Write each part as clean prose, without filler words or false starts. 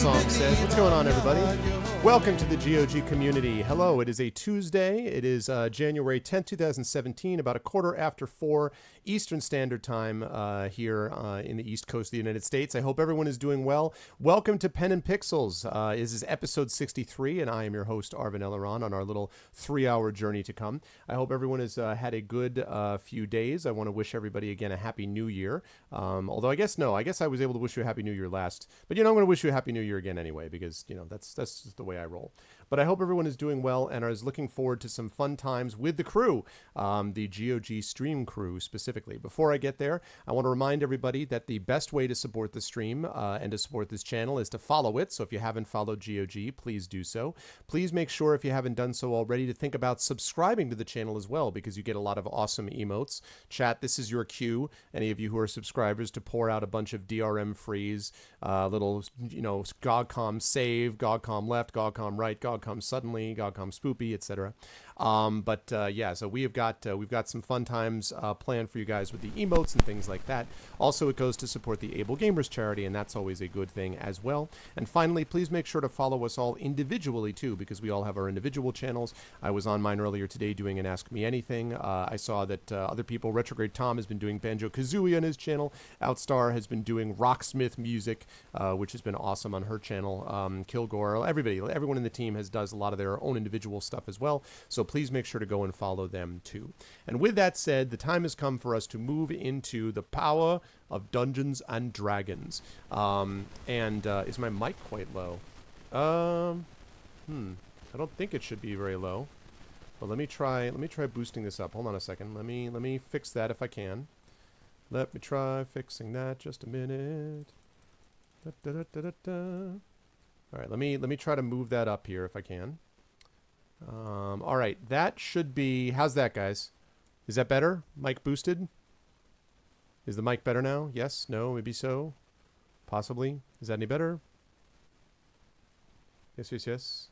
song says. What's going on, everybody? Welcome to the GOG community. Hello, it is a Tuesday. It is January 10th, 2017, about 4:15 Eastern Standard Time here in the East Coast of the United States. I hope everyone is doing well. Welcome to Pen and Pixels. This is episode 63, and I am your host, Arvin Elleron, on our little 3-hour journey to come. I hope everyone has had a good few days. I want to wish everybody, again, a Happy New Year. Although I guess I was able to wish you a Happy New Year last. But, I'm going to wish you a Happy New Year again anyway, because, that's just the way I roll. But I hope everyone is doing well and is looking forward to some fun times with the crew, the GOG stream crew specifically. Before I get there, I want to remind everybody that the best way to support the stream and to support this channel is to follow it. So if you haven't followed GOG, please do so. Please make sure, if you haven't done so already, to think about subscribing to the channel as well, because you get a lot of awesome emotes. Chat, this is your cue, any of you who are subscribers, to pour out a bunch of DRM frees, little, GOGCOM save, GOGCOM left, GOGCOM right, GOGCOM suddenly, GOGCOM spoopy, etc. So we've got some fun times planned for you guys with the emotes and things like that. Also, it goes to support the Able Gamers charity, and that's always a good thing as well. And finally, please make sure to follow us all individually too, because we all have our individual channels. I was on mine earlier today doing an Ask Me Anything. I saw that other people, Retrograde Tom has been doing Banjo-Kazooie on his channel. Outstar has been doing Rocksmith music, which has been awesome on her channel. Kilgore, everyone in the team does a lot of their own individual stuff as well. So please make sure to go and follow them too. And with that said, the time has come for us to move into the power of Dungeons and Dragons. Is my mic quite low? I don't think it should be very low. But let me try boosting this up. Hold on a second. Let me fix that if I can. Let me try fixing that. Just a minute. All right, let me try to move that up here if I can. All right, that should be... How's that, guys? Is that better? Mic boosted? Is the mic better now? Yes? No? Maybe so? Possibly? Is that any better? Yes.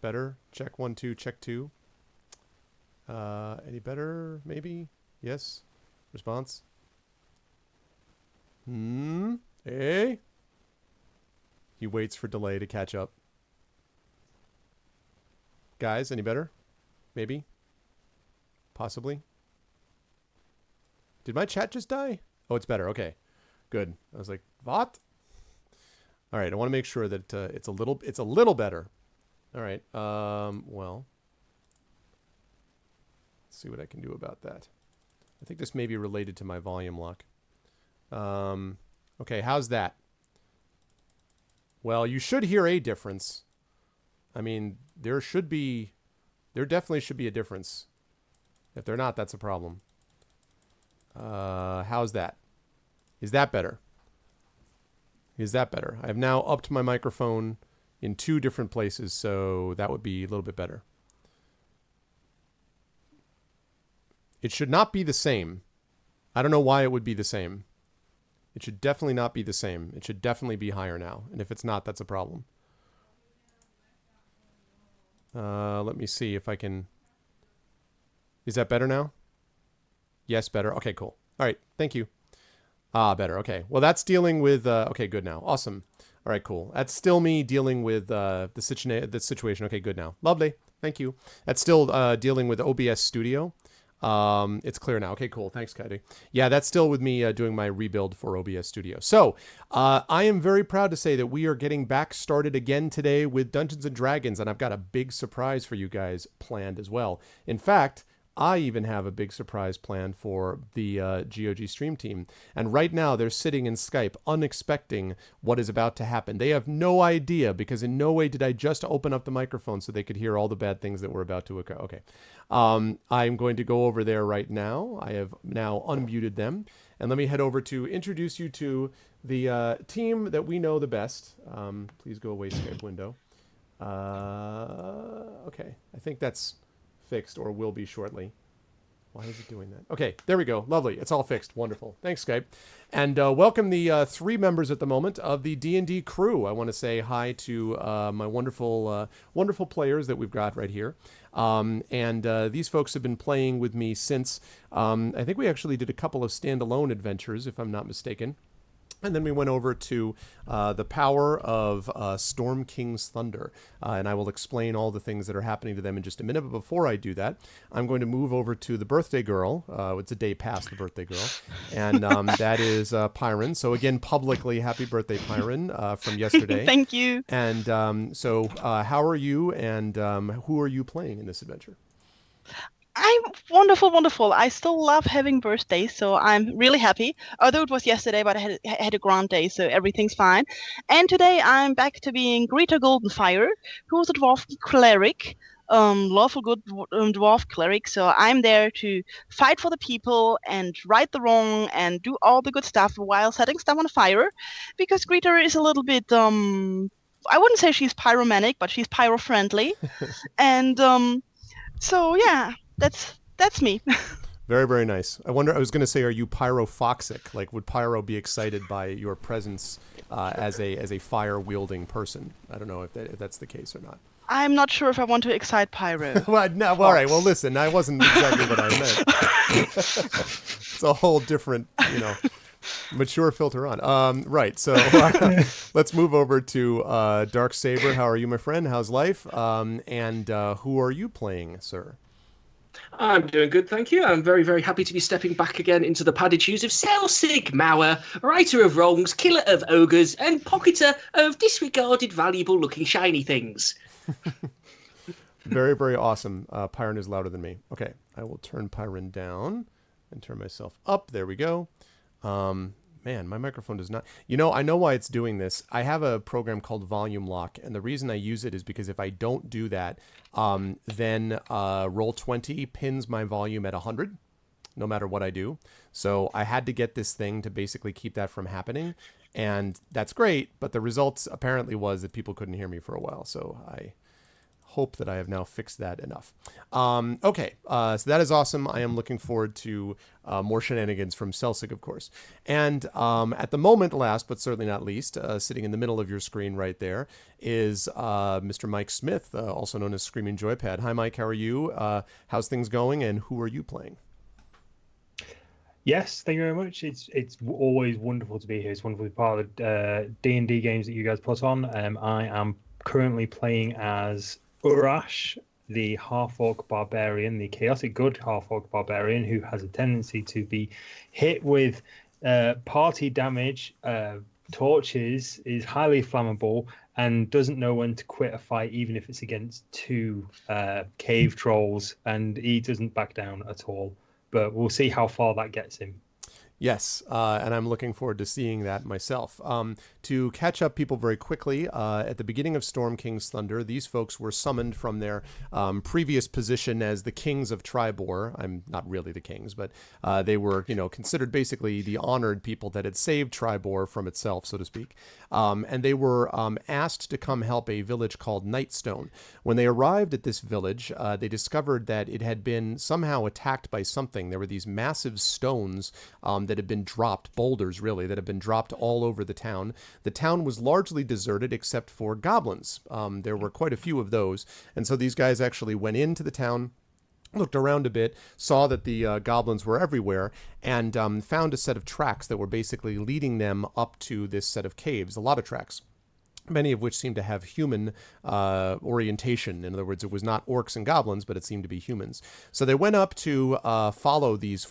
Better? Check 1, 2, check 2. Any better? Maybe? Yes? Response? Hey? He waits for delay to catch up. Guys, any better? Maybe? Possibly? Did my chat just die? Oh, it's better. Okay. Good. I was like, what? All right, I want to make sure that it's a little better. All right. Well, let's see what I can do about that. I think this may be related to my volume lock. Okay, how's that? Well, you should hear a difference. I mean, there definitely should be a difference. If they're not, that's a problem. How's that? Is that better? Is that better? I have now upped my microphone in 2 different places, so that would be a little bit better. It should not be the same. I don't know why it would be the same. It should definitely not be the same. It should definitely be higher now. And if it's not, that's a problem. Let me see if I can... Is that better now? Yes, better. Okay, cool. All right, thank you. Better. Okay. Well, that's dealing with... okay, good now. Awesome. All right, cool. That's still me dealing with the situation. Okay, good now. Lovely. Thank you. That's still dealing with OBS Studio. It's clear now. Okay, cool. Thanks, Kaidi. Yeah, that's still with me doing my rebuild for OBS Studio. So, I am very proud to say that we are getting back started again today with Dungeons and Dragons, and I've got a big surprise for you guys planned as well. In fact, I even have a big surprise planned for the GOG stream team. And right now they're sitting in Skype, unexpecting what is about to happen. They have no idea, because in no way did I just open up the microphone so they could hear all the bad things that were about to occur. Okay. I'm going to go over there right now. I have now unmuted them. And let me head over to introduce you to the team that we know the best. Please go away, Skype window. Okay. I think that's fixed, or will be shortly. Why is it doing that? Okay, there we go. Lovely. It's all fixed. Wonderful. Thanks, Skype. And welcome the 3 members at the moment of the D&D crew. I want to say hi to my wonderful players that we've got right here. These folks have been playing with me since, I think we actually did a couple of standalone adventures, if I'm not mistaken. And then we went over to the power of Storm King's Thunder. And I will explain all the things that are happening to them in just a minute. But before I do that, I'm going to move over to the birthday girl. It's a day past the birthday girl. And that is Pyron. So again, publicly, happy birthday, Pyron, from yesterday. Thank you. And so how are you, and who are you playing in this adventure? I'm wonderful, wonderful. I still love having birthdays, so I'm really happy. Although it was yesterday, but I had a grand day, so everything's fine. And today I'm back to being Greta Goldenfire, who's a dwarf cleric, lawful good dwarf cleric. So I'm there to fight for the people and right the wrong and do all the good stuff while setting stuff on fire, because Greta is a little bit I wouldn't say she's pyromanic, but she's pyro friendly, and so yeah, that's me. Very, very nice. I was going to say, are you pyrophoxic? Like, would Pyro be excited by your presence as a fire wielding person? I don't know if that's the case or not. I'm not sure if I want to excite Pyro. Well, no, all right. Well, listen, I wasn't exactly what I meant. It's a whole different, mature filter on. Right. So let's move over to Dark Saber. How are you, my friend? How's life? And who are you playing, sir? I'm doing good, thank you. I'm very, very happy to be stepping back again into the padded shoes of Selsig Mauer, writer of wrongs, killer of ogres, and pocketer of disregarded, valuable-looking shiny things. Very, very awesome. Pyron is louder than me. Okay, I will turn Pyron down and turn myself up. There we go. Man, my microphone does not... I know why it's doing this. I have a program called Volume Lock, and the reason I use it is because if I don't do that, then Roll20 pins my volume at 100, no matter what I do. So I had to get this thing to basically keep that from happening, and that's great, but the results apparently was that people couldn't hear me for a while, so I hope that I have now fixed that enough. Okay, so that is awesome. I am looking forward to more shenanigans from Selsig, of course. And at the moment, last but certainly not least, sitting in the middle of your screen right there is Mr. Mike Smith, also known as Screaming Joypad. Hi, Mike. How are you? How's things going? And who are you playing? Yes, thank you very much. It's always wonderful to be here. It's wonderful to be part of the D&D games that you guys put on. I am currently playing as Urash, the half-orc barbarian, the chaotic good half-orc barbarian, who has a tendency to be hit with party damage, torches, is highly flammable, and doesn't know when to quit a fight, even if it's against two cave trolls, and he doesn't back down at all. But we'll see how far that gets him. Yes, and I'm looking forward to seeing that myself. To catch up people very quickly, at the beginning of Storm King's Thunder, these folks were summoned from their previous position as the kings of Tribor. I'm not really the kings, but they were, considered basically the honored people that had saved Tribor from itself, so to speak. And they were asked to come help a village called Nightstone. When they arrived at this village, they discovered that it had been somehow attacked by something. There were these massive stones that had been dropped, boulders really, that had been dropped all over the town. The town was largely deserted except for goblins. There were quite a few of those. And so these guys actually went into the town, looked around a bit, saw that the goblins were everywhere, and found a set of tracks that were basically leading them up to this set of caves, a lot of tracks, many of which seemed to have human orientation. In other words, it was not orcs and goblins, but it seemed to be humans. So they went up to follow these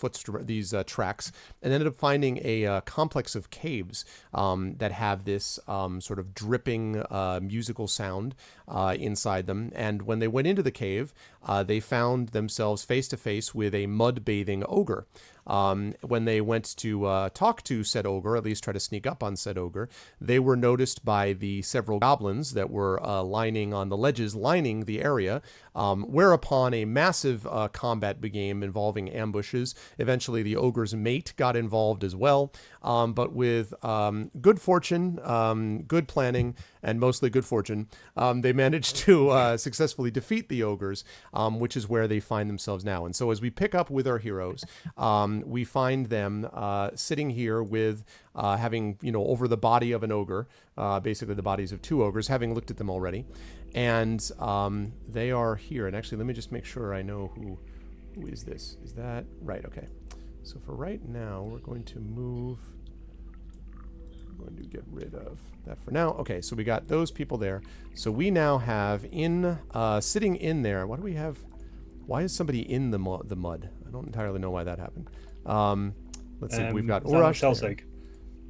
tracks and ended up finding a complex of caves that have this sort of dripping musical sound inside them. And when they went into the cave, they found themselves face to face with a mud-bathing ogre. When they went to talk to said ogre, at least try to sneak up on said ogre, they were noticed by the several goblins that were lining on the ledges, lining the area, whereupon a massive combat began involving ambushes. Eventually, the ogre's mate got involved as well, but with good fortune, good planning, and mostly good fortune, they managed to successfully defeat the ogres, which is where they find themselves now. And so as we pick up with our heroes, we find them sitting here with having, over the body of an ogre, basically the bodies of two ogres, having looked at them already. And they are here. And actually, let me just make sure I know who is this. Is that right? Okay. So for right now, we're going to move going to get rid of that for now. Okay, so we got those people there. So we now have sitting in there. What do we have? Why is somebody in the mud? I don't entirely know why that happened. Let's see. We've got Urash.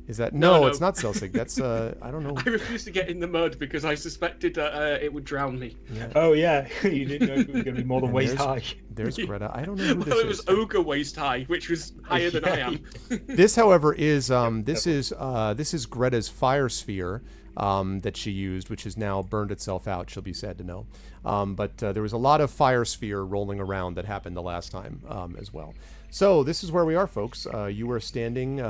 Is that no? It's not Selsig. That's I don't know. I refused to get in the mud because I suspected that it would drown me. Yeah. Oh yeah, you didn't know it was going to be more than waist high. There's Greta. I don't know who this is. Well, it was ogre waist high, which was higher than I am. This, however, is this is Greta's fire sphere that she used, which has now burned itself out. She'll be sad to know. But there was a lot of fire sphere rolling around that happened the last time as well. So this is where we are, folks. You are standing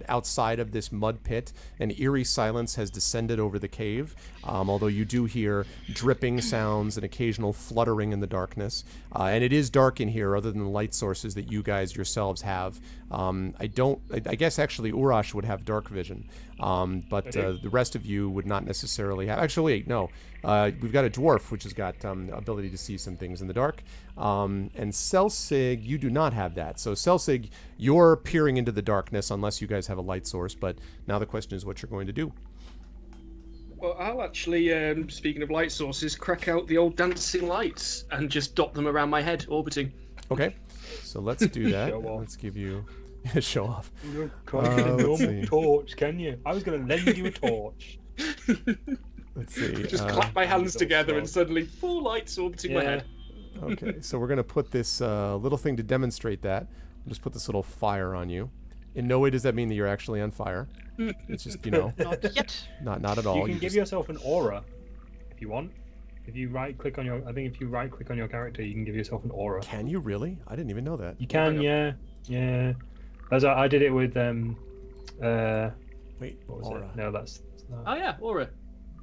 outside of this mud pit. An eerie silence has descended over the cave, although you do hear dripping sounds and occasional fluttering in the darkness. And it is dark in here, other than the light sources that you guys yourselves have. I guess actually Urash would have dark vision, but the rest of you would not necessarily have. Actually, wait, no. We've got a dwarf, which has got ability to see some things in the dark. And Selsig, you do not have that. So Selsig, you're peering into the darkness unless you guys have a light source. But now the question is what you're going to do. Well, I'll actually, speaking of light sources, crack out the old dancing lights and just dot them around my head, orbiting. Okay, so let's do that. Let's give you show off. You can't get a normal torch, can you? I was going to lend you a torch. Let's see. Just clap my hands together and suddenly 4 lights orbiting my head. Okay, so we're going to put this little thing to demonstrate that. We'll just put this little fire on you. In no way does that mean that you're actually on fire. It's just, Not yet. Not at all. You can give yourself an aura if you want. If you right click on your character, you can give yourself an aura. Can you really? I didn't even know that. You can, yeah. As I did it with Wait, what was aura. it? No, that's Oh yeah, aura.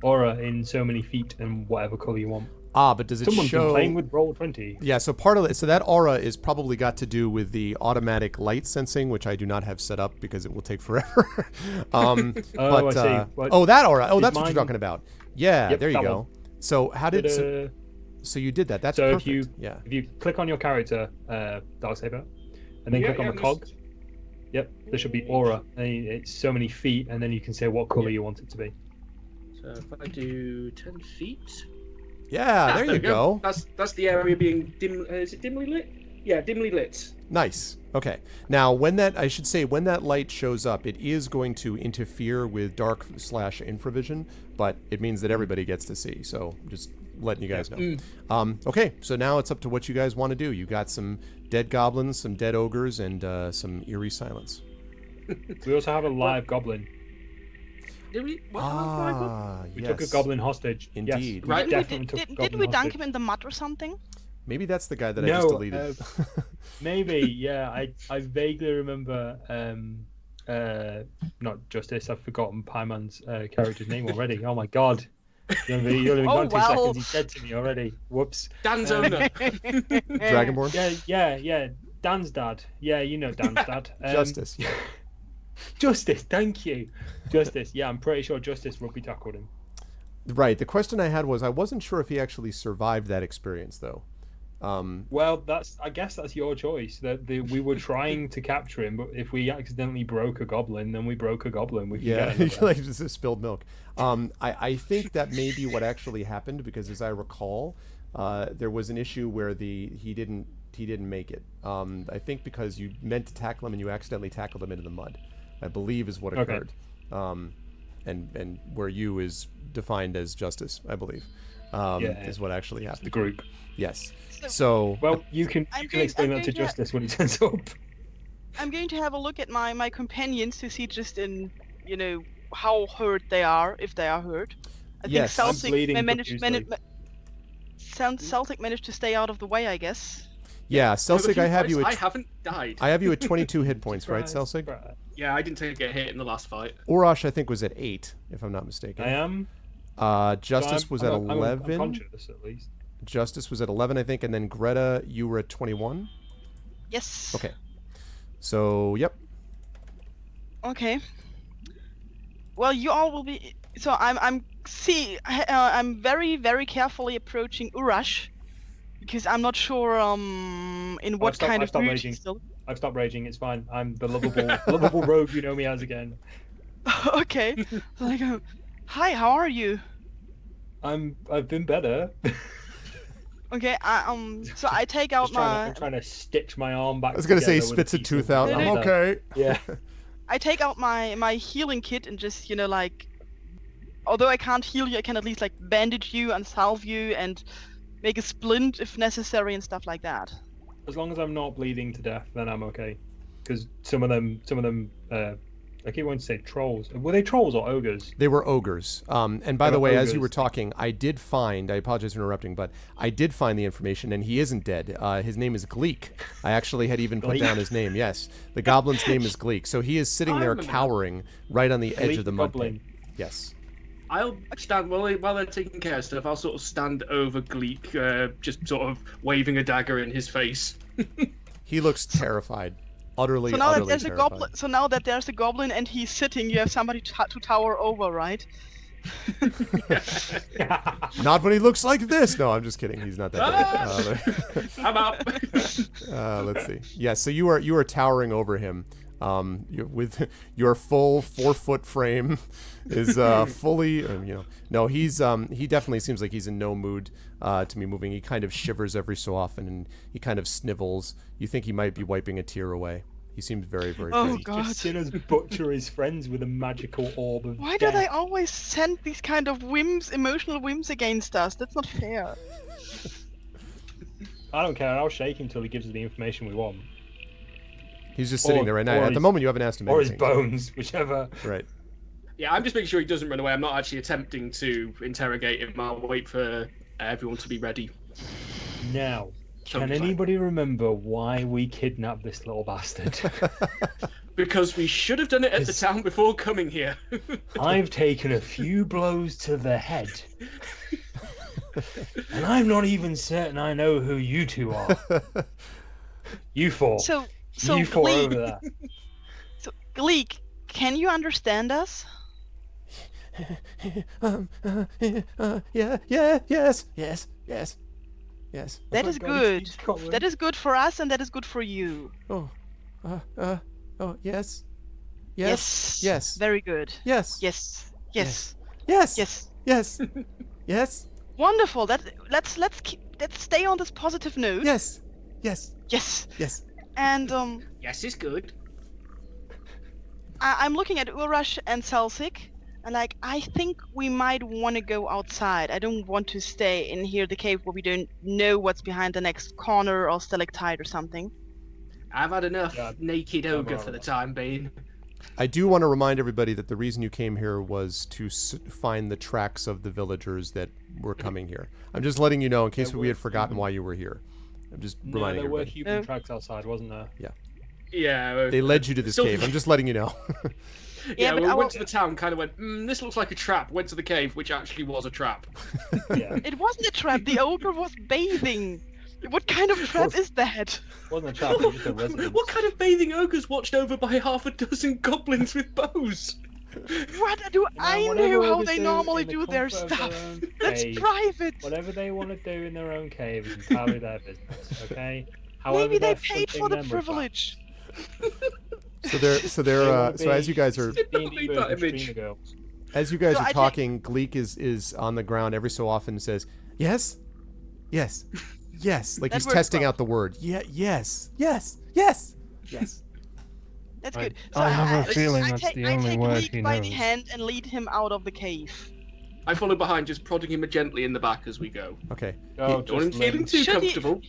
Aura in so many feet and whatever color you want. But does it Someone's show? been playing with Roll20. Yeah, so part of it. So that aura is probably got to do with the automatic light sensing, which I do not have set up because it will take forever. I see. That aura. Oh, that's what you're talking about. Yeah, Yep, there you that go. one. So how did? So you did that. That's so perfect. if you click on your character, Darksaber, and then click on the cog. Yep, there should be aura. And it's so many feet, and then you can say what color you want it to be. So if I do 10 feet. Yeah, there you go. That's the area being dim. Is it dimly lit? Yeah, dimly lit. Nice. Okay. Now, when that light shows up, it is going to interfere with dark/infravision, but it means that everybody gets to see. So just letting you guys know. Okay, so now it's up to what you guys want to do. You got some dead goblins, some dead ogres, and some eerie silence. We also have a live goblin. Did we? We took a goblin hostage. Indeed. Yes, Right. Didn't we dunk him in the mud or something? Maybe that's the guy that I just deleted. Maybe, yeah. I vaguely remember. Not Justice. I've forgotten Pieman's character's name already. Oh my god. You haven't even gone 2 seconds. He's dead to me already. Whoops. Dan's owner. Dragonborn. Yeah. Dan's dad. Yeah, you know Dan's dad. Justice. Yeah. Justice. Thank you. Justice. Yeah, I'm pretty sure Justice rugby tackled him. Right. The question I had was I wasn't sure if he actually survived that experience though. Well, I guess that's your choice. We were trying to capture him, but if we accidentally broke a goblin, then we broke a goblin. We can get like just spilled milk. I think that may be what actually happened because, as I recall, there was an issue where he didn't make it. I think because you meant to tackle him and you accidentally tackled him into the mud, I believe is what occurred. And where you is defined as Justice, I believe, is what actually happened. The group. Yes. So well, you can explain that to Justice when he turns up. I'm going to have a look at my companions to see just how hurt they are, if they are hurt. I think Celtic managed to stay out of the way, I guess. Yeah, Celtic, I haven't died. I have you at 22 hit points, right, Celtic? Yeah, I didn't take a hit in the last fight. Urash, I think, was at 8, if I'm not mistaken. I am. Justice was at 11. I'm conscious, at least. Justice was at 11, I think, and then Greta, you were at 21? Yes. Okay. So, yep. Okay. Well, you all will be... So I'm very, very carefully approaching Urash, because I'm not sure in what I've stopped raging. It's fine. I'm the lovable rogue you know me as again. Okay. So I go, hi, how are you? I've been better. Okay, so I take out I'm trying to stitch my arm back. I was gonna say he together with spits a piece tooth of out. No, I'm no. leather. okay. Yeah. I take out my healing kit and just, like, although I can't heal you, I can at least like bandage you and salve you and make a splint if necessary and stuff like that. As long as I'm not bleeding to death, then I'm okay. Because some of them, I keep wanting to say trolls. Were they trolls or ogres? They were ogres. And by They the were way, as you ogres. were talking, I apologize for interrupting, but I did find the information, and he isn't dead. His name is Gleek. I actually had even put Gleek? down his name, yes. The goblin's name is Gleek. So he is sitting I there remember that. cowering right on the edge Gleek of the mud goblin. pit. Yes. I'll stand while they're taking care of stuff. I'll sort of stand over Gleek, just sort of waving a dagger in his face. He looks terrified. Utterly, So now that utterly there's a terrified. goblin, so now that there's a goblin and he's sitting, you have somebody to tower over, right? Not when he looks like this. No, I'm just kidding. He's not that bad. I'm out. Let's see. Yeah, so you are towering over him. With your full 4-foot frame is fully, no, he definitely seems like he's in no mood to be moving. He kind of shivers every so often, and he kind of snivels. You think he might be wiping a tear away. He seems very, very Oh, faint. God. Just seen us butcher his friends with a magical orb of Why do death. they always send these kind of emotional whims against us? That's not fair. I don't care. I'll shake him till he gives us the information we want, He's just sitting there right now. or At the his- moment, you haven't asked him or his anything. bones, whichever. Right. Yeah, I'm just making sure he doesn't run away. I'm not actually attempting to interrogate him. I'll wait for everyone to be ready. Now, can Totally fine. anybody remember why we kidnapped this little bastard? Because we should have done it at the town before coming here. I've taken a few blows to the head. And I'm not even certain I know who you two are. You four. So you four Gleek, over there. so Gleek, can you understand us? Yes. That my is God, good. he's Scotland. That is good for us, and that is good for you. Yes. Yes. Very good. Yes. Yes. Yes. Yes. Yes. Yes. Yes. Wonderful. Let's stay on this positive note. Yes. Yes. Yes. Yes. And Yes, it's good. I'm looking at Urash and Celsik, and like I think we might want to go outside. I don't want to stay in here, the cave, where we don't know what's behind the next corner or stalactite or something. I've had enough Yeah, naked ogre alright for the with time being. I do want to remind everybody that the reason you came here was to find the tracks of the villagers that were coming here. I'm just letting you know in case There we had were forgotten why you were here. I'm just No, reminding there were everybody. human tracks outside, wasn't there? Yeah. They led you to this Still- cave. I'm just letting you know. Yeah, but we I went will- to the town, kind of went, this looks like a trap, went to the cave, which actually was a trap. Yeah. It wasn't a trap. The ogre was bathing. What kind of trap is that? Wasn't a trap, it was just a residence. What kind of bathing ogres watched over by half a dozen goblins with bows? What do I Whatever know how ogres they do normally in the do their comfort of stuff? their own That's cave, private. Whatever they want to do in their own cave is entirely their business, okay? However, Maybe they they're paid for fronting the them with privilege. So as you guys are that. Made D&D that version image. Streamer Girls. as you guys So are I take- talking, Gleek is on the ground every so often and says, "Yes, yes, yes," like That he's works testing well. out the word. Yeah, yes, yes, yes, yes. That's I- good. I have a feeling that's take, the I only take word Leek he by the knows. hand and lead him out of the cave. I follow behind, just prodding him gently in the back as we go. Okay. Oh, Don't want him just feeling too Should he- comfortable.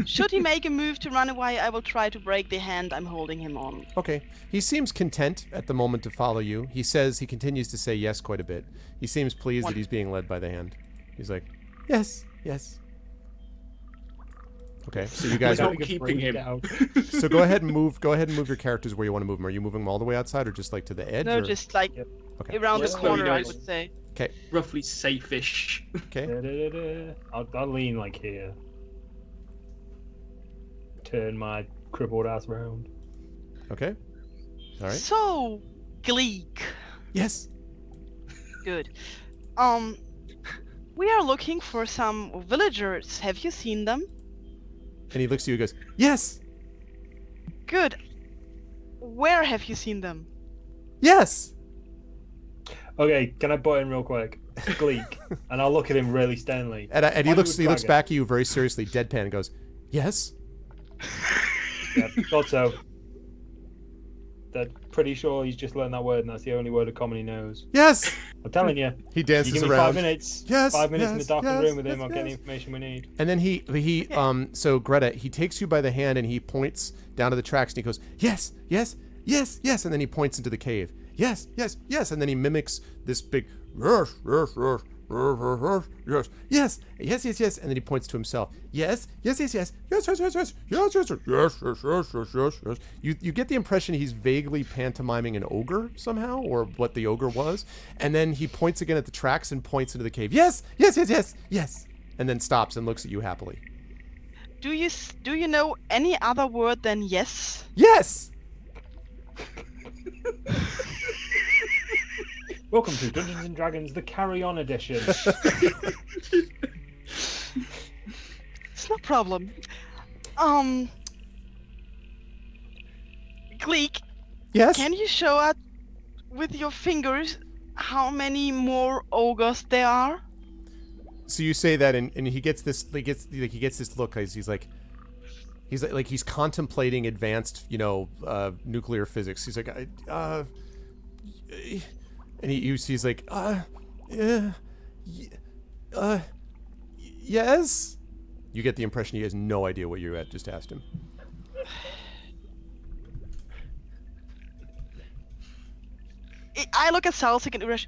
Should he make a move to run away, I will try to break the hand I'm holding him on. Okay. He seems content at the moment to follow you. He continues to say yes quite a bit. He seems pleased that he's being led by the hand. He's like, yes, yes. Okay, so you guys We're are, not keeping him. so go ahead and move your characters where you want to move them. Are you moving them all the way outside or just like to the edge? No, or? just like Okay. around Yes, the very corner, I nice. would say. Okay. Roughly safe-ish. Okay. Da-da-da-da. I'll lean like here. Turn my crippled ass round. Okay. All right. So, Gleek. Yes. Good. We are looking for some villagers. Have you seen them? And he looks at you and goes, "Yes. Good. Where have you seen them? Yes. Okay, can I butt in real quick? Gleek, and I'll look at him really sternly. And he Why looks do a back dragon? at you very seriously, deadpan, and goes, "Yes." Yeah, thought so. That pretty sure he's just learned that word, and that's the only word of common he knows. Yes. I'm telling you. He You dances give me around. 5 minutes. Yes, 5 minutes in the yes, darkened yes, room with him. yes, I'll get the yes. information we need. And then so Greta, he takes you by the hand and he points down to the tracks and he goes, "Yes, yes, yes, yes," and then he points into the cave. "Yes, yes, yes," and then he mimics this big yes, yes, yes, yes, yes, yes, yes, yes, and then he points to himself. "Yes, yes, yes, yes, yes, yes, yes, yes, yes, yes, yes, yes, yes, yes, yes, yes, yes." You get the impression he's vaguely pantomiming an ogre somehow, or what the ogre was, and then he points again at the tracks and points into the cave. "Yes, yes, yes, yes, yes," and then stops and looks at you happily. Do you know any other word than yes? "Yes." Welcome to Dungeons and Dragons: The Carry On Edition. It's no problem. Gleek, "Yes." can you show us with your fingers how many more ogres there are? So you say that, and he gets this. He gets this look. He's like he's contemplating advanced, nuclear physics. He's like, and he's like, yeah, yes. You get the impression he has no idea what you had just asked him. I look at Salsik and Urash.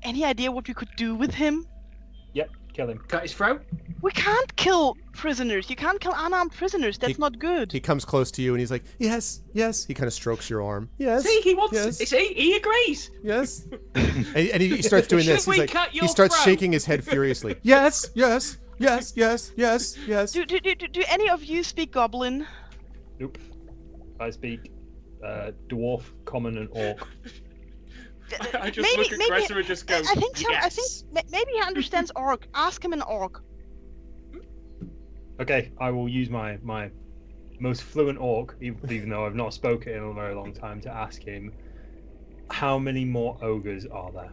Any idea what we could do with him? Yep, kill him. Cut his throat. We can't kill prisoners. You can't kill unarmed prisoners. That's not good. He comes close to you and he's like, "Yes, yes." He kind of strokes your arm. "Yes." See, he wants. Yes. See, he agrees. Yes. and he starts doing this. Should He's we like, cut he your starts throat? shaking his head furiously. "Yes, yes, yes, yes, yes, yes." Do any of you speak Goblin? Nope. I speak dwarf, common, and orc. I just look at Greta and just go, I think so. I yes. think maybe he understands Orc. Ask him in Orc. Okay, I will use my most fluent orc, even though I've not spoken in a very long time, to ask him how many more ogres are there.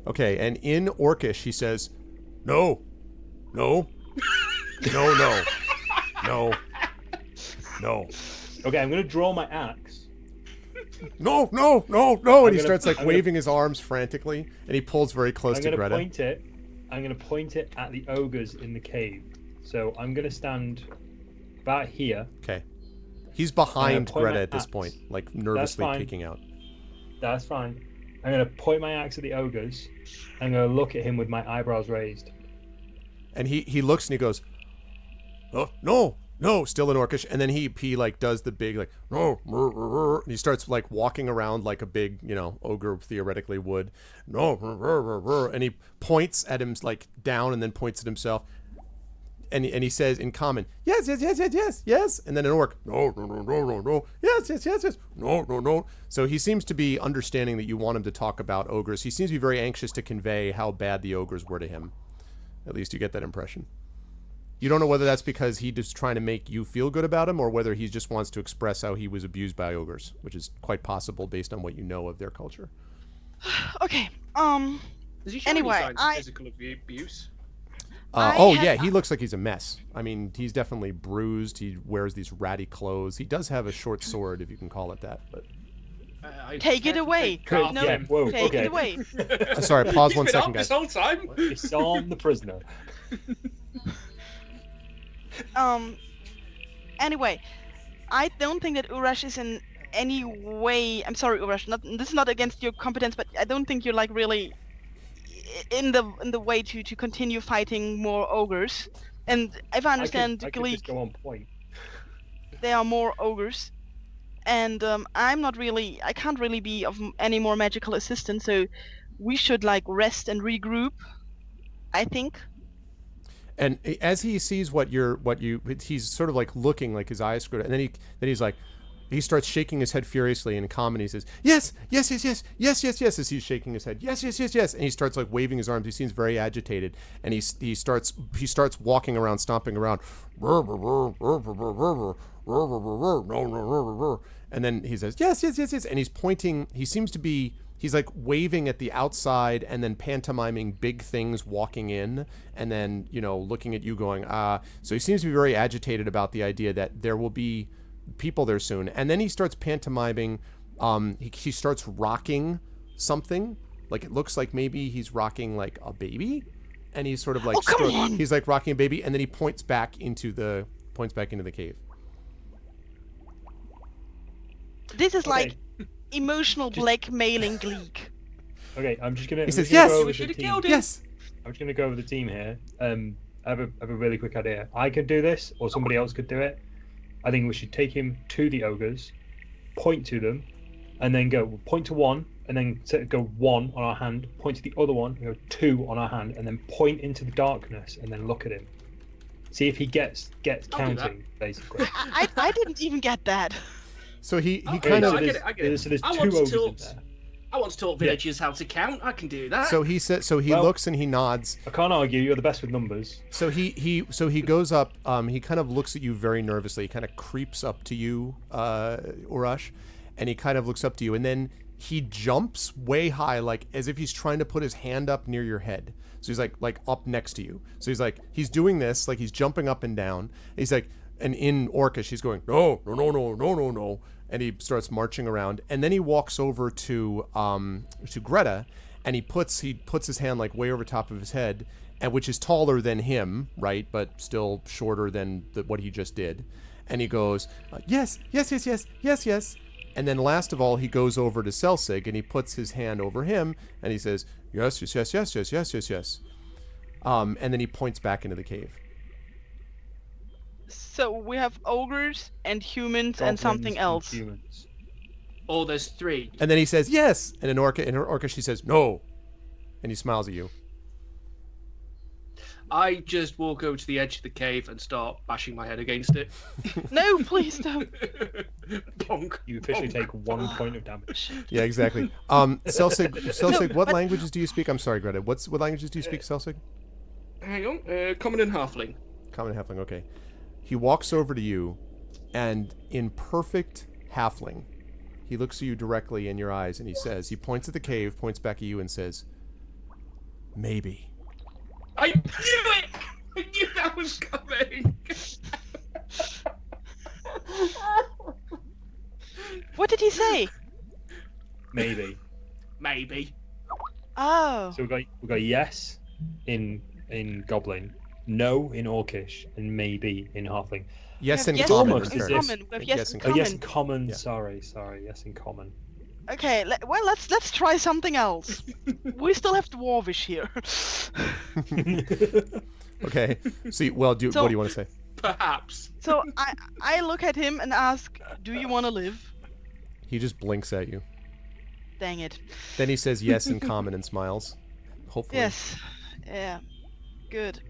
Okay, and in Orcish he says, "No, no, no, no, no, no, Okay, I'm gonna draw my axe. no, no, no, no," and he gonna- starts like I'm gonna- waving his arms frantically, and he pulls very close I'm to gonna Greta. I'm gonna point it at the ogres in the cave. So I'm gonna stand about here. Okay, he's behind point my Greta at this axe. point, like nervously fine. peeking out. That's fine. I'm gonna point my axe at the ogres. I'm gonna look at him with my eyebrows raised. And he looks and he goes, "Oh, no, no," still in Orcish, and then he like does the big like no, and he starts like walking around like a big ogre theoretically would, no, and he points at him like down and then points at himself, and he says in common, "Yes, yes, yes, yes, yes, yes," and then in Orc, "No, no, no, no, no, no, yes, yes, yes, yes, no, no, no." So he seems to be understanding that you want him to talk about ogres. He seems to be very anxious to convey how bad the ogres were to him. At least you get that impression. You don't know whether that's because he's just trying to make you feel good about him or whether he just wants to express how he was abused by ogres, which is quite possible based on what you know of their culture. Okay. Does he show Anyway, any signs of physical abuse? Yeah, he looks like he's a mess. I mean, he's definitely bruised. He wears these ratty clothes. He does have a short sword, if you can call it that. But Take it away. Carve No, Yeah, whoa, take okay. it away. sorry, pause He's one been second, up guys. this whole time. It's on the prisoner. Anyway, I don't think that Urash is in any way. I'm sorry, Urash. This is not against your competence, but I don't think you're like really in the way to continue fighting more ogres. And if I understand, I could Gleek, just go on point. there are more ogres. And I can't really be of any more magical assistance, so we should like rest and regroup, I think. And as he sees he's sort of like looking, like his eyes screwed, and then he's like, he starts shaking his head furiously in common. He says, "Yes, yes, yes, yes, yes, yes, yes," as he's shaking his head, "Yes, yes, yes, yes," and he starts like waving his arms. He seems very agitated, and he starts walking around, stomping around, and then he says, "Yes, yes, yes, yes," and he's pointing. He seems to be he's like waving at the outside and then pantomiming big things walking in and then, looking at you going, so he seems to be very agitated about the idea that there will be people there soon. And then he starts pantomiming, he starts rocking something. Like it looks like maybe he's rocking like a baby. And he's sort of like, he's like rocking a baby. And then he points back into the cave. This is like emotional blackmailing Gleek. Okay, I'm just gonna. He says, "Yes, we should have killed him." Yes. I'm just gonna go over the team here. I have a really quick idea. I could do this, or somebody else could do it. I think we should take him to the ogres, point to them, and then point to one, and then go 1 on our hand. Point to the other one, and go 2 on our hand, and then point into the darkness, and then look at him. See if he gets counting, basically. I didn't even get that. So he Okay, kind no, of. I get it. So there's I 2 want to ogres talk- in there. I want to taught villagers how to count. I can do that. So he said. So he looks and he nods. I can't argue. You're the best with numbers. So he goes up. He kind of looks at you very nervously. He kind of creeps up to you, Urash, and he kind of looks up to you, and then he jumps way high, like as if he's trying to put his hand up near your head. So he's like up next to you. So he's doing this, like he's jumping up and down. He's like, and in Orcish, he's going no. And he starts marching around, and then he walks over to Greta, and he puts his hand like way over top of his head, and which is taller than him, right, but still shorter than what he just did. And he goes, yes. And then last of all, he goes over to Selsig, and he puts his hand over him, and he says, yes. And then he points back into the cave. So we have ogres and humans and Goblins something else. Humans. Oh, there's 3. And then he says, yes. And in Orcish, she says, no. And he smiles at you. I just walk over to the edge of the cave and start bashing my head against it. No, please don't. Bonk. You officially take 1 point of damage. Yeah, exactly. Selsig, what languages do you speak? I'm sorry, Greta. What languages do you speak, Selsig? Hang on. Common and halfling. Common and halfling, okay. He walks over to you, and in perfect halfling, he looks at you directly in your eyes, and he points at the cave, points back at you, and says, maybe. I knew it! I knew that was coming! What did he say? Maybe. Maybe. Oh. So we got yes in Goblin, no in Orcish, and maybe in Halfling. Yes, We in have common. almost in as fairness. common. We have Yes, yes in in Oh common. yes, in common. Yeah. Sorry, yes, in common. Okay, let's try something else. We still have Dwarvish here. Okay. See, what do you want to say? Perhaps. So I look at him and ask, "Do you want to live?" He just blinks at you. Dang it. Then he says yes in common and smiles. Hopefully. Yes. Yeah. Good.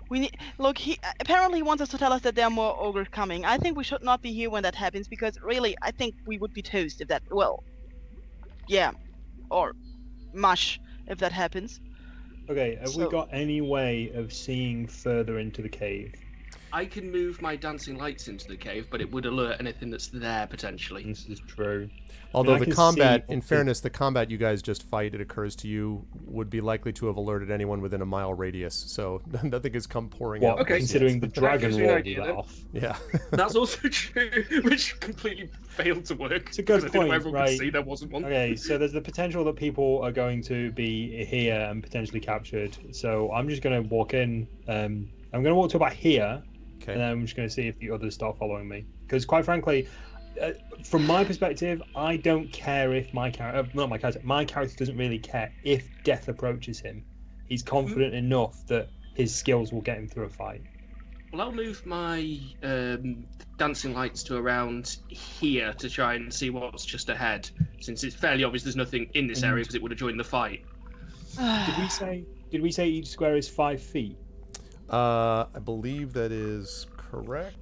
We need. Look, he apparently wants us to tell us that there are more ogres coming. I think we should not be here when that happens because really, I think we would be toast if that. Well. Yeah. Or mush if that happens. Okay, have we So- got any way of seeing further into the cave? I can move my dancing lights into the cave, but it would alert anything that's there potentially. This is true. Although I the can combat, see- in fairness, the combat you guys just fight, it occurs to you, would be likely to have alerted anyone within a mile radius. So nothing has come pouring What, out. Okay. considering the dragon gives me an walled idea that then. off? Yeah. That's also true, which completely failed to work. It's a good 'cause I didn't know point, everyone right. could see there wasn't one. Okay, so there's the potential that people are going to be here and potentially captured. So I'm just going to walk in. I'm going to walk to about here, Okay. and then I'm just going to see if the others start following me. Because quite frankly, from my perspective, I don't care if my character doesn't really care if death approaches him. He's confident enough that his skills will get him through a fight. Well, I'll move my dancing lights to around here to try and see what's just ahead, since it's fairly obvious there's nothing in this area because it would have joined the fight. Did we say each square is 5 feet? I believe that is correct.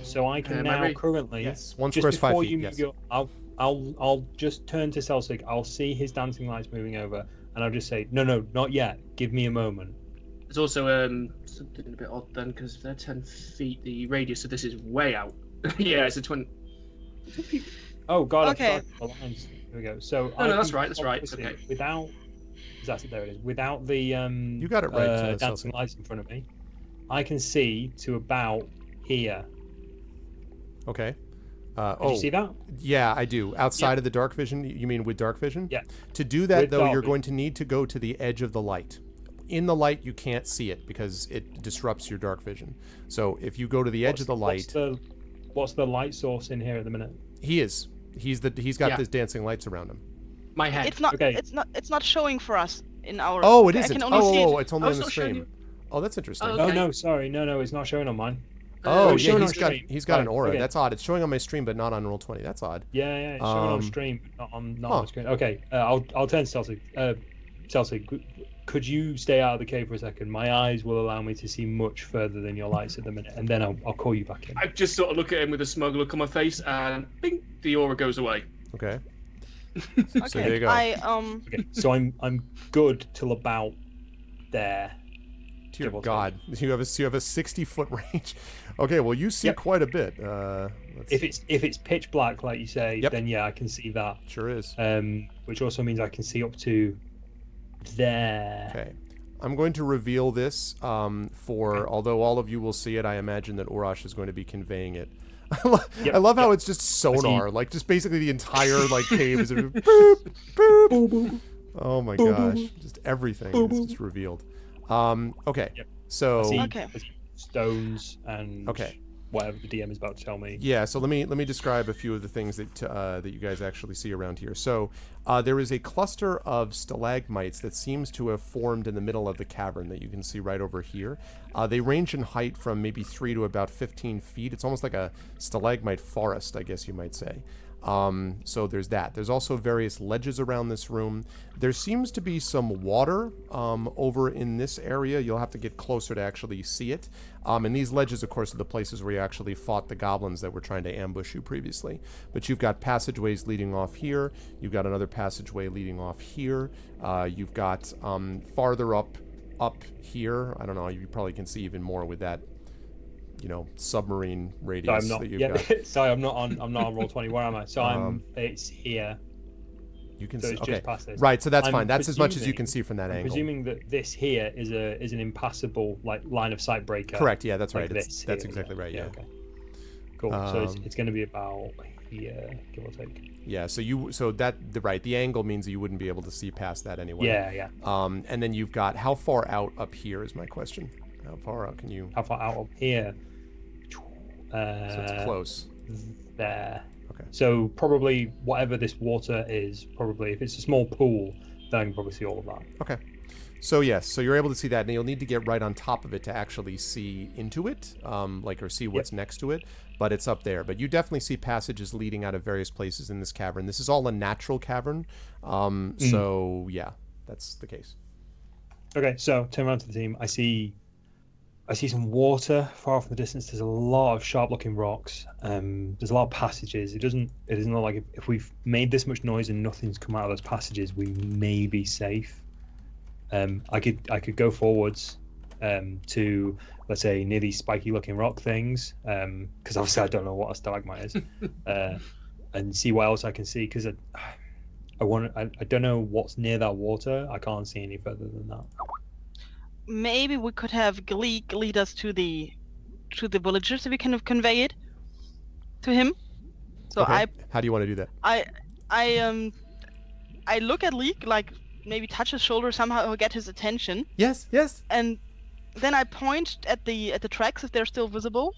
So I can Am I now ready? currently Yes, one just square is 5 before feet. you Yes. go, I'll just turn to Selsig. I'll see his dancing lights moving over, and I'll just say, no, not yet. Give me a moment. There's also something a bit odd then, because if they're 10 feet, the radius of this is way out. Yeah, it's a 20. Oh God, Okay. I forgot the lines. we go. So No, I that's can right. That's right. obviously, Okay. Without there it is. Without the You got it right, dancing lights in front of me, I can see to about here. Okay. Did you see that? Yeah, I do. Outside of the dark vision, you mean with dark vision? Yeah. To do that, With though, dark you're vision. going to need to go to the edge of the light. In the light, you can't see it because it disrupts your dark vision. So if you go to the edge of the light, what's the light source in here at the minute? he's got Yeah. this dancing lights around him. My head. It's not. Okay. It's not showing for us in our. Oh, it I isn't. can only see it. It's only Oh, on it's the not showing stream. Oh, that's interesting. Oh, Oh okay. no, sorry, no, it's not showing on mine. Oh, it's yeah, showing he's on got stream. an Right, aura. okay. That's odd. It's showing on my stream, but not on Roll20. That's odd. Yeah, it's showing on stream, but not on the screen. Okay, I'll turn to Celtic. Celtic, could you stay out of the cave for a second? My eyes will allow me to see much further than your lights at the minute, and then I'll call you back in. I just sort of look at him with a smug look on my face, and bing, the aura goes away. Okay. Okay. So there you go. Okay, so I'm good till about there. Dear give or God, you have a 60-foot range. Okay, well you see Yep. quite a bit. If it's pitch black, like you say, Yep. then yeah, I can see that. Sure is. Which also means I can see up to there. Okay. I'm going to reveal this although all of you will see it, I imagine that Urash is going to be conveying it. I love how it's just sonar, like just basically the entire cave is boop, boop. Oh my gosh, just everything is just revealed. Okay, Yep. so I see Okay. stones and Okay. whatever the DM is about to tell me. yeah, so let me describe a few of the things that you guys actually see around here. So there is a cluster of stalagmites that seems to have formed in the middle of the cavern that you can see right over here. They range in height from maybe 3 to about 15 feet. It's almost like a stalagmite forest, I guess you might say. So there's that. There's also various ledges around this room. There seems to be some water over in this area. You'll have to get closer to actually see it. And these ledges, of course, are the places where you actually fought the goblins that were trying to ambush you previously. But you've got passageways leading off here. You've got another passageway leading off here. You've got farther up here. I don't know. You probably can see even more with that, submarine radius that you've got. Sorry, I'm not on Roll20. Where am I? So it's here. You can So see. it's Okay. just past this. Right. So that's I'm fine. That's as much as you can presuming- see from that I'm angle. presuming that this here is an impassable line of sight breaker. Correct. Yeah, that's like right. this That's here, exactly right. Yeah. Okay. Cool. So it's going to be about here, give or take. Yeah. The angle means that you wouldn't be able to see past that anyway. Yeah. And then you've got how far out up here is my question. How far out can you? How far out of here? So it's close. There. Okay. So probably whatever this water is, probably if it's a small pool, then I can probably see all of that. Okay. So yes, so you're able to see that, and you'll need to get right on top of it to actually see into it, or see what's next to it. But it's up there. But you definitely see passages leading out of various places in this cavern. This is all a natural cavern. So yeah, that's the case. Okay, so turn around to the team. I see some water far off in the distance. There's a lot of sharp-looking rocks. There's a lot of passages. It doesn't look like if we've made this much noise and nothing's come out of those passages, we may be safe. I could go forwards to, let's say, near these spiky-looking rock things, because obviously I don't know what a stalagmite is, and see what else I can see. Because I don't know what's near that water. I can't see any further than that. Maybe we could have Gleek lead us to the villagers so we can convey it to him. So Okay. How do you want to do that? I look at Leek, like maybe touch his shoulder somehow or get his attention, Yes. and then I point at the tracks if they're still visible.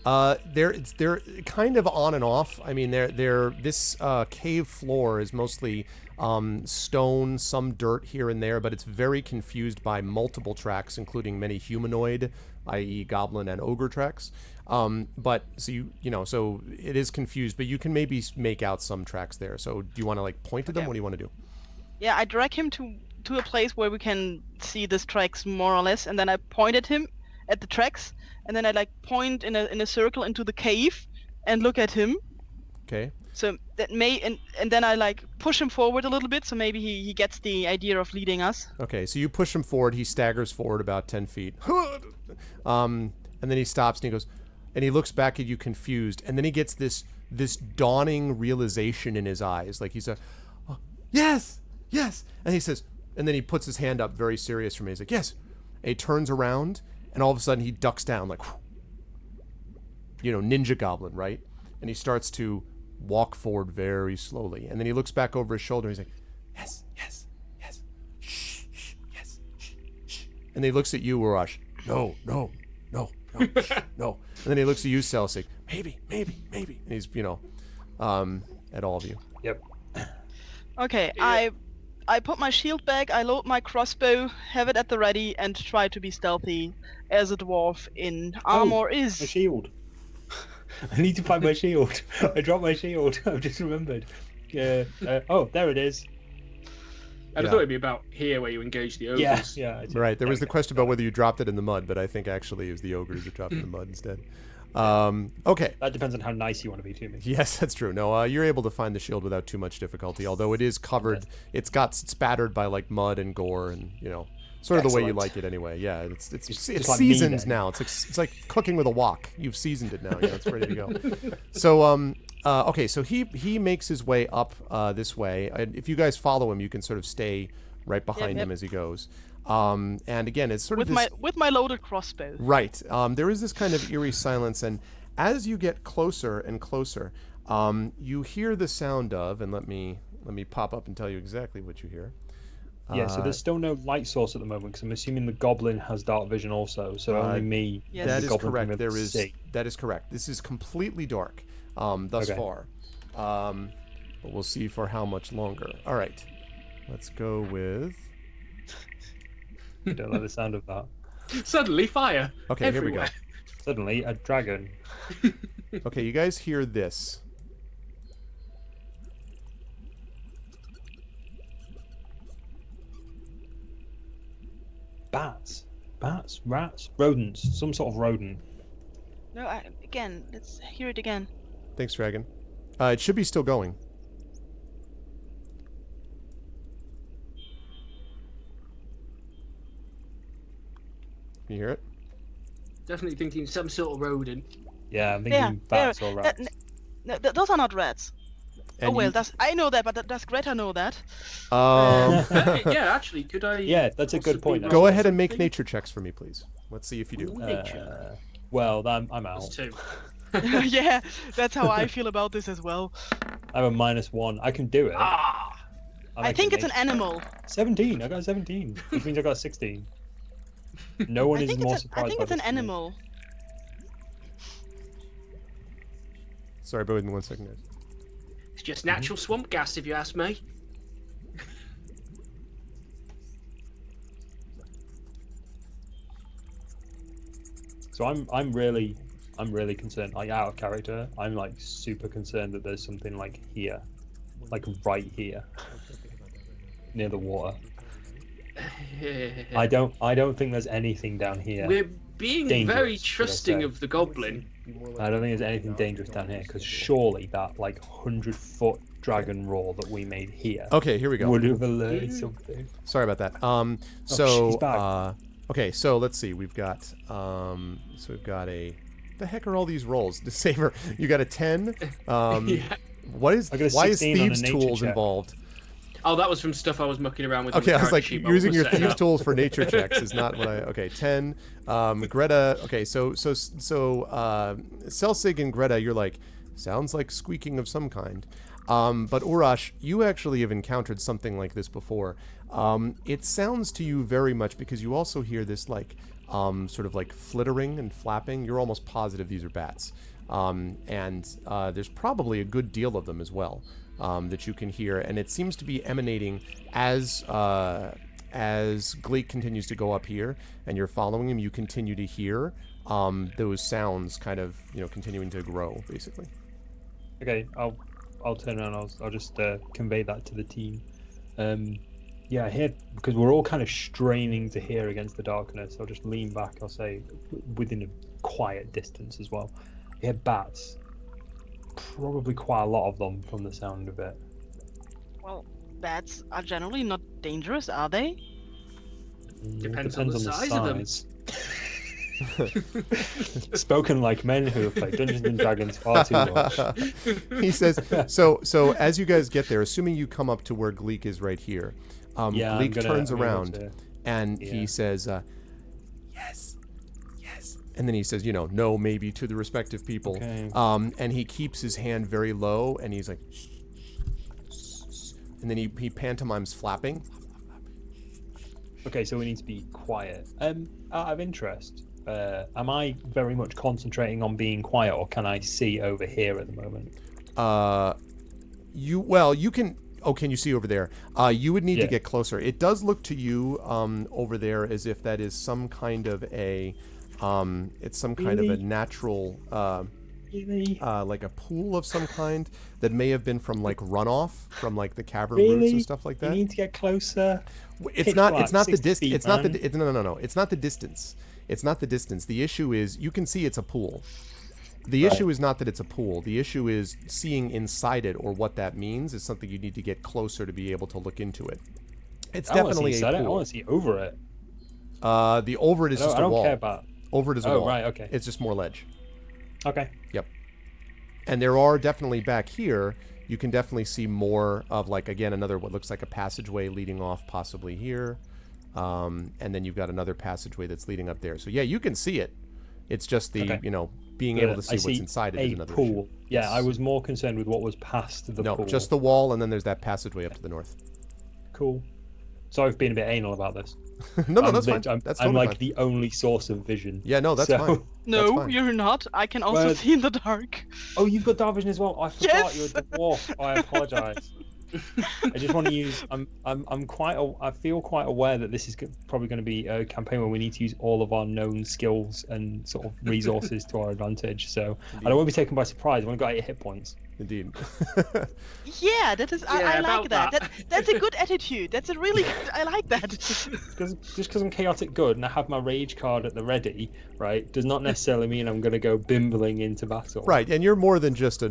They're kind of on and off. I mean, this cave floor is mostly stone, some dirt here and there, but it's very confused by multiple tracks, including many humanoid, i.e., goblin and ogre tracks. But so it is confused, but you can maybe make out some tracks there. So do you want to point to them? Okay. What do you want to do? Yeah, I drag him to a place where we can see these tracks more or less, and then I point at him at the tracks, and then I point in a circle into the cave and look at him. Okay. So that and then I push him forward a little bit, so maybe he gets the idea of leading us. Okay, so you push him forward. He staggers forward about 10 feet. And then he stops and he goes, and he looks back at you confused. And then he gets this dawning realization in his eyes. Like he's yes, yes. And he says, and then he puts his hand up very serious for me. He's like, yes. And he turns around, and all of a sudden he ducks down like, ninja goblin, right? And he starts to walk forward very slowly. And then he looks back over his shoulder. And he's like, yes, yes, yes. Shh, shh, yes, shh, shh. And then he looks at you, Urash. No, no, no, no, shh, no. And then he looks at you, Celsic. Maybe, maybe, maybe. And he's, at all of you. Yep. Okay, I put my shield back, I load my crossbow, have it at the ready, and try to be stealthy as a dwarf in armor My is. shield. I need to find my shield. I dropped my shield. I've just remembered. Oh, there it is. And I thought it'd be about here where you engage the ogres. Yeah. Right. There was the question about whether you dropped it in the mud, but I think actually it was the ogres that dropped it in the mud instead. Okay. That depends on how nice you want to be to me. Yes, that's true. No, you're able to find the shield without too much difficulty, although it is covered. It's got spattered by like mud and gore, and sort of the way you like it anyway. Yeah, it's like seasoned me, now. It's like cooking with a wok. You've seasoned it now. Yeah, it's ready to go. So okay, so he makes his way up this way. And if you guys follow him, you can sort of stay right behind him as he goes. And again, it's sort With of this, my loaded crossbow. right. There is this kind of eerie silence, and as you get closer and closer, you hear the sound of, and let me pop up and tell you exactly what you hear. Yeah, so there's still no light source at the moment because I'm assuming the goblin has dark vision also. So only me. Yes. That and the is goblin correct. can There is see. that is correct. This is completely dark thus Okay. far, but we'll see for how much longer. All right, let's go with. I don't like the sound of that. Suddenly, fire. Okay, everywhere. here Suddenly, a dragon. we go. Okay, you guys hear this. Bats, rats, rodents, some sort of rodent. No, again, let's hear it again. Thanks, Dragon. It should be still going. Can you hear it? Definitely thinking some sort of rodent. Yeah, I'm thinking bats or rats. Those are not rats. And oh well, you- I know that, but does Greta know that? Yeah, actually, could I? Yeah, that's a good point. possibly Go roll ahead and make something? nature checks for me, please. Let's see if you do. Nature. Well, I'm out. That's 2. Yeah, that's how I feel about this as well. I have a -1. I can do it. Ah, I think it's an animal. 17. I got a 17, which means I got a 16. No one I is think more it's surprised. I think by it's an this than me. animal. Sorry, bear with me 1 second, guys. it's just natural swamp gas, if you ask me. So I'm really concerned. Like out of character, I'm like super concerned that there's something like here, like right here, near the water. I don't think there's anything down here. We're being Dangerous, very should I trusting say. of the goblin. I don't think there's anything dangerous down here because surely that like 100-foot dragon roar that we made here Okay, here we go. would have alerted something. Sorry about that. she's So back. okay, so let's see. We've got we've got a. The heck are all these rolls? The saver. You got a 10. Yeah. What is? I got a Why is 16 on a thieves' nature tools check. involved? Oh, that was from stuff I was mucking around with. on Okay, the I was character like, sheet while using we your were setting thieves' up. tools for nature checks is not what I. Okay, 10. Greta. Okay, so Celsig and Greta, you're like, sounds like squeaking of some kind. But Urash, you actually have encountered something like this before. It sounds to you very much because you also hear this like sort of like flittering and flapping. You're almost positive these are bats. And there's probably a good deal of them as well that you can hear, and it seems to be emanating as Gleek continues to go up here, and you're following him. You continue to hear those sounds, kind of continuing to grow, basically. Okay, I'll turn around. I'll just convey that to the team. Yeah, I hear because we're all kind of straining to hear against the darkness. I'll just lean back. I'll say within a quiet distance as well. I hear bats. Probably quite a lot of them from the sound of it. Well, bats are generally not dangerous, are they? Depends on the size of them. Spoken like men who have played Dungeons and Dragons far too much. He says, so as you guys get there, assuming you come up to where Gleek is right here, Gleek turns around and he says, yes, and then he says, no, maybe to the respective people. Okay. And he keeps his hand very low, and he's like, shh, and then he pantomimes flapping. Okay, so we need to be quiet. Out of interest, am I very much concentrating on being quiet, or can I see over here at the moment? You can. Oh, can you see over there? You would need to get closer. It does look to you over there as if that is some kind of a, it's some kind of a natural, like a pool of some kind that may have been from like runoff from like the cavern roots and stuff like that. You need to get closer. It's not the distance. It's not the. No. It's not the distance. It's not the distance. The issue is you can see it's a pool. The issue is not that it's a pool. The issue is seeing inside it, or what that means is something you need to get closer to be able to look into it. It's definitely a pool. I want to see over it. The over it is just a wall. I don't care about. Over it is a wall. Oh, right, okay. It's just more ledge. Okay. Yep. And there are definitely back here, you can definitely see more of like, again, another what looks like a passageway leading off possibly here. And then you've got another passageway that's leading up there. So yeah, you can see it. It's just the, being able to see what's inside it is another pool. issue. Yeah, yes. I was more concerned with what was past the pool. No, just the wall, and then there's that passageway up to the north. Cool. Sorry for being a bit anal about this. No, that's fine. I'm totally like fine. the only source of vision. Yeah, no, that's fine. No, fine. you're not. I can also see in the dark. Oh, you've got dark vision as well. I forgot Yes! you're a dwarf. I apologise. I just want to use. I feel quite aware that this is probably going to be a campaign where we need to use all of our known skills and sort of resources to our advantage. So I don't want to be taken by surprise. I've only got 8 hit points. Indeed. Yeah, that is. I like that. That's a good attitude. That's a really. I like that. Just because I'm chaotic good and I have my rage card at the ready, right, does not necessarily mean I'm going to go bimbling into battle. Right, and you're more than just a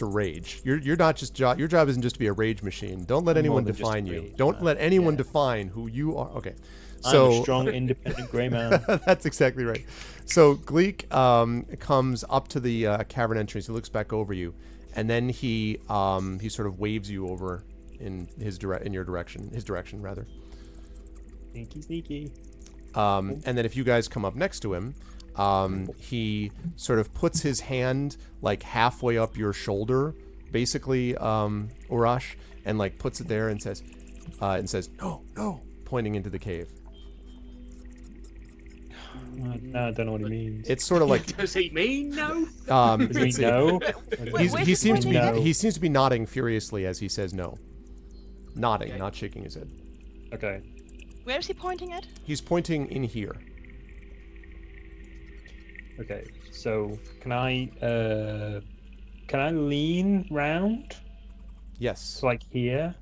rage. You're not just your job isn't just to be a rage machine. Don't let anyone define you. Don't let anyone define who you are. Okay. So I'm a strong, independent grey man. That's exactly right. So Gleek comes up to the cavern entrance. He looks back over you, and then he sort of waves you over in his direction rather. Sneaky. And then if you guys come up next to him, he sort of puts his hand like halfway up your shoulder, basically, Urash, and like puts it there and says, no, pointing into the cave. No, I don't know what he means. It's sort of like. Does he mean no? Does he know? He seems to be nodding furiously as he says no. Nodding, not shaking his head. Okay. Where is he pointing at? He's pointing in here. Okay. So can I lean round? Yes. So like here.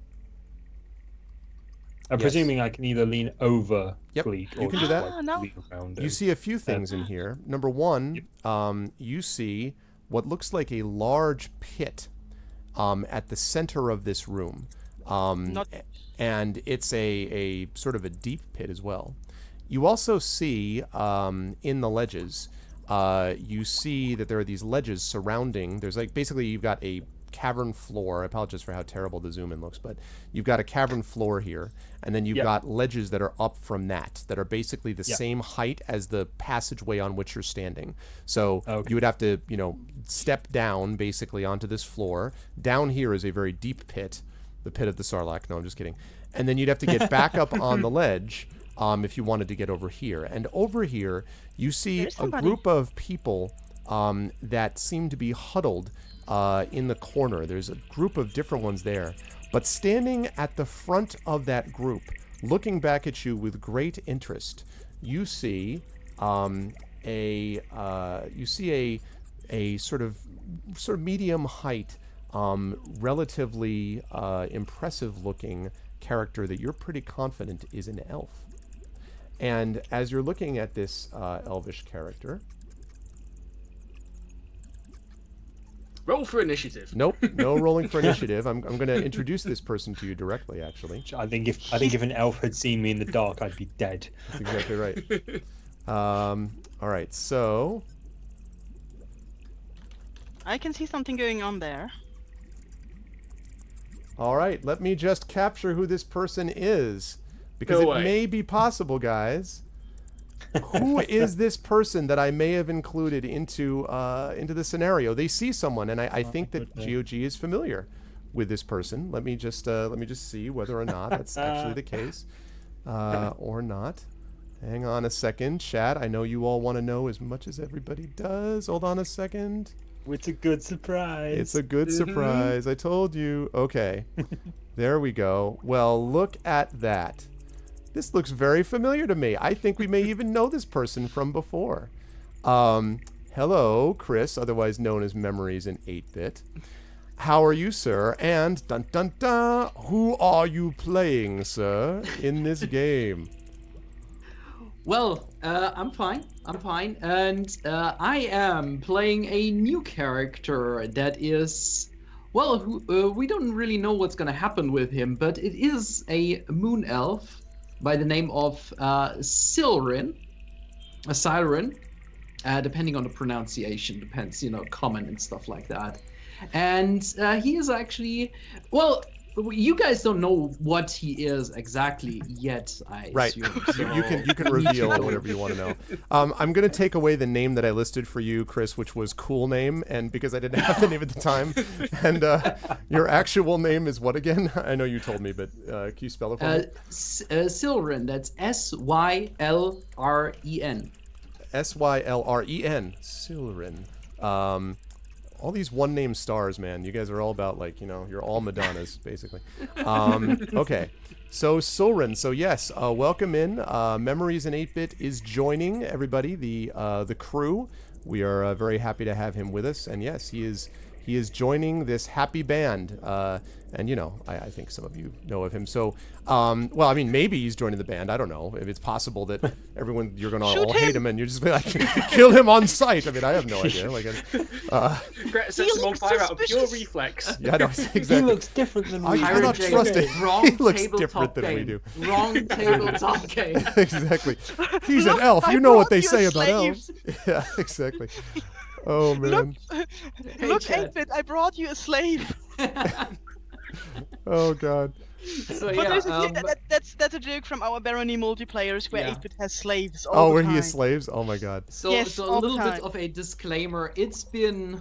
I'm Yes. presuming I can either lean over Gleek or you can do that. lean around You him. see a few things in here. Number one, you see what looks like a large pit at the center of this room. And it's a sort of a deep pit as well. You also see in the ledges, you see that there are these ledges surrounding. There's like basically you've got a cavern floor. I apologize for how terrible the zoom in looks, but you've got a cavern floor here, and then you've got ledges that are up from that are basically the same height as the passageway on which you're standing. So you would have to, step down basically onto this floor. Down here is a very deep pit, the pit of the Sarlacc. No, I'm just kidding. And then you'd have to get back up on the ledge if you wanted to get over here. And over here, you see a group of people that seem to be huddled in the corner. There's a group of different ones there. But standing at the front of that group, looking back at you with great interest, you see a sort of medium height, relatively impressive looking character that you're pretty confident is an elf. And as you're looking at this elvish character, roll for initiative. Nope, no rolling for initiative. I'm going to introduce this person to you directly, actually. I think if an elf had seen me in the dark, I'd be dead. That's exactly right. All right, so I can see something going on there. all right, let me just capture who this person is, because No it way. may be possible, guys. Who is this person that I may have included into the scenario? They see someone, and I think that GOG is familiar with this person. Let me just see whether or not that's actually the case, or not. Hang on a second, chat. I know you all want to know as much as everybody does. Hold on a second. It's a good surprise. It's a good surprise. I told you. Okay. There we go. Well, look at that. This looks very familiar to me. I think we may even know this person from before. Hello, Chris, otherwise known as Memories in 8-Bit. How are you, sir? And, dun dun dun, who are you playing, sir, in this game? Well, I'm fine. I'm fine. And I am playing a new character that is, well, we don't really know what's going to happen with him, but it is a moon elf by the name of Silrin, depending on the pronunciation, depends, common and stuff like that. And he is actually, well, you guys don't know what he is exactly yet, I Right. assume. You can reveal whatever you want to know. I'm going to take away the name that I listed for you, Chris, which was Cool Name, and because I didn't have the name at the time. And your actual name is what again? I know you told me, but can you spell it for me? Silren, that's Sylren. Sylren. Silren. All these one-name stars, man. You guys are all about, like, you're all Madonnas, basically. Okay. So, Silren. So, yes, welcome in. Memories in 8-Bit is joining, everybody, the crew. We are very happy to have him with us. And, yes, he is joining this happy band. And, I think some of you know of him. So, well, I mean, maybe he's joining the band. I don't know. If it's possible that you're going to all hate him and you're just like, kill him on sight. I mean, I have no idea. Like, Gret sets him on fire out of pure reflex. yeah, no, exactly. He looks different than I we cannot do. trust it. Wrong He looks tabletop different than we game. do. Wrong tabletop game. Exactly. He's an Look, elf. I You know what brought they you a say about slave. elves. Yeah, exactly. Oh, man. Look, Chad. 8-Bit, I brought you a slave. Oh, God. So But yeah, that's a joke from our Barony multiplayers where Yeah. 8-Bit has slaves all Oh, the where time. he is slaves? Oh, my God. Yes, so a all the little bit time. of a disclaimer. It's been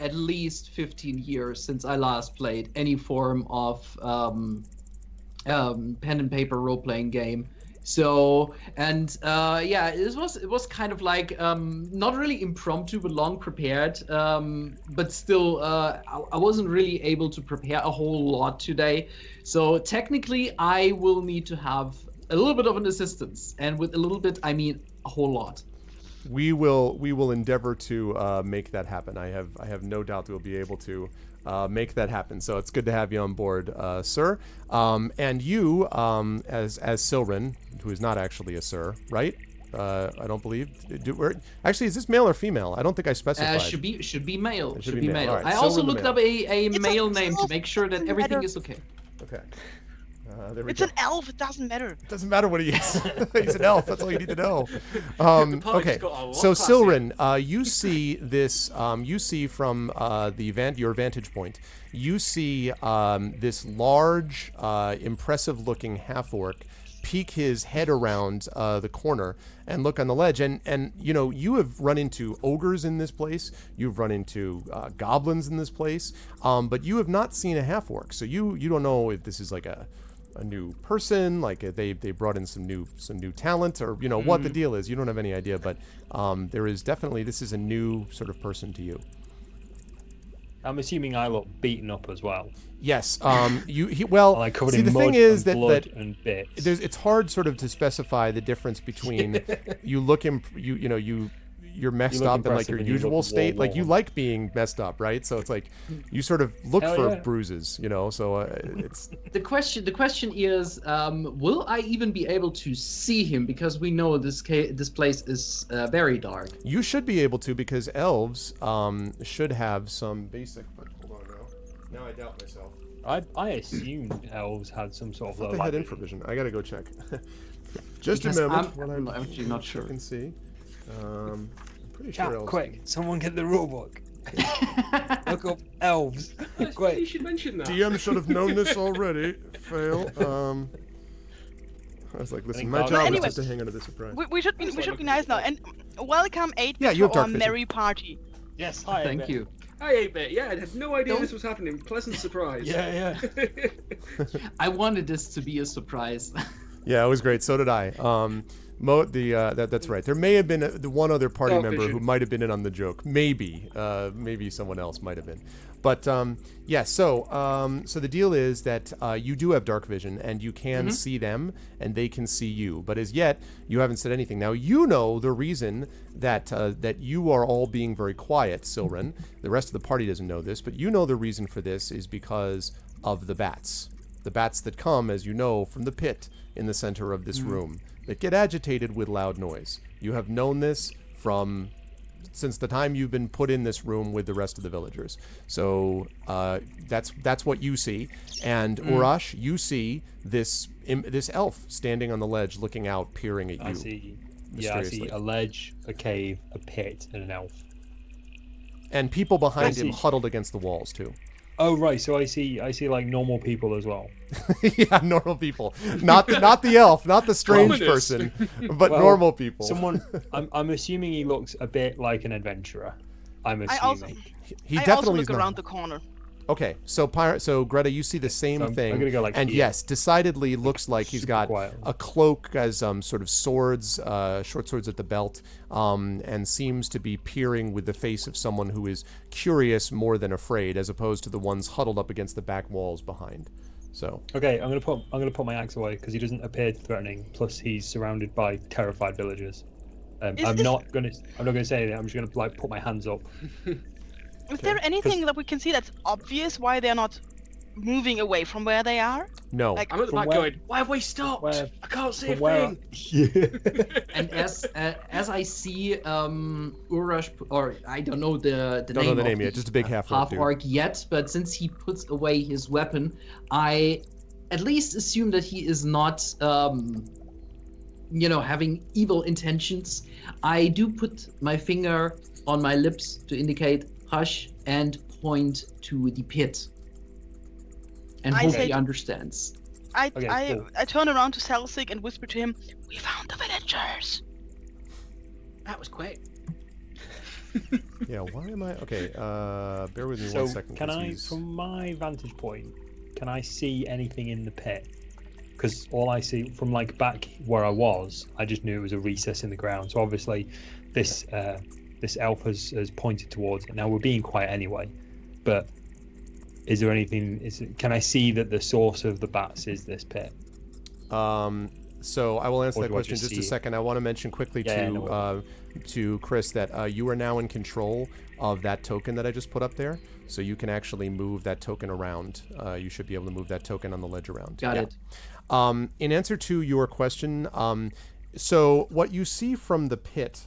at least 15 years since I last played any form of pen and paper role-playing game. So, and yeah, it was kind of like not really impromptu but long prepared, but still I wasn't really able to prepare a whole lot today. So technically I will need to have a little bit of an assistance, and with a little bit I mean a whole lot. We will endeavor to make that happen. I have no doubt that we'll be able to make that happen. So it's good to have you on board, sir. And you, as Silren, who is not actually a sir, right? I don't believe. Actually, is this male or female? I don't think I specified. Should be male. It Should be male. All right, I also Silren the looked male. up a It's male a name to make sure that doesn't everything matter. is okay. Okay. There we It's go. an elf, it doesn't matter. Doesn't matter what he is. He's an elf. That's all you need to know. party's Okay. got a lot So classier. Silren, you see this. You see from your vantage point. You see this large, impressive-looking half-orc peek his head around the corner and look on the ledge. And you have run into ogres in this place. You've run into goblins in this place. But you have not seen a half-orc. So you don't know if this is like a new person, like they brought in some new talent, or what the deal is. You don't have any idea, but there is definitely, this is a new sort of person to you. I'm assuming I look beaten up as well. Yes. Well, like covered see, in the mud thing is and that blood and bits. it's hard sort of to specify the difference between you look you're messed look up in like impressive your and you usual look state. Like you worn. like being messed up, right? So it's like you sort of look Hell for yeah. bruises, So it's The question is, will I even be able to see him? Because we know this place is very dark. you should be able to, because elves should have some basic. But hold on now. Now I doubt myself. I assumed elves had some sort I of thought they like, had infravision. I gotta go check. Just Because a moment. I'm actually not sure. Check and see. I'm pretty Chat, sure elves. quick! Someone get the rulebook. Look up elves. You Quick. should mention that. DM should have known this already. Fail. I was like, listen, my Well, job anyway, is just to hang under the surprise. We should be nice now, and welcome 8 Yeah, to you have our dark vision. merry party. Yes, hi. Thank you. Hi, 8-Bit. Yeah, I had no idea Don't- this was happening. Pleasant surprise. Yeah. I wanted this to be a surprise. Yeah, it was great. So did I. That's right. There may have been the one other party Dark member vision. who might have been in on the joke. Maybe someone else might have been. But yeah. So the deal is that you do have dark vision, and you can see them, and they can see you. But as yet, you haven't said anything. Now you know the reason that you are all being very quiet, Silren. The rest of the party doesn't know this, but you know the reason for this is because of the bats. The bats that come, as you know, from the pit in the center of this room that get agitated with loud noise. You have known this since the time you've been put in this room with the rest of the villagers. So that's what you see. And Urash, you see this elf standing on the ledge, looking out, peering at you. I see. Yeah, I see mysteriously. a ledge, a cave, a pit, and an elf. And people behind I him see. huddled against the walls too. Oh right, so I see like normal people as well. Yeah, normal people, not the elf, not the strange Commoners. person, but Well, normal people. Someone, I'm assuming he looks a bit like an adventurer. I'm I also, assuming. He I also definitely look is not. around the corner. Okay, so Greta, you see the same So I'm thing, gonna go like and here. yes, decidedly looks like he's super got quiet. a cloak as sort of swords, short swords at the belt, and seems to be peering with the face of someone who is curious more than afraid, as opposed to the ones huddled up against the back walls behind. So Okay, I'm gonna put my axe away because he doesn't appear threatening. Plus, he's surrounded by terrified villagers. I'm not gonna say anything. I'm just gonna like put my hands up. Is there anything that we can see that's obvious why they're not moving away from where they are? no, Like, I'm at the From back where- going, why have we stopped? where- I can't see a From where? thing. Yeah. And as I see Urash, or I don't know the don't know name the of name yet. Just a big half orc yet, but since he puts away his weapon, I at least assume that he is not having evil intentions. I do put my finger on my lips to indicate hush and point to the pit. And I hope say- he understands. Okay, cool. I turn around to Selsig and whisper to him, "We found the villagers." That was quick. yeah. Why am I? Okay, bear with me So 1 second. can 'cause I, he's- from my vantage point, can I see anything in the pit? Because all I see from like back where I was, I just knew it was a recess in the ground. So obviously, this elf has pointed towards it. Now we're being quiet anyway, but is there anything? Can I see that the source of the bats is this pit? So I will answer Or that do I question in just just a see it? second. I want to mention quickly Yeah, no to Chris that you are now in control of that token that I just put up there. So you can actually move that token around. You should be able to move that token on the ledge around. Got Yeah. it. In answer to your question, so what you see from the pit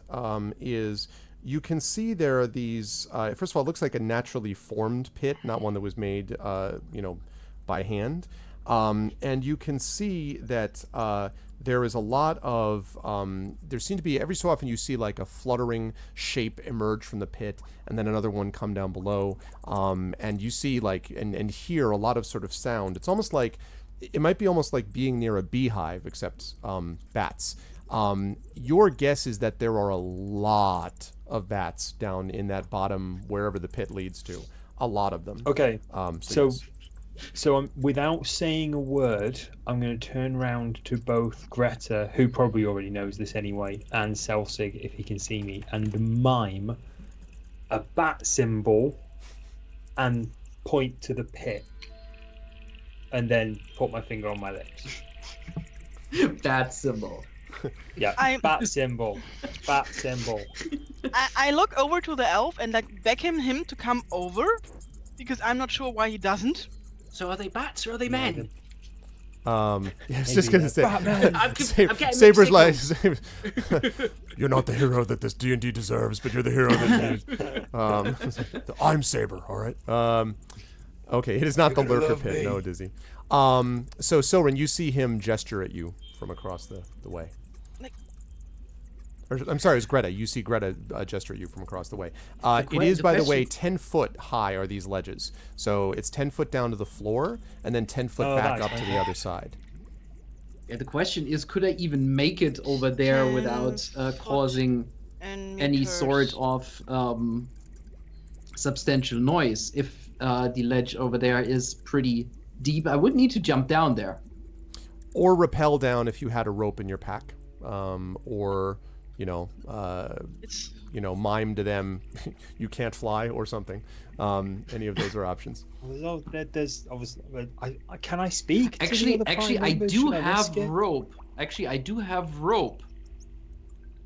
is you can see there are these. First of all, it looks like a naturally formed pit, not one that was made, by hand. And you can see that there is a lot of. There seem to be every so often you see like a fluttering shape emerge from the pit, and then another one come down below. And you see like and hear a lot of sort of sound. It's almost like. It might be almost like being near a beehive, except bats. Your guess is that there are a lot of bats down in that bottom, wherever the pit leads to. A lot of them. Okay. So So, so without saying a word, I'm going to turn round to both Greta, who probably already knows this anyway, and Selsig, if he can see me, and mime a bat symbol and point to the pit. And then put my finger on my lips. That symbol. Yeah, I'm- bat symbol. Bat symbol. I look over to the elf and like beckon him to come over, because I'm not sure why he doesn't. So are they bats or are they men? I was Maybe just gonna a say, Batman. I'm getting Saber's mixed like, you're not the hero that this D&D deserves, but you're the hero that I'm Saber, all right. Okay, it is not the You're gonna lurker love pit, me. no, Dizzy. So Silren, you see him gesture at you from across the way. Like- Or, I'm sorry, it's Greta. You see Greta gesture at you from across the way. It is, by the way, 10 foot high are these ledges. So it's 10 foot down to the floor, and then 10 foot back up to the other side. Yeah, the question is, could I even make it over there without causing any sort of substantial noise? If the ledge over there is pretty deep, I would need to jump down there. Or rappel down if you had a rope in your pack. Or, mime to them, you can't fly or something. Any of those are options. Well, there's obviously. Can I speak? Actually, I do have rope.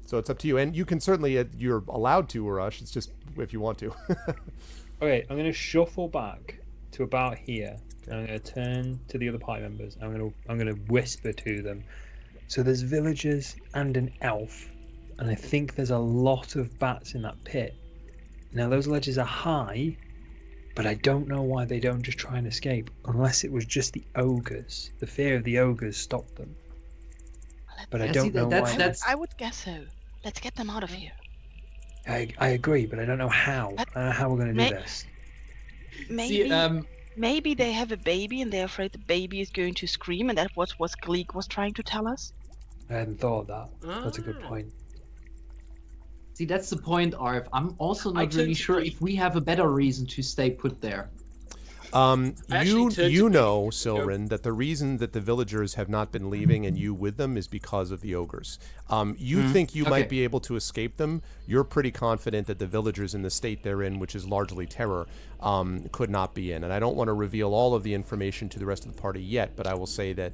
So it's up to you, and you can certainly you're allowed to, Rush. It's just if you want to. Okay, I'm going to shuffle back to about here. I'm going to turn to the other party members. I'm going to whisper to them. So there's villagers and an elf, and I think there's a lot of bats in that pit. Now those ledges are high, but I don't know why they don't just try and escape, unless it was just the ogres. The fear of the ogres stopped them. But I don't know why. I would guess so. Let's get them out of here. I agree, but I don't know how. I don't know how we're going to do this. Maybe they have a baby and they're afraid the baby is going to scream, and that was what Gleek was trying to tell us. I hadn't thought of that. That's a good point. See, that's the point, Arv. I'm also not really sure if we have a better reason to stay put there. Silrin, that the reason that the villagers have not been leaving and you with them is because of the ogres. You think you might be able to escape them. You're pretty confident that the villagers in the state they're in, which is largely terror, could not be in. And I don't want to reveal all of the information to the rest of the party yet, but I will say that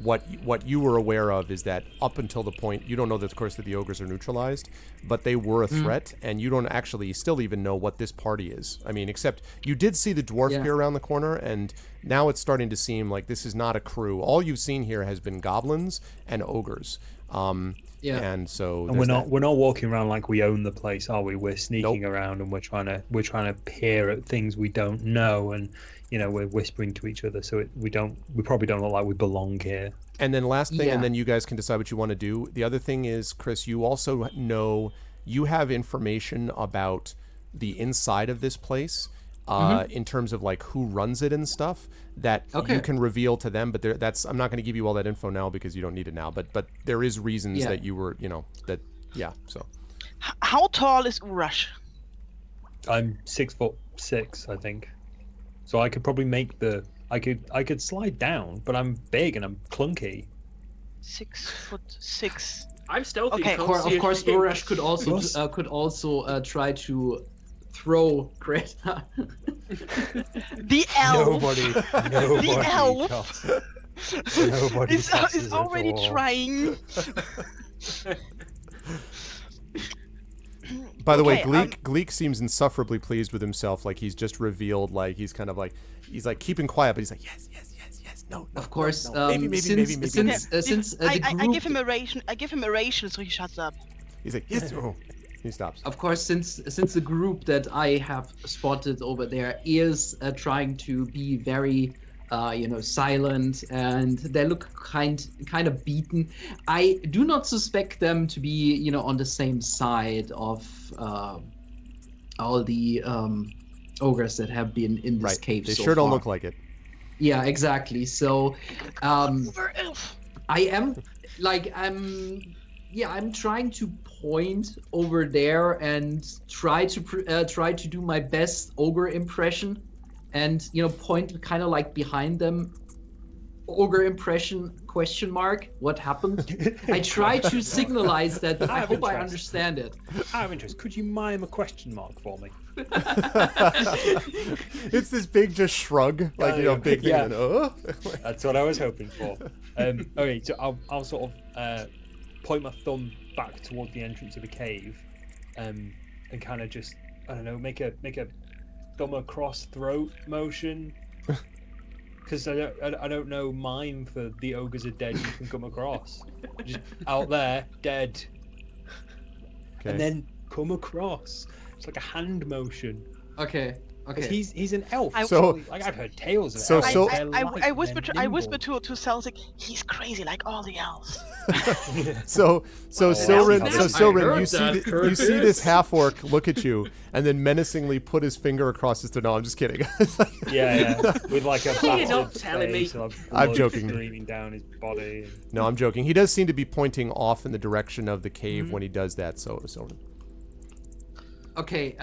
what you were aware of is that up until the point, you don't know that, of course, that the ogres are neutralized, but they were a threat, and you don't actually still even know what this party is. I mean, except you did see the dwarf peer around the corner, and now it's starting to seem like this is not a crew. All you've seen here has been goblins and ogres. And so we're not walking around like we own the place, are we? We're sneaking around and we're trying to peer at things we don't know, and we're whispering to each other, so we probably don't look like we belong here. And then last thing, and then you guys can decide what you want to do. The other thing is, Chris, you also know you have information about the inside of this place, in terms of like who runs it and stuff that you can reveal to them. But I'm not going to give you all that info now because you don't need it now. But there is reasons that you were, So, how tall is Urash? I'm 6'6", I think. So I could probably make I could slide down, but I'm big and I'm clunky. 6'6". I'm stealthy. Okay. Of course, Urash could also try to throw Greta. The elf. Nobody. The elf. Nobody is already trying. By the way, Gleek seems insufferably pleased with himself. Like he's just revealed. Like he's kind of like keeping quiet, but he's like yes. No. Of course. No. Maybe. Since the group... I give him a ration, so he shuts up. He's like yes. Oh. He stops. Of course, since the group that I have spotted over there is trying to be very, silent, and they look kind of beaten, I do not suspect them to be, on the same side of all the ogres that have been in this cave. They so sure far. don't look like it. Yeah, exactly. So, I am I'm trying to point over there and try to do my best ogre impression, and point kind of like behind them. Ogre impression ? What happened? I try to signalize that. I hope I understand it. I have interest. Could you mime a question mark for me? It's this big just shrug, big thing. Yeah. That's what I was hoping for. Okay, so I'll sort of point my thumb back toward the entrance of the cave, and kind of just, I don't know, make a thumb across throat motion, because I don't know mime for the ogres are dead. You can come across, just out there dead, and then come across. It's like a hand motion. Okay. Okay. He's an elf. So- like I've heard tales of so elves. Sil- They're light, I whisper they're to nimble. Celtic, he's crazy like all the elves. So Silren, I Silren, heard you see this half orc look at you and then menacingly put his finger across his throat. No, I'm just kidding. Yeah, with like a You're not battered telling me. face, like I'm blood joking. streaming down his body. No, I'm joking. He does seem to be pointing off in the direction of the cave when he does that. So Silren. Okay,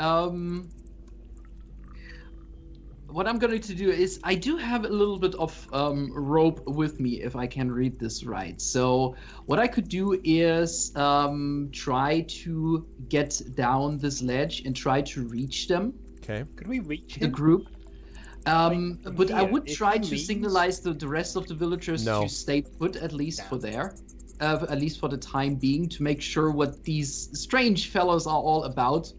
what I'm going to do is I do have a little bit of rope with me, if I can read this right. So what I could do is try to get down this ledge and try to reach them, Okay. Could we reach the him? group. But I here, would if try he to leaves- signalize the rest of the villagers No. to stay put, at least for there. At least for the time being, to make sure what these strange fellows are all about.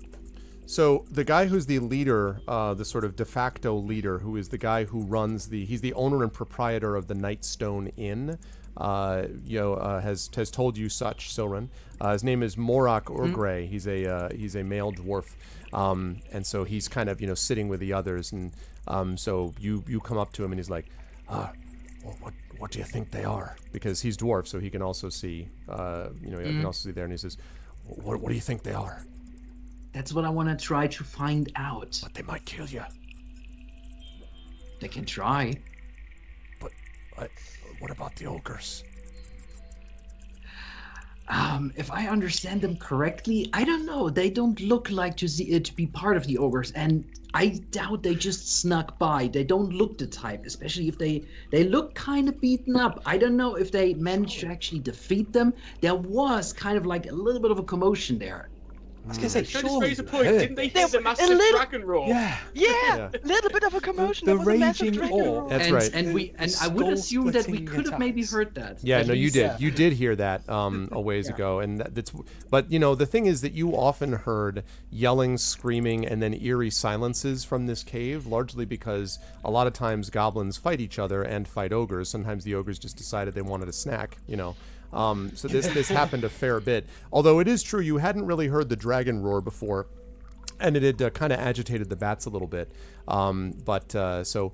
So the guy who's the leader, the sort of de facto leader, who is the guy who runs he's the owner and proprietor of the Nightstone Inn, has told you such, Silren. His name is Morak Urgray. He's a male dwarf, and so he's kind of sitting with the others, and so you come up to him and he's like, what do you think they are? Because he's dwarf, so he can also see, he can also see there, and he says, what do you think they are? That's what I want to try to find out. But they might kill you. They can try. But what about the ogres? If I understand them correctly, I don't know. They don't look like to be part of the ogres, and I doubt they just snuck by. They don't look the type, especially if they look kind of beaten up. I don't know if they managed to actually defeat them. There was kind of like a little bit of a commotion there. I was gonna say, Can I just surely raise a they point? heard Didn't they There hear the was a massive little- dragon roar? Yeah. Yeah, little bit of a commotion. The There was a massive raging dragon orc. roar. That's and, right. And I would assume that we Skull-splitting could have maybe attacks. heard that. Yeah, At no, you least, did. You did hear that a ways ago, and But the thing is that you often heard yelling, screaming, and then eerie silences from this cave, largely because a lot of times goblins fight each other and fight ogres. Sometimes the ogres just decided they wanted a snack, So this happened a fair bit. Although it is true, you hadn't really heard the dragon roar before. And it had kind of agitated the bats a little bit. So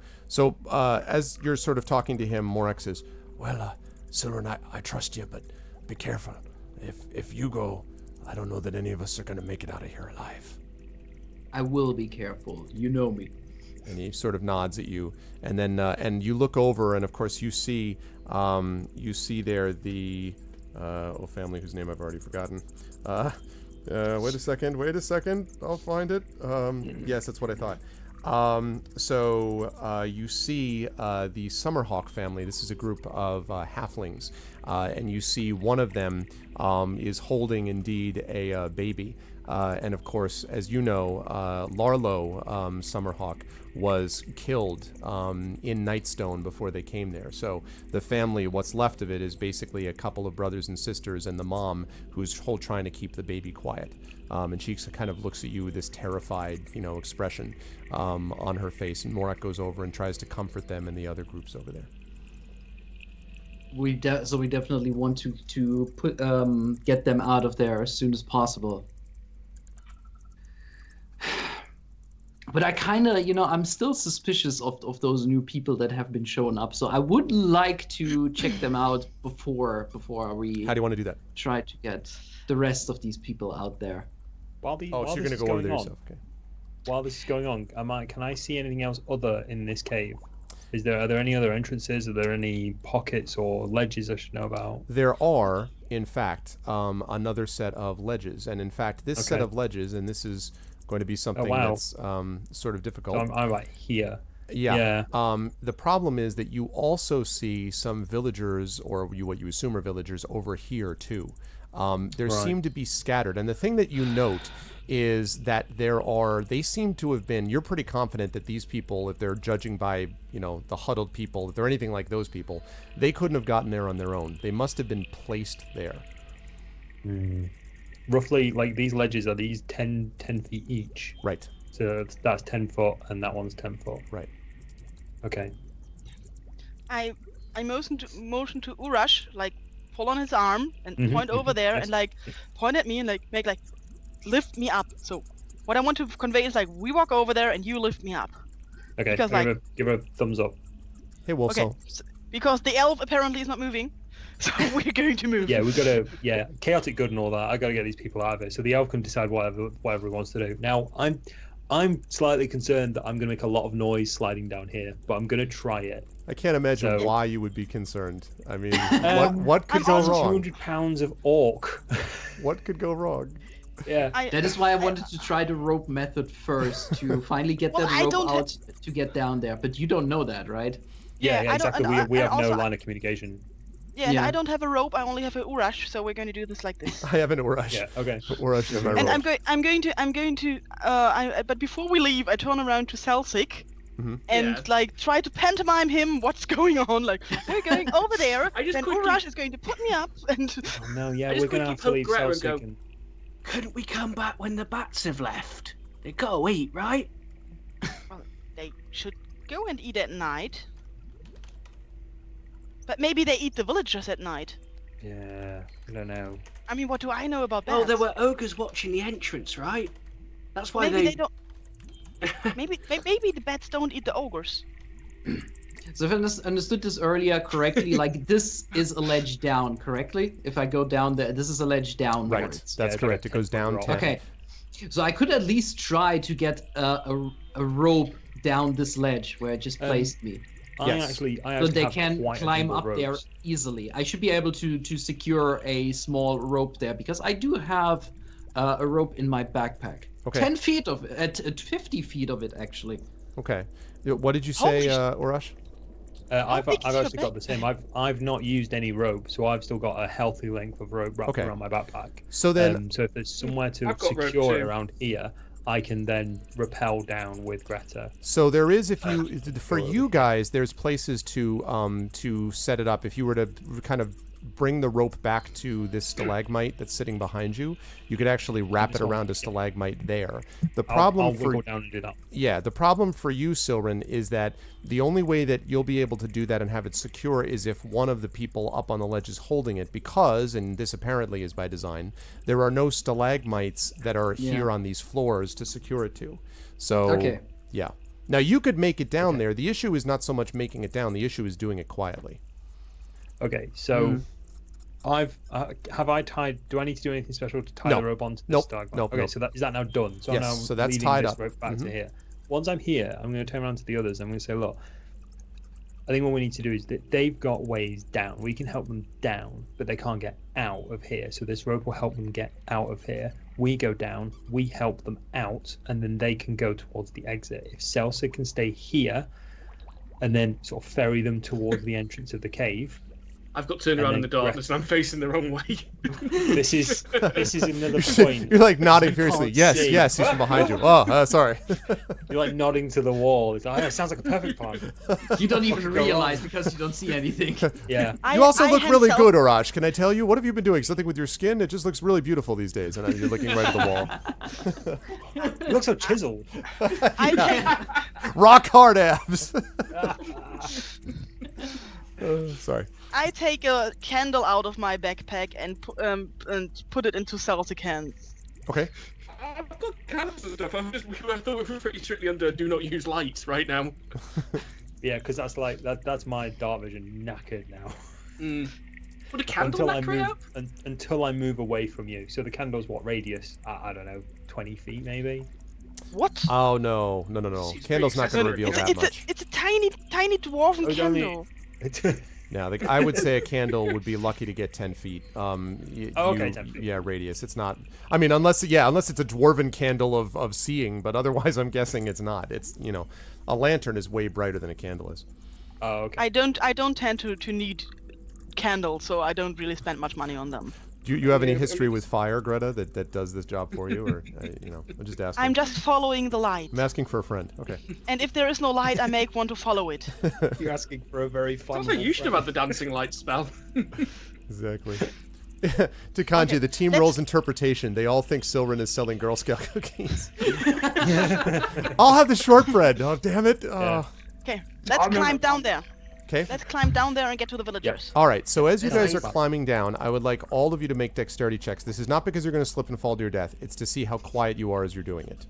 as you're sort of talking to him, Morak says, well, Silren, I trust you, but be careful. If you go, I don't know that any of us are going to make it out of here alive. I will be careful. You know me. And he sort of nods at you. And then and you look over, and of course you see there the family whose name I've already forgotten. Wait a second. I'll find it. Yes, that's what I thought. So you see the Summerhawk family. This is a group of halflings. And you see one of them is holding, indeed, a baby. And of course, as you know, Larlo Summerhawk was killed in Nightstone before they came there. So the family, what's left of it, is basically a couple of brothers and sisters and the mom who's trying to keep the baby quiet. And she kind of looks at you with this terrified, expression on her face. And Morak goes over and tries to comfort them and the other groups over there. So we definitely want to put get them out of there as soon as possible. But I kind of, I'm still suspicious of those new people that have been shown up. So I would like to check them out before we How do you want to do that? try to get the rest of these people out there. So you're going to go over there yourself. Okay. While this is going on, can I see anything else other in this cave? Are there any other entrances? Are there any pockets or ledges I should know about? There are, in fact, another set of ledges. And in fact, this set Okay. of ledges, and this is going to be something wow. that's sort of difficult. So I'm right here. Yeah. The problem is that you also see some villagers, or what you assume are villagers, over here too. There seem to be scattered. And the thing that you note is that they seem to have been, you're pretty confident that these people, if they're judging by, the huddled people, if they're anything like those people, they couldn't have gotten there on their own. They must have been placed there. Roughly, like these ledges, are these 10 feet each? Right. So that's 10 foot and that one's 10 foot. Right. Okay. I motion to Urash, like pull on his arm and point over there and like point at me and like make like lift me up. So what I want to convey is like we walk over there and you lift me up. Okay, Because, I'm gonna give her a thumbs up. Hey, Wolf Okay, Soul. because the elf apparently is not moving, so we're going to move. Yeah, we gotta. Yeah, chaotic good and all that. I gotta get these people out of it, so the elf can decide whatever he wants to do. Now, I'm slightly concerned that I'm gonna make a lot of noise sliding down here, but I'm gonna try it. I can't imagine So- why you would be concerned. I mean, Um, what could I'm go also wrong? 200 pounds of orc. What could go wrong? Yeah. That is why I wanted to try the rope method first to finally get Well, that I rope don't out to get down there. But you don't know that, right? Yeah, I don't- exactly. and We have also no I- line of communication. Yeah, and Yeah. I don't have a rope. I only have a urash, so we're going to do this like this. I have an Urash. Yeah. Okay. Urash is my And rope. I'm going to. But before we leave, I turn around to Celsic, Mhm. and Yeah. like try to pantomime him what's going on. Like we're going over there, I just then quickly- Urash is going to put me up, and Oh, no, yeah, I just we're gonna quickly have to poke leave Greta and Celsic go- and Couldn't we come back when the bats have left? They gotta eat, right? they should go and eat at night. But maybe they eat the villagers at night. Yeah, I don't know. I mean, what do I know about that? Oh, there were ogres watching the entrance, right? That's why Maybe they don't. Maybe the bats don't eat the ogres. So if I understood this earlier correctly, like this is a ledge down, correctly? If I go down there, this is a ledge downwards. Right. That's Yeah, correct. It goes down roll. 10. Okay. So I could at least try to get a rope down this ledge where it just placed me, I Yes. actually so they have can quite a climb number of up there ropes. easily. I should be able to secure a small rope there because I do have a rope in my backpack. Okay. 10 feet of it, at 50 feet of it actually. Okay. What did you say, Holy Urash? I've big is your actually got the same. I've not used any rope, so I've still got a healthy length of rope wrapped Okay. around my backpack. So then, So if there's somewhere to I've got rope secure it too. around here, I can then rappel down with Greta. so there is, if you, for you guys, there's places to set it up. If you were to kind of bring the rope back to this stalagmite that's sitting behind you, you could actually wrap it around a stalagmite there. The problem I'll for wiggle down and do that. Yeah, the problem for you, Silrin, is that the only way that you'll be able to do that and have it secure is if one of the people up on the ledge is holding it, because, and this apparently is by design, there are no stalagmites that are here on these floors to secure it to. So, Okay. yeah. Now, you could make it down there. The issue is not so much making it down. The issue is doing it quietly. Okay, so Hmm. have I tied? Do I need to do anything special to tie No. the rope onto the Nope. stalagmite? Nope. Okay, Nope. so is that now done? So Yes, I'm now so that's leading tied this up. rope back Mhm. to here. Once I'm here, I'm going to turn around to the others. I'm going to say, look, I think what we need to do is that they've got ways down. We can help them down, but they can't get out of here. So this rope will help them get out of here. We go down, we help them out, and then they can go towards the exit. If Celsic can stay here and then sort of ferry them towards the entrance of the cave, I've got turned And around then in the darkness and I'm facing the wrong way. this is another point. You're like nodding You furiously. can't Yes, see. yes, he's from behind you. Oh, sorry. You're like nodding to the wall. It's like, oh, it sounds like a perfect plan. You don't even Go on. realize because you don't see anything. Yeah. You also I look had really self- good, Urash. Can I tell you? What have you been doing? Something with your skin? It just looks really beautiful these days. And you're looking right at the wall. You look so chiseled. Rock hard abs. Sorry. I take a candle out of my backpack and put it into Celtic hands. Okay. I've got candles and stuff. I thought we were pretty strictly under do not use lights right now. Yeah, because that's like that's my dark vision knackered now. Would a candle until I not cry move up? until I move away from you. So the candle's what radius? I don't know, 20 feet maybe. What? Oh, no. Seems Candle's pretty not going to accessible. reveal It's a, that it's, much. a, it's a tiny dwarven Oh, don't candle. Yeah, I would say a candle would be lucky to get 10 feet. Okay, 10 feet. Yeah, radius. It's not. I mean, unless it's a dwarven candle of seeing, but otherwise, I'm guessing it's not. It's a lantern is way brighter than a candle is. Oh, okay. I don't tend to need candles, so I don't really spend much money on them. Do you have any history with fire, Greta, that does this job for you, or I'm just asking. I'm just following the light, I'm asking for a friend. Okay. and if there is no light, I make one to follow it. You're asking for a very fun. Sounds like you should have had the dancing light spell. Exactly. To Kanji, the team rolls interpretation. They all think Silrin is selling Girl Scout cookies. I'll have the shortbread. Oh, damn it. Okay, let's climb down there. Okay. Let's climb down there and get to the villagers. All right. So as you guys are Nice. climbing down, I would like all of you to make dexterity checks. This is not because you're going to slip and fall to your death. It's to see how quiet you are as you're doing it.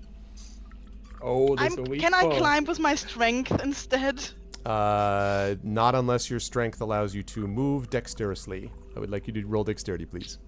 Oh, this will be Can I fun. climb with my strength instead? Not unless your strength allows you to move dexterously. I would like you to roll dexterity, please.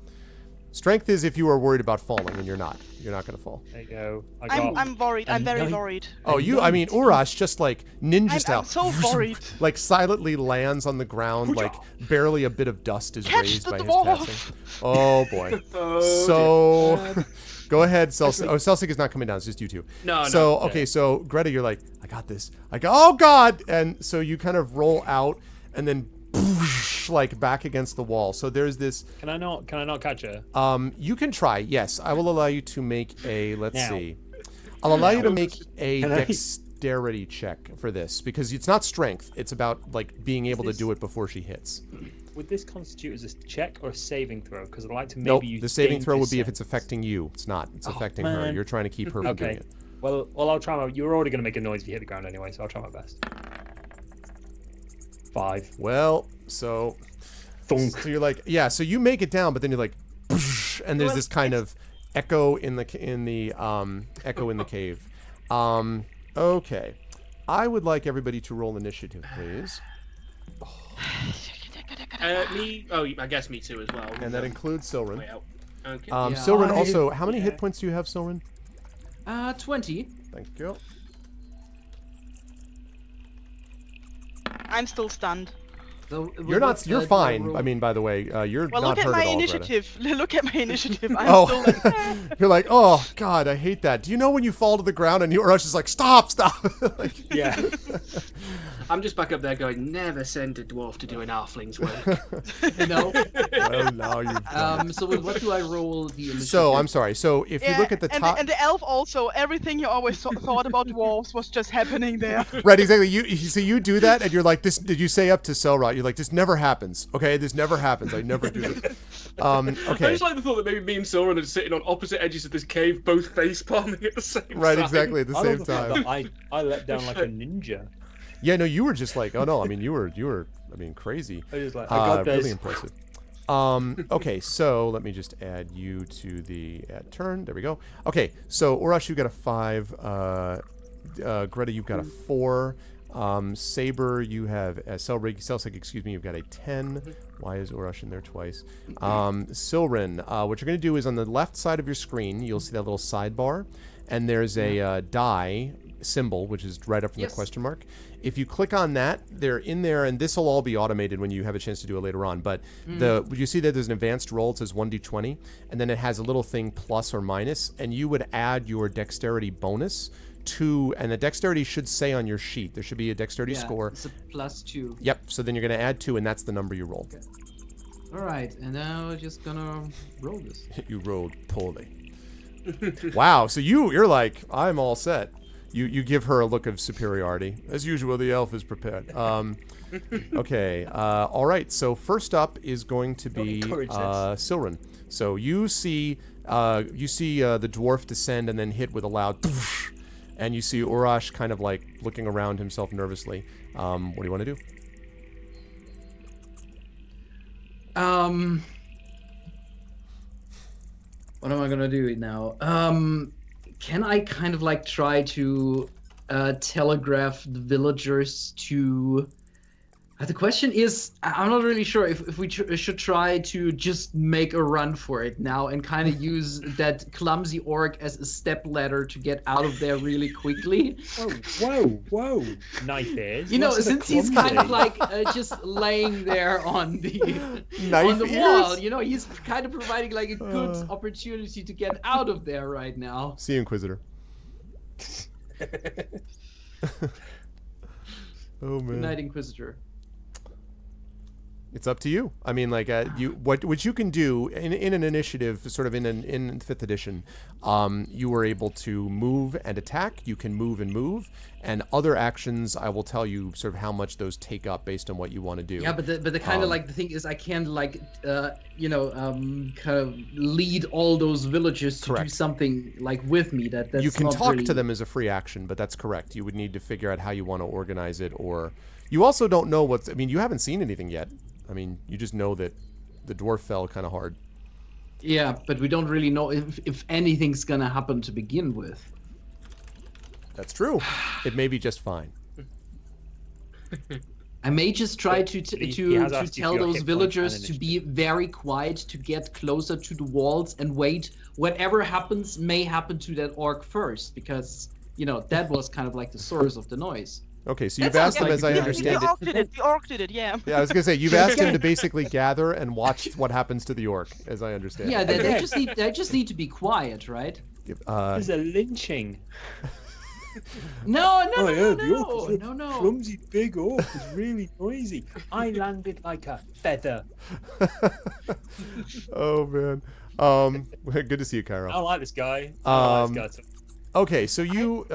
Strength is if you are worried about falling, and you're not. You're not going to fall. There you go. I got I'm worried. I'm very nine. worried. Oh, I mean, Urash just like ninja I'm style. so worried. Like silently lands on the ground, like barely a bit of dust is Catch raised the by his dwarf. passing. Oh boy. Oh, So go ahead, Celsig. Oh, Celsig is not coming down. It's just you two. No, So no. okay, so Greta, you're like, I got this. I go, oh god, and so you kind of roll out and then like back against the wall. So there's this. Can I not catch her? You can try. Yes, I will allow you to make a. Let's Now. see. I'll allow you to make a Can I- dexterity check for this because it's not strength. It's about like being able to do it before she hits. Would this constitute as a check or a saving throw? Because I'd like to maybe Nope. use The saving throw would be if danger it's affecting you. It's not. It's affecting her. man. You're trying to keep her from doing Okay. it. Well, I'll try my. You're already going to make a noise if you hit the ground anyway, so I'll try my best. 5. Well, so Thunk. you're like, yeah. So you make it down, but then you're like, and there's this kind of echo in the cave. Okay. I would like everybody to roll initiative, please. Me. Oh, I guess me too as well. And that includes Silrin. Way out. Okay. Yeah, Silrin, I- also, how many yeah. hit points do you have, Silrin? 20. Thank you. I'm still stunned. So, You're not. what, You're do I fine. roll? I mean, by the way, you're Well, not look at hurt my at all, Greta. initiative. Look at my initiative. I'm Oh, still like, you're like, oh god, I hate that. Do you know when you fall to the ground and Rush is like, stop. Like, Yeah. I'm just back up there going, never send a dwarf to do an halfling's work. No. well, now you've done it. So what do I roll the initiative? So I'm sorry. So if you look at the and top, and the elf also. Everything you always thought about dwarves was just happening there. right? Exactly. You do that, and you're like, this. Did you say up to Selrot? You're like, this never happens. Okay, this never happens. I never do this. I Okay. just like the thought that maybe me and Sauron are sitting on opposite edges of this cave, both face palming at the same time. Right. Exactly. At the I same love the fact time. that I let down like a ninja. Yeah. No, you were just like, oh no. I mean, you were. I mean, crazy. I was like, I got this. Really impressive. Okay, so let me just add you to the turn. There we go. Okay, so Urash, you've got a 5. Greta, you've got a 4. Saber, you have Celsig, excuse me, you've got a 10. Why is Urash in there twice? Silrin, what you're going to do is on the left side of your screen, you'll see that little sidebar, and there's a die symbol, which is right up from the question mark. If you click on that, they're in there, and this will all be automated when you have a chance to do it later on. But you see that there's an advanced roll. It says 1d20, and then it has a little thing plus or minus, and you would add your dexterity bonus to, and the dexterity should say on your sheet. There should be a dexterity score. It's a +2. Yep. So then you're going to add 2, and that's the number you roll. Okay. All right, and now we're just gonna roll this. You rolled poorly. Wow. So you're like, I'm all set. You give her a look of superiority. As usual, the elf is prepared. Okay. All right. So first up is going to be encourage this. Silrin. So you see the dwarf descend and then hit with a loud, and you see Urash kind of like looking around himself nervously. What do you want to do? What am I gonna do now? Can I kind of like try to telegraph the villagers to? The question is, I'm not really sure if we should try to just make a run for it now and kind of use that clumsy orc as a step ladder to get out of there really quickly. Whoa! Knife ears. You know, Less of a since he's kind of clumsy. like just laying there on the Knife on the ears? wall, you know, he's kind of providing like a good opportunity to get out of there right now. See, Inquisitor. Oh man. Good night, Inquisitor. It's up to you. I mean, like, what you can do in an initiative, sort of in 5th edition, you were able to move and attack. You can move and move, and other actions. I will tell you sort of how much those take up based on what you want to do. Yeah, but the kind of like the thing is, I can't like kind of lead all those villagers to do Correct. something like with me. That's you can not talk really... to them as a free action, but that's correct. You would need to figure out how you want to organize it, or You also don't know what's. I mean, you haven't seen anything yet. I mean, you just know that the dwarf fell kind of hard. Yeah, but we don't really know if anything's gonna happen to begin with. That's true. It may be just fine. I may just try to he has asked you tell for your those hit points villagers and to be very quiet, to get closer to the walls and wait. Whatever happens may happen to that orc first, because that was kind of like the source of the noise. Okay, so That you've asked sounds him, like as a I good understand The it. orc did it. The orc did it. Yeah. Yeah, I was gonna say you've asked him to basically gather and watch what happens to the orc, as I understand. Yeah, it. they just need to be quiet, right? There's a lynching. No, Oh, yeah, the orc is a no. clumsy big orc. It's really noisy. I landed like a feather. Oh man. Good to see you, I Cairo. don't like this guy. I don't like this guy. Okay, so you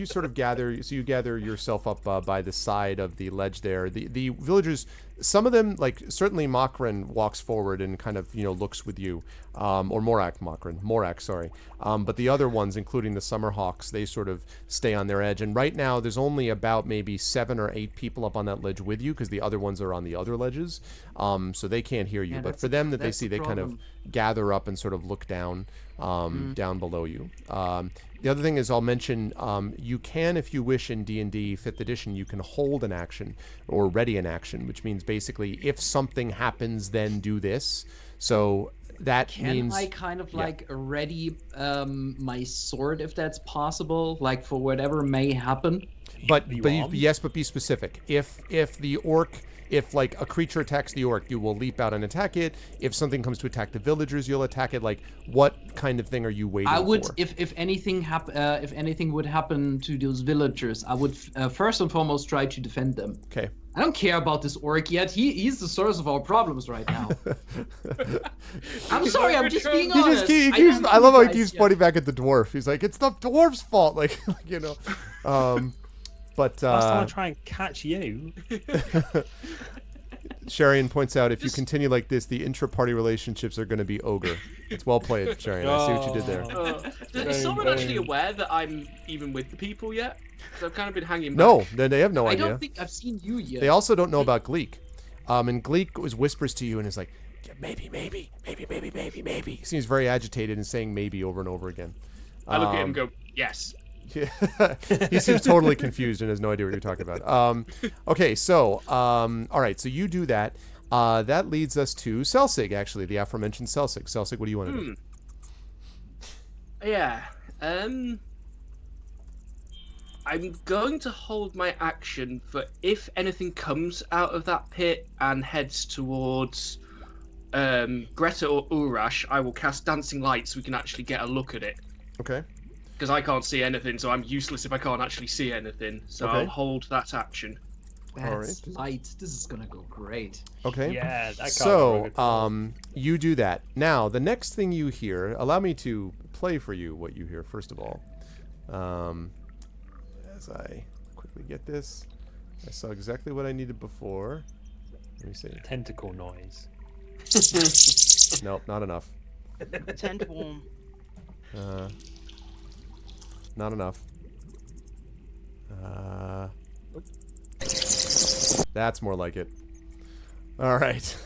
sort of gather yourself up by the side of the ledge there. The villagers, some of them, like certainly Makran walks forward and kind of looks with you, or Morak, sorry. But the other ones, including the Summerhawks, they sort of stay on their edge. And right now, there's only about maybe 7 or 8 people up on that ledge with you, because the other ones are on the other ledges, so they can't hear you. Yeah, but for them that they that's see, the they kind of problem. gather up and sort of look down, down below you. The other thing is, I'll mention, you can, if you wish, in D&D 5th edition, you can hold an action or ready an action, which means basically if something happens, then do this. So that means... Can I kind of like ready my sword, if that's possible, like for whatever may happen? But armed? yes, but be specific. If the orc... If, like, a creature attacks the orc, you will leap out and attack it. If something comes to attack the villagers, you'll attack it. Like, what kind of thing are you waiting I would, for? if anything would happen to those villagers, I would first and foremost try to defend them. Okay. I don't care about this orc yet. He's the source of our problems right now. I'm sorry, I'm just being honest. I love how he keeps pointing back at the dwarf. He's like, it's the dwarf's fault. Like, But Last time I try and catch you. Sharian points out, if you continue like this, the intra-party relationships are going to be ogre. It's well played, Sharian. I see what you did there. Is someone actually aware that I'm even with the people yet? Because I've kind of been hanging back. No, they have no I idea. don't think I've seen you yet. They also don't know about Gleek. And Gleek whispers to you and is like, yeah, maybe. He seems very agitated and saying maybe over and over again. I look at him and go, yes. Yeah. He seems totally confused and has no idea what you're talking about. Okay, so, all right, so you do that. That leads us to Celsig, actually, the aforementioned Celsig. Celsig, what do you want to do? Yeah. I'm going to hold my action for if anything comes out of that pit and heads towards Greta or Urash, I will cast Dancing Lights so we can actually get a look at it. Okay. Because I can't see anything, so I'm useless if I can't actually see anything. So Okay. I'll hold that action. That's light. This is gonna go great. Okay. Yeah, that So, you do that. Now, the next thing you hear, allow me to play for you what you hear, first of all. As I quickly get this. I saw exactly what I needed before. Let me see. Tentacle noise. Nope, not enough. Tent warm. Not enough. That's more like it. All right.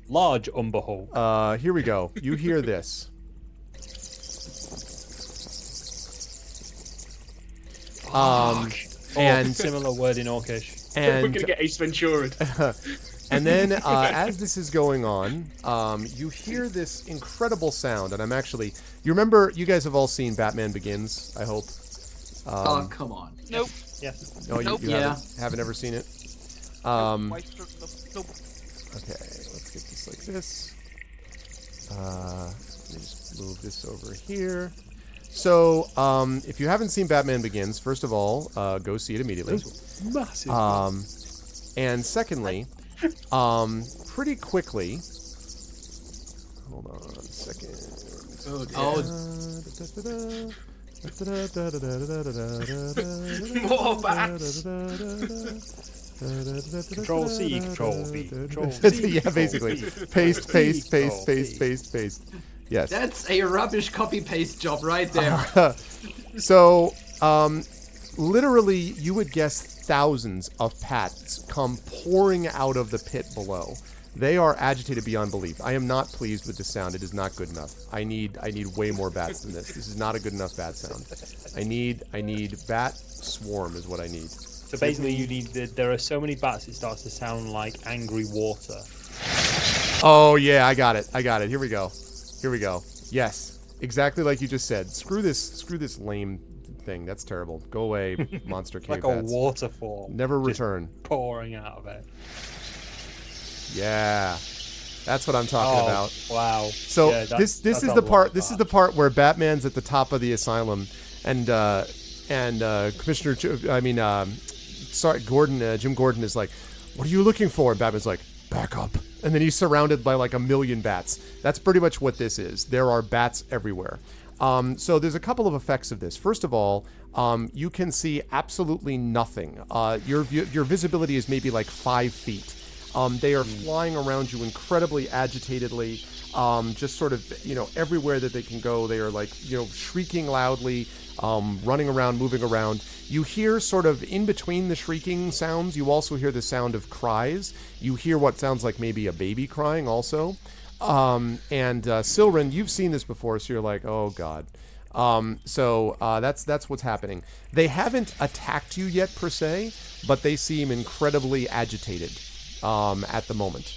Large umber hole. Here we go. You hear this. And Similar word in Orcish. We're and gonna get Ace Ventura. and then as this is going on, you hear this incredible sound, and I'm actually. You remember? You guys have all seen Batman Begins, I hope. Oh, come on. Nope. Yes. No, Nope. you Yeah. haven't ever seen it. Nope. Okay, let's get this like this. Let me just move this over here. So, if you haven't seen Batman Begins, first of all, go see it immediately. Massive. And secondly, pretty quickly. Hold on a second. Oh, dear. More bats. Control C, Control V, Control C. Yeah, basically. Paste. Yes. That's a rubbish copy paste job right there. So, literally, you would guess thousands of bats come pouring out of the pit below. They are agitated beyond belief. I am not pleased with the sound. It is not good enough. I need way more bats than this. This is not a good enough bat sound. I need bat swarm is what I need. So basically, you need there are so many bats it starts to sound like angry water. Oh yeah, I got it. Here we go. Yes, exactly like you just said. Screw this lame thing. That's terrible. Go away, monster cave Like bats. a waterfall. Never return. Pouring out of it. Yeah, that's what I'm talking about. Wow. So yeah, this is the part. This is the part where Batman's at the top of the asylum, and Commissioner, Jim Gordon is like, "What are you looking for?" And Batman's like, "Back up." And then he's surrounded by like a million bats. That's pretty much what this is. There are bats everywhere. So there's a couple of effects of this. First of all, you can see absolutely nothing. Your visibility is maybe like 5 feet. They are flying around you incredibly agitatedly, just sort of, everywhere that they can go. They are like, shrieking loudly, running around, moving around. You hear sort of in between the shrieking sounds, you also hear the sound of cries. You hear what sounds like maybe a baby crying also. Silren, you've seen this before, so you're like, oh God. That's what's happening. They haven't attacked you yet per se, but they seem incredibly agitated. At the moment.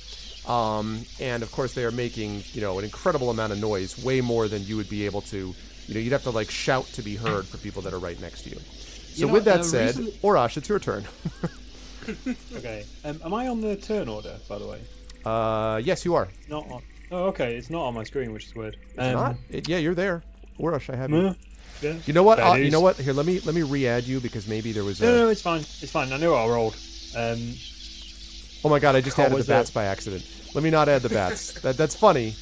And of course they are making, an incredible amount of noise, way more than you would be able to, you'd have to like shout to be heard for people that are right next to you. So with that said, Orash, it's your turn. Okay. Am I on the turn order, by the way? Yes, you are. Not on. Oh, okay. It's not on my screen, which is weird. It's not? Yeah, you're there. Orash, I have you. Yeah. You know what? You know what? Here, let me re-add you because maybe there was a... No, it's fine. It's fine. I knew I rolled. Oh my God! I just added the bats by accident. Let me not add the bats. That's funny,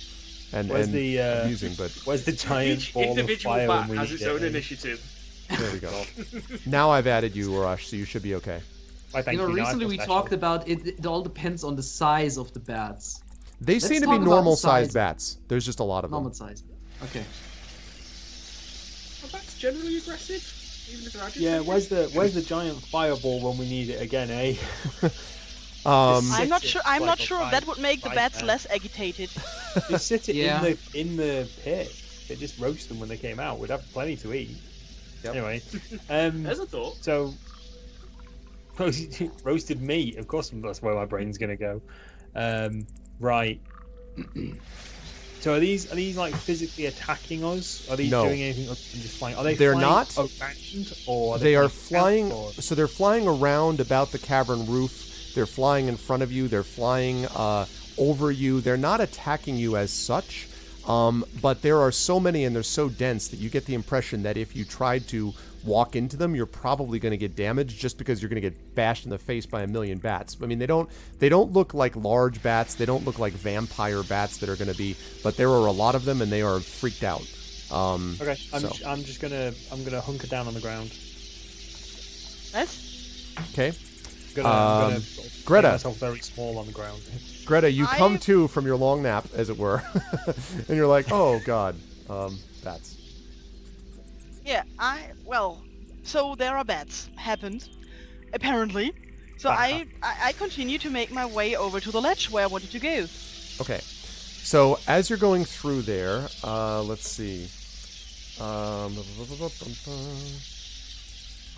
and amusing. But where's the giant ball of fire bat when we has need its own it? initiative. There we go. Now I've added you, Orash, so you should be okay. Why, thank you. Recently we talked about it. It all depends on the size of the bats. They seem to be normal-sized bats. There's just a lot of them. Normal size. Okay. Are bats generally aggressive? Even if they're agitated? Yeah. Where's the giant fireball when we need it again, eh? I'm not sure if that would make the bats less agitated. Just sit it in the pit. They just roast them when they came out. We'd have plenty to eat. Yep. Anyway, there's a thought. So roasted meat. Of course, that's where my brain's gonna go. Right. So are these like physically attacking us? Are these doing anything other than just flying? Are they? They're flying not. Around, or they are flying. So they're flying around about the cavern roof. They're flying in front of you. They're flying over you. They're not attacking you as such, but there are so many and they're so dense that you get the impression that if you tried to walk into them, you're probably going to get damaged just because you're going to get bashed in the face by a million bats. I mean, they don't look like large bats. They don't look like vampire bats that are going to be, but there are a lot of them and they are freaked out. Okay, I'm gonna hunker down on the ground. Yes. Okay. I'm gonna Greta. make myself very small on the ground. Greta, you come to from your long nap, as it were, and you're like, "Oh God, bats." Yeah, so there are bats. Happened, apparently. So I continue to make my way over to the ledge where I wanted to go. Okay. So as you're going through there, let's see.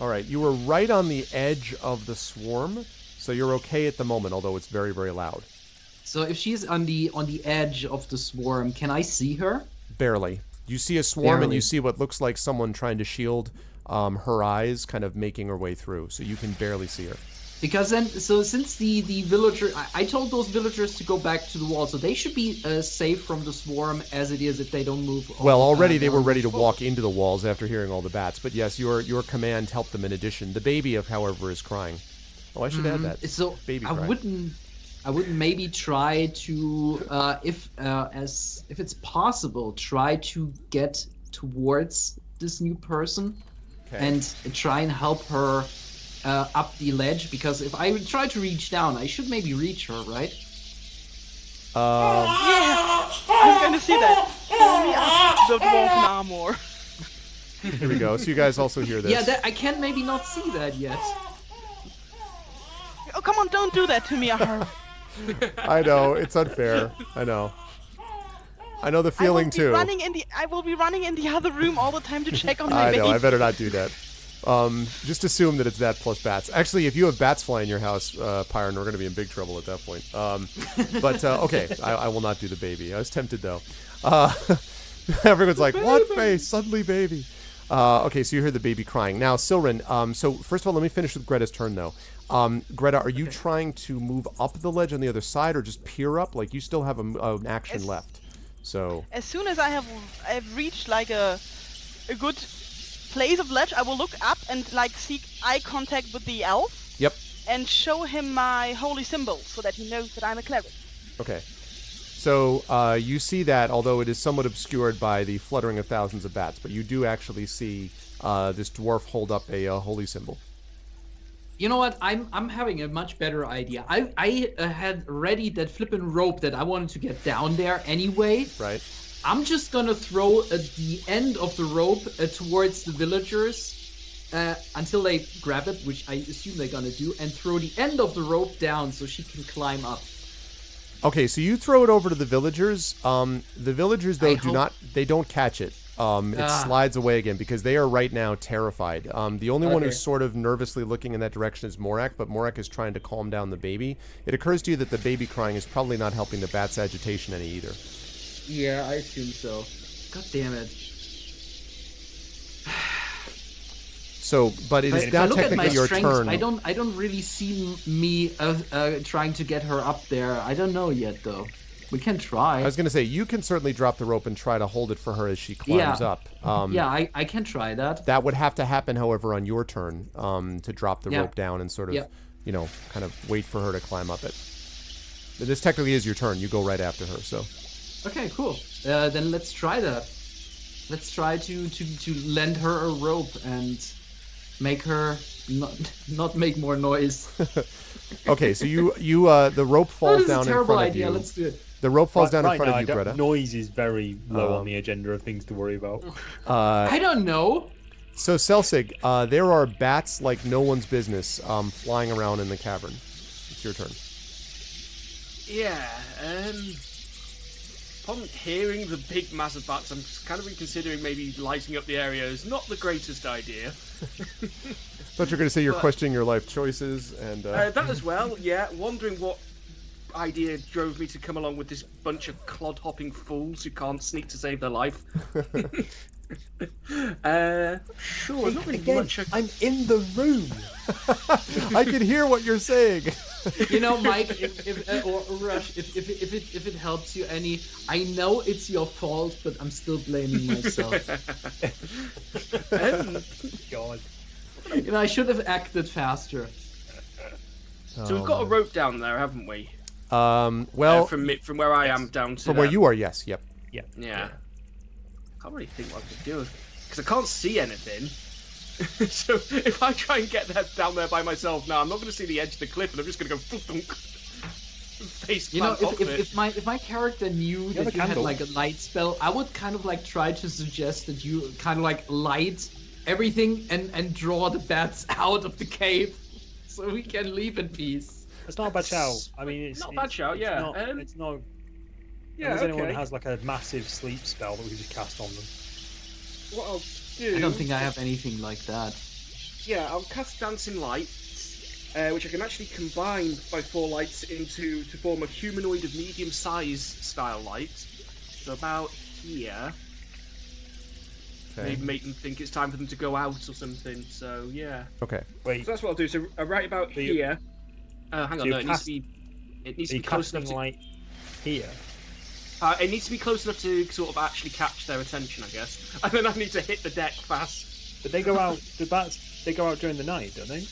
All right, you were right on the edge of the swarm, so you're okay at the moment, although it's very, very loud. So if she's on the edge of the swarm, can I see her? Barely. You see a swarm and you see what looks like someone trying to shield her eyes, kind of making her way through, so you can barely see her. Because then, so since the villager, I told those villagers to go back to the wall, so they should be safe from the swarm as it is if they don't move. Well, already they were ready to walk into the walls after hearing all the bats, but yes, your command helped them in addition. The baby, however, is crying. Oh, I should add that. So baby I crying. wouldn't maybe try to, if it's possible, try to get towards this new person and try and help her up the ledge, because if I try to reach down, I should maybe reach her, right? Yeah, I'm gonna see that. Pull me up the dwarven armor. Here we go. So you guys also hear this. Yeah, I can maybe not see that yet. come on, don't do that to me. I know, it's unfair. I know the feeling too. I will be running in the other room all the time to check on my I know, baby. I better not do that. Just assume that it's that plus bats. Actually, if you have bats flying in your house, Pyron, we're going to be in big trouble at that point. But okay, I will not do the baby. I was tempted though. Everyone's like, what face? Suddenly baby. Okay, so you heard the baby crying. Now, Silrin, so first of all, let me finish with Greta's turn though. Greta, are you trying to move up the ledge on the other side or just peer up? Like you still have an action left. So as soon as I've reached like a good place of ledge, I will look up and like seek eye contact with the elf. Yep. And show him my holy symbol so that he knows that I'm a cleric. Okay. So you see that, although it is somewhat obscured by the fluttering of thousands of bats, but you do actually see this dwarf hold up a holy symbol. You know what? I'm having a much better idea. I had ready that flippin' rope that I wanted to get down there anyway. Right. I'm just gonna throw the end of the rope towards the villagers until they grab it, which I assume they're gonna do, and throw the end of the rope down so she can climb up. Okay, so you throw it over to the villagers. The villagers though they don't catch it. It slides away again because they are right now terrified. The only one who's sort of nervously looking in that direction is Morak, but Morak is trying to calm down the baby. It occurs to you that the baby crying is probably not helping the bat's agitation any either. Yeah, I assume so. God damn it. So, but it is now technically your turn. I don't really see me trying to get her up there. I don't know yet though. We can try. I was going to say, you can certainly drop the rope and try to hold it for her as she climbs up. I can try that. That would have to happen, however, on your turn to drop the rope down and sort of, kind of wait for her to climb up it. But this technically is your turn. You go right after her, so. Okay, cool. Then let's try that. Let's try to lend her a rope and make her not make more noise. Okay, so you the rope falls down in front of you. Let's do it. The rope falls down in front of you, now, Greta. Noise is very low on the agenda of things to worry about. I don't know. So, Selsig, there are bats like no one's business flying around in the cavern. It's your turn. Yeah, upon hearing the big mass of bats, I'm kind of reconsidering maybe lighting up the area is not the greatest idea. Thought you were going to say you're questioning your life choices and... that as well, yeah. Wondering what idea drove me to come along with this bunch of clod-hopping fools who can't sneak to save their life. Sure, not really much. I'm in the room. I can hear what you're saying. You know, Mike, or Rush, if it helps you any, I know it's your fault, but I'm still blaming myself. God. You know, I should have acted faster. So we've got a rope down there, haven't we? Well, from where I am down to from where you are, yes, yep. Yeah. Can't really think what I could do because I can't see anything. So if I try and get down there by myself now, I'm not going to see the edge of the cliff, and I'm just going to go face plant. You know, if my character knew that you had like a light spell, I would kind of like try to suggest that you kind of like light everything and draw the bats out of the cave, so we can leave in peace. It's not a bad shout. I mean, it's not a bad shout. Yeah, it's not. Yeah, unless anyone has like a massive sleep spell that we can just cast on them. What I'll do... I don't think I have anything like that. Yeah, I'll cast Dancing Light, which I can actually combine by 4 lights to form a humanoid of medium size style light. So about here. Okay. Maybe make them think it's time for them to go out or something. So yeah. Okay. Wait. So that's what I'll do. So right about here. Hang on, no, it needs to be. It needs to be close enough to. Light here. It needs to be close enough to sort of actually catch their attention, I guess. And then I need to hit the deck fast. But they go out. The bats. They go out during the night, don't they?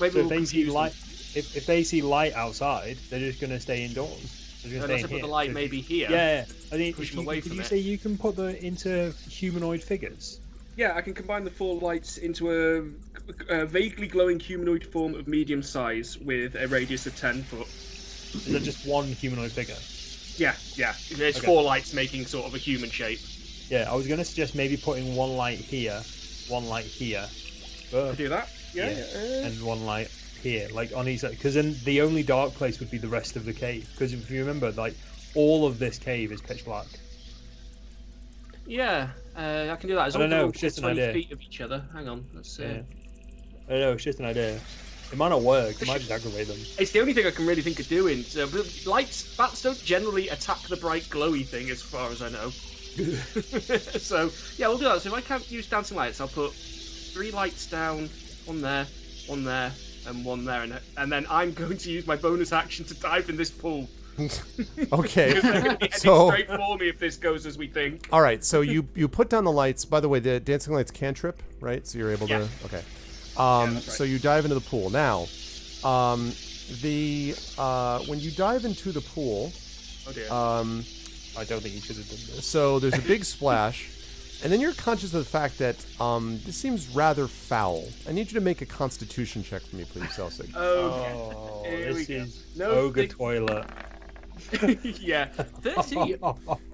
Maybe so if they see light, if they see light outside, they're just going to stay indoors. Unless I put the light maybe here. Yeah, I think push them away from it. Did you say you can put them into humanoid figures? Yeah, I can combine the 4 lights into a vaguely glowing humanoid form of medium size with a radius of 10 foot. Is that just one humanoid figure? Yeah. There's 4 lights making sort of a human shape. Yeah, I was going to suggest maybe putting 1 light here, 1 light here. To do that? Yeah. And 1 light here, like on each side, because then the only dark place would be the rest of the cave. Because if you remember, like all of this cave is pitch black. Yeah, I can do that. As I long don't as know, we're it's just an 20 idea. feet of each other. Hang on, let's see. Yeah. I don't know, it's just an idea. It might not work. It might just aggravate them. It's the only thing I can really think of doing. So, but bats don't generally attack the bright glowy thing, as far as I know. So yeah, we'll do that. So if I can't use dancing lights, I'll put 3 lights down, one there, and one there, and then I'm going to use my bonus action to dive in this pool. Okay. Because they're going to be heading So- straight for me if this goes as we think. All right, so you put down the lights. By the way, the dancing lights cantrip, right? So you're able Yeah. to. Okay. that's right. So you dive into the pool now. When you dive into the pool, Oh dear. I don't think you should have done this. so there's a big splash, and then you're conscious of the fact that this seems rather foul. I need you to make a Constitution check for me, please, Celsig. Oh, Here this we go. is No ogre big- toilet. Yeah. 30.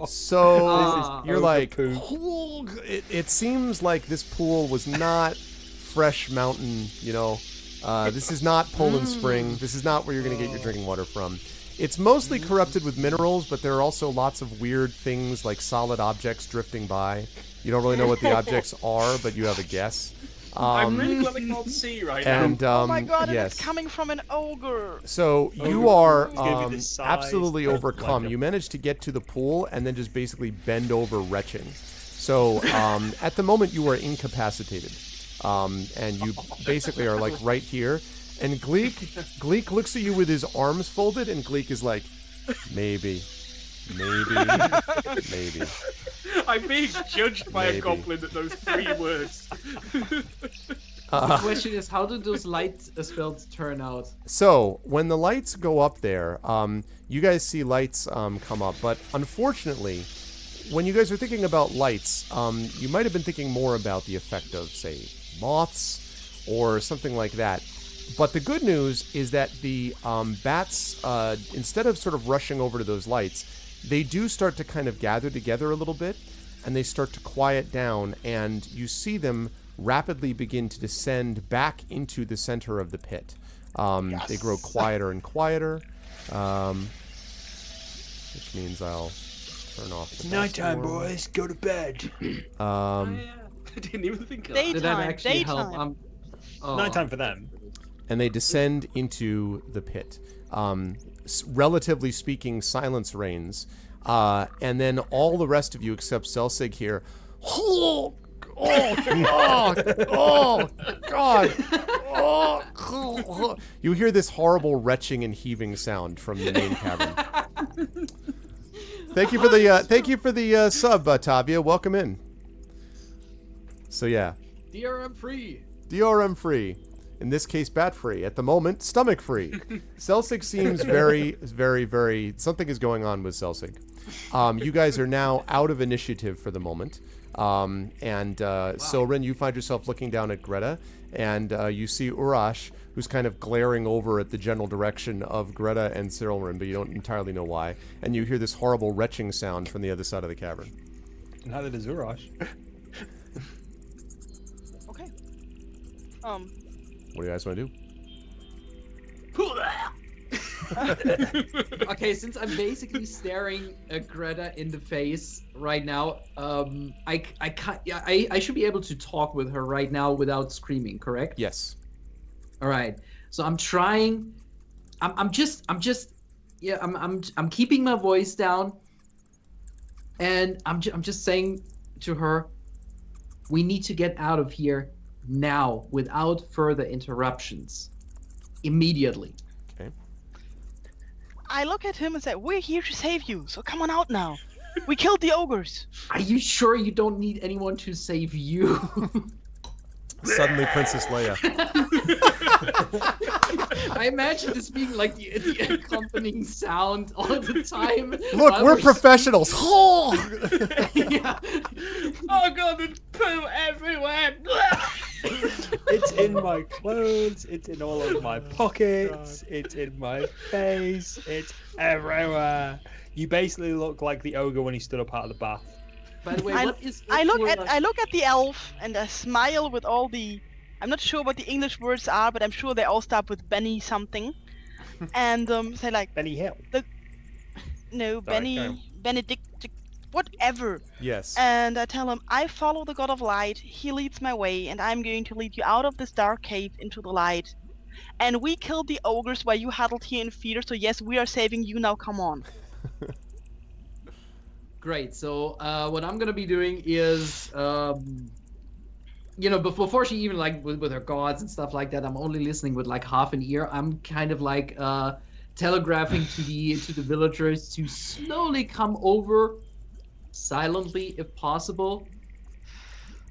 So Ah. you're ogre like, poop. it seems like this pool was not fresh mountain, this is not Poland Spring. This is not where you're going to get your drinking water from. It's mostly corrupted with minerals, but there are also lots of weird things like solid objects drifting by. You don't really know what the objects are, but you have a guess. I'm really glad I can't see right now. And Oh my god, and yes. it's coming from an ogre. So you are It's gonna be the size absolutely of, overcome. like, You managed to get to the pool and then just basically bend over retching. So at the moment you are incapacitated, and you basically are like right here. And Gleek looks at you with his arms folded, and Gleek is like, maybe. I'm being judged by Maybe. a goblin at those 3 words. The question is, how do those light spells turn out? So when the lights go up there, you guys see lights come up, but unfortunately, when you guys are thinking about lights, you might have been thinking more about the effect of, say, moths or something like that. But the good news is that the bats, instead of sort of rushing over to those lights, they do start to kind of gather together a little bit, and they start to quiet down, and you see them rapidly begin to descend back into the center of the pit. They grow quieter and quieter, which means I'll turn off the Nighttime, fast forward. boys. Go to bed. Yeah, I didn't even think of that. Did that Daytime, actually help? daytime. Oh. Nighttime for them. And they descend into the pit. Relatively speaking, silence reigns. And then all the rest of you, except Celsig here, oh, God. You hear this horrible retching and heaving sound from the main cavern. Thank you for the sub, Tavia. Welcome in. So yeah, DRM free. DRM free. In this case, bat free. At the moment, stomach free. Celsig seems very, very, very. Something is going on with Celsig. You guys are now out of initiative for the moment. Silrin, you find yourself looking down at Greta, and you see Urash, who's kind of glaring over at the general direction of Greta and Silrin, but you don't entirely know why. And you hear this horrible retching sound from the other side of the cavern. Neither does Urash. Okay. What do you guys want to do? Okay, since I'm basically staring Greta in the face right now, I can't. Yeah, I should be able to talk with her right now without screaming. Correct? Yes. All right. So I'm trying. I'm just. Yeah. I'm keeping my voice down, and I'm just saying to her, we need to get out of here now without further interruptions. Immediately. Okay. I look at him and say, we're here to save you, so come on out now. We killed the ogres. Are you sure you don't need anyone to save you? Suddenly, Princess Leia. I imagine this being like the accompanying sound all the time. Look, while we're professionals. Yeah. Oh god, there's poo everywhere! It's in my clothes. It's in all of my pockets. It's in my face. It's everywhere. You basically look like the ogre when he stood up out of the bath. By the way, I what is? look at the elf and I smile with all the I'm not sure what the English words are, but I'm sure they all start with Benny something. And say like, Benny Hill. no, Sorry, carry on. Benedict, whatever. Yes. And I tell him, I follow the God of Light. He leads my way, and I'm going to lead you out of this dark cave into the light. And we killed the ogres while you huddled here in fear. So yes, we are saving you now. Come on. Great. So what I'm gonna be doing is, before she even like with her gods and stuff like that, I'm only listening with like half an ear. I'm kind of like telegraphing to the villagers to slowly come over, silently if possible.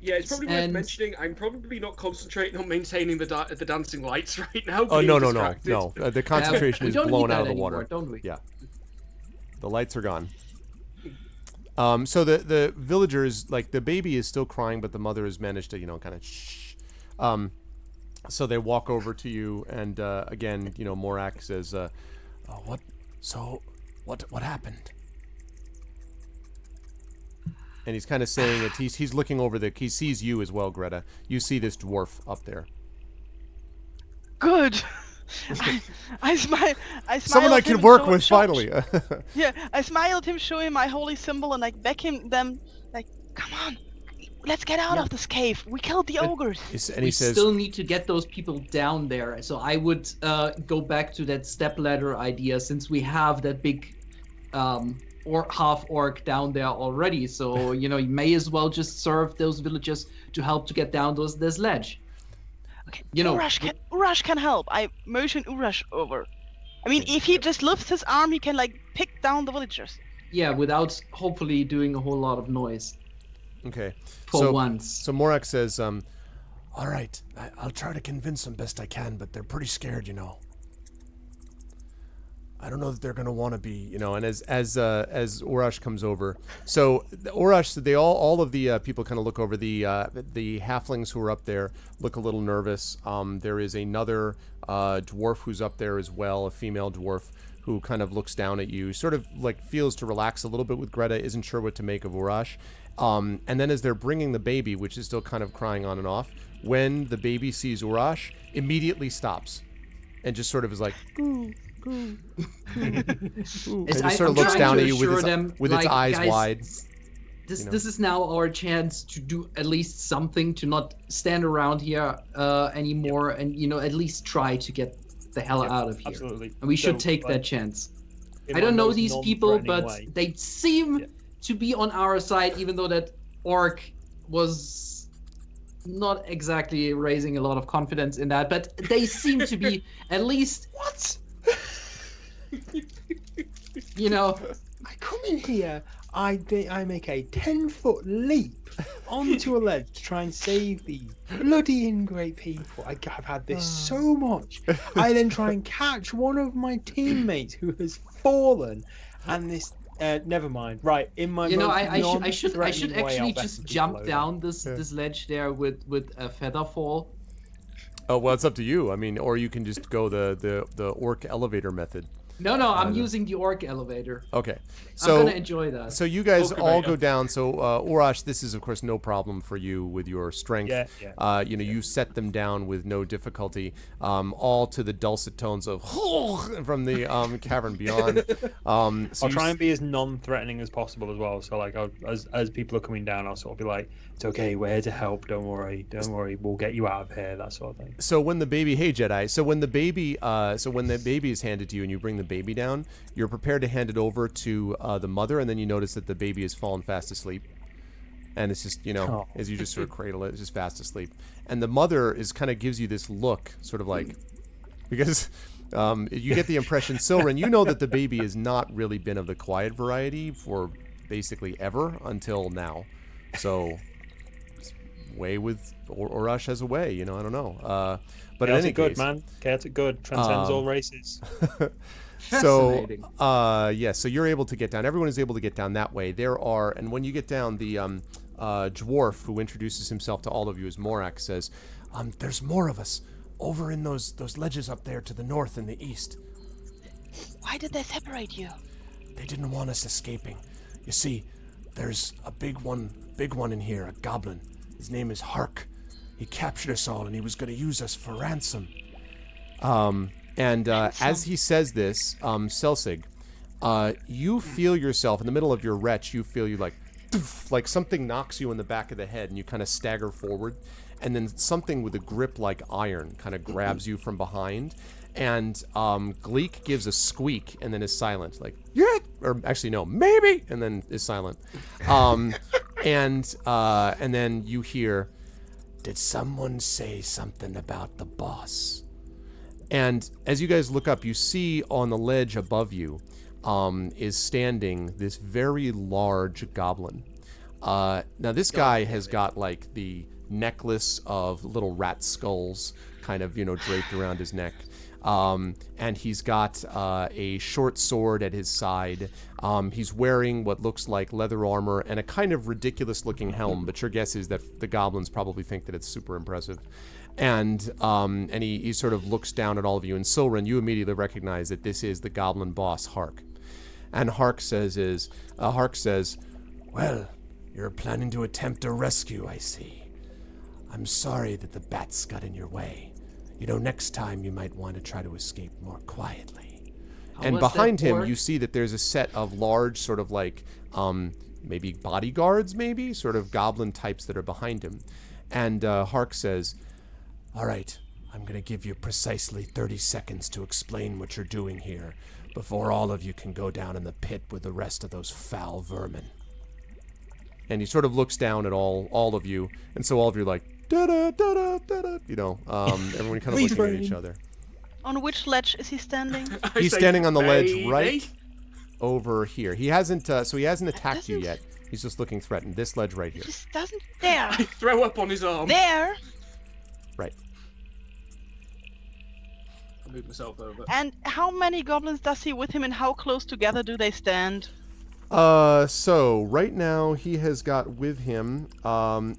Yeah, it's probably worth mentioning. I'm probably not concentrating on maintaining the dancing lights right now. Oh, being no. distracted. The concentration is blown out of the water. Don't we? Yeah. The lights are gone. So the villagers, like, the baby is still crying, but the mother has managed to, kind of shh. So they walk over to you, and again, Morak says, what happened? And he's kind of saying it. He's looking over he sees you as well, Greta. You see this dwarf up there. Good. I smile. Someone I can work with finally. Yeah, I smile at him, show him my holy symbol, and like beck them, like, come on, let's get out of this cave. We killed the ogres. And he says, still need to get those people down there. So I would go back to that stepladder idea, since we have that big half orc down there already. So you may as well just serve those villagers to help to get down this ledge. Okay, Urash can help. I motion Urash over. I mean, if he just lifts his arm, he can like pick down the villagers. Yeah, without hopefully doing a whole lot of noise. Okay. For once. So Morak says, all right, I'll try to convince them best I can, but they're pretty scared, I don't know that they're going to want to be, and as Urash comes over, so Urash, all of the people kind of look over. The halflings who are up there look a little nervous. There is another dwarf who's up there as well, a female dwarf who kind of looks down at you, sort of like feels to relax a little bit with Greta, isn't sure what to make of Urash. And then as they're bringing the baby, which is still kind of crying on and off, when the baby sees Urash, immediately stops and just sort of is like, ooh. Ooh. And just sort of looks down at you with its eyes guys, wide. This is now our chance to do at least something, to not stand around here anymore, and at least try to get the hell out of here. Absolutely. And we should take that chance. I don't know these people, but they seem to be on our side, even though that orc was not exactly raising a lot of confidence in that, but they seem to be at least What? I come in here, I make a 10-foot leap onto a ledge to try and save these bloody ingrate people. I've had this so much. I then try and catch one of my teammates who has fallen, and this. Never mind. Right, in my I should actually just jump down this ledge there with a feather fall. Oh well, it's up to you. I mean, or you can just go the orc elevator method. No, I'm using the orc elevator. Okay. So I'm gonna enjoy that. So you guys all go down. So Urash, this is of course no problem for you with your strength. Yeah. You set them down with no difficulty, all to the dulcet tones of from the cavern beyond. I'll try and be as non-threatening as possible as well. So like, as people are coming down, I'll sort of be like, "It's okay, we're here to help. Don't worry, we'll get you out of here." That sort of thing. So when the baby, hey Jedi, so when the baby is handed to you and you bring the baby down, you're prepared to hand it over to the mother, and then you notice that the baby has fallen fast asleep, and it's just as you just sort of cradle it, it's just fast asleep, and the mother is kind of gives you this look, sort of like, because you get the impression, Silren, you know that the baby has not really been of the quiet variety for basically ever until now, so way with Urash has a way, I don't know, but in any good case, man, Chaotic good transcends all races. So, so you're able to get down. Everyone is able to get down that way. And when you get down, the dwarf who introduces himself to all of you as Morak says, there's more of us over in those ledges up there to the north and the east. Why did they separate you? They didn't want us escaping. You see, there's a big one in here, a goblin. His name is Hark. He captured us all, and he was going to use us for ransom. As he says this, Selsig, you feel yourself in the middle of your retch. You feel you like something knocks you in the back of the head, and you kind of stagger forward, and then something with a grip like iron kind of grabs you from behind, and Gleek gives a squeak and then is silent, like yeah, or actually no, maybe, and then is silent, and then you hear, "Did someone say something about the boss?" And as you guys look up, you see on the ledge above you is standing this very large goblin. Now this guy has got like the necklace of little rat skulls kind of, draped around his neck. And he's got a short sword at his side. He's wearing what looks like leather armor and a kind of ridiculous looking helm, but your guess is that the goblins probably think that it's super impressive. And he sort of looks down at all of you, and Silren, you immediately recognize that this is the goblin boss, Hark. And Hark says, "Well, you're planning to attempt a rescue, I see. I'm sorry that the bats got in your way. Next time you might want to try to escape more quietly." And behind him, you see that there's a set of large sort of like, maybe bodyguards, maybe, sort of goblin types that are behind him. And Hark says, "All right, I'm going to give you precisely 30 seconds to explain what you're doing here before all of you can go down in the pit with the rest of those foul vermin." And he sort of looks down at all of you, and so all of you are like, da-da, da-da, da-da, everyone kind of looking at each other. On which ledge is he standing? He's standing on the ledge right over here. He hasn't attacked you yet. He's just looking threatened. This ledge right here. He just doesn't dare. Throw up on his arm. There. Right. I'll move myself over. And how many goblins does he with him, and how close together do they stand? So right now he has got with him,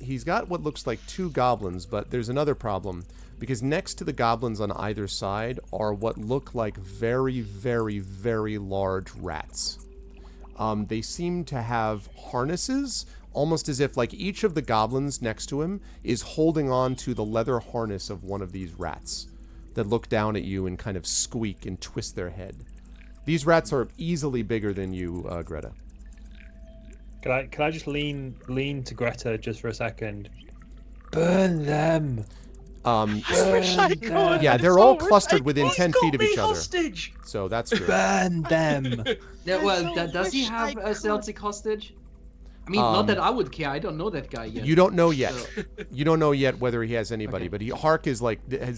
he's got what looks like 2 goblins, but there's another problem, because next to the goblins on either side are what look like very, very, very large rats. They seem to have harnesses, almost as if like each of the goblins next to him is holding on to the leather harness of one of these rats that look down at you and kind of squeak and twist their head. These rats are easily bigger than you, Greta. Can I just lean to Greta just for a second? Burn them. Yeah, they're all clustered within 10 feet of each other. Hostage. So that's good. Burn them. Yeah, well, does he have a Celtic hostage? I mean, not that I would care. I don't know that guy yet. You don't know yet. So. You don't know yet whether he has anybody, Okay. but Hark is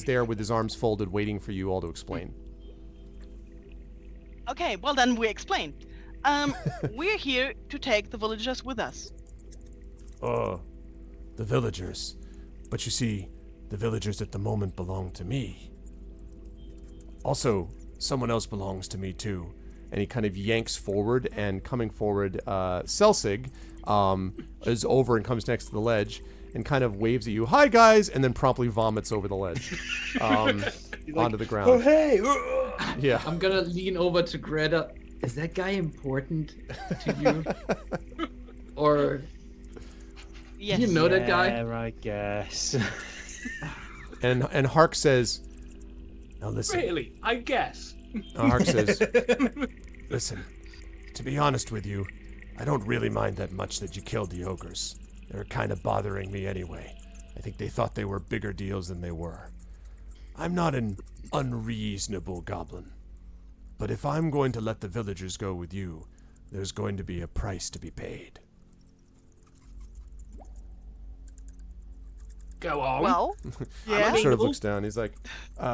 there with his arms folded, waiting for you all to explain. Okay, well then we explain. We're here to take the villagers with us. Oh, the villagers. But you see, the villagers at the moment belong to me. Also, someone else belongs to me too. And he kind of yanks forward, and coming forward, Selsig is over and comes next to the ledge and kind of waves at you, "Hi guys," and then promptly vomits over the ledge onto the ground. Oh hey! Yeah. I'm gonna lean over to Greta. Is that guy important to you? Or Yes. you know that guy? Yeah, I guess. And Hark says, "Now listen." Really? I guess. Hark says, "Listen, to be honest with you, I don't really mind that much that you killed the ogres. They're kind of bothering me anyway. I think they thought they were bigger deals than they were. I'm not an unreasonable goblin. But if I'm going to let the villagers go with you, there's going to be a price to be paid." Go on. Well, yeah. He sort of looks down. He's like, he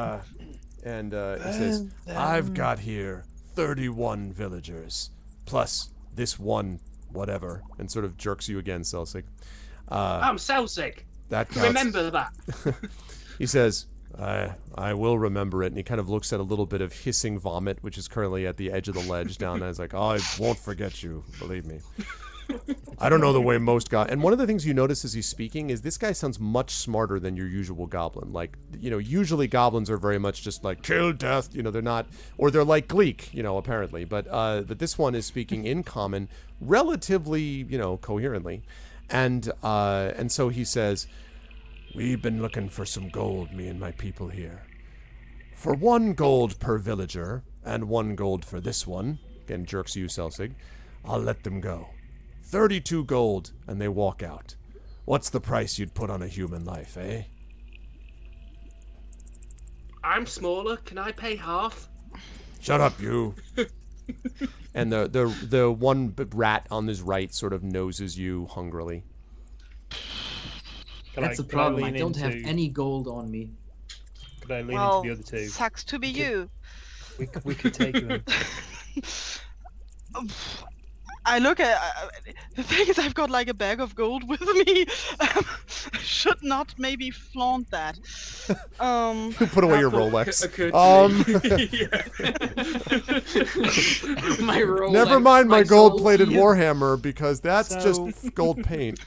says, "I've got here 31 villagers, plus this one whatever," and sort of jerks you again, Selsig. I'm Celtic. That counts. Remember that. He says, I will remember it, and he kind of looks at a little bit of hissing vomit, which is currently at the edge of the ledge down there. He's like, "I won't forget you, believe me." I don't know the way most and one of the things you notice as he's speaking is this guy sounds much smarter than your usual goblin. Like, usually goblins are very much just like, kill, death, they're not, or they're like Gleek, apparently. But this one is speaking in common relatively, coherently. And so he says, We've been looking for some gold, me and my people here. For 1 gold per villager, and 1 gold for this one, again jerks you, Selsig, I'll let them go. 32 gold, and they walk out. What's the price you'd put on a human life, eh? I'm smaller. Can I pay half? Shut up, you. And the one rat on his right sort of noses you hungrily. That's the problem. I don't have any gold on me. Could I lean Well, into the other 2? sucks to be you. We could take them. I look at the thing is I've got like a bag of gold with me. Should not maybe flaunt that. Put away your Rolex. My Rolex. Never mind my soul. gold-plated Warhammer, because that's just gold paint.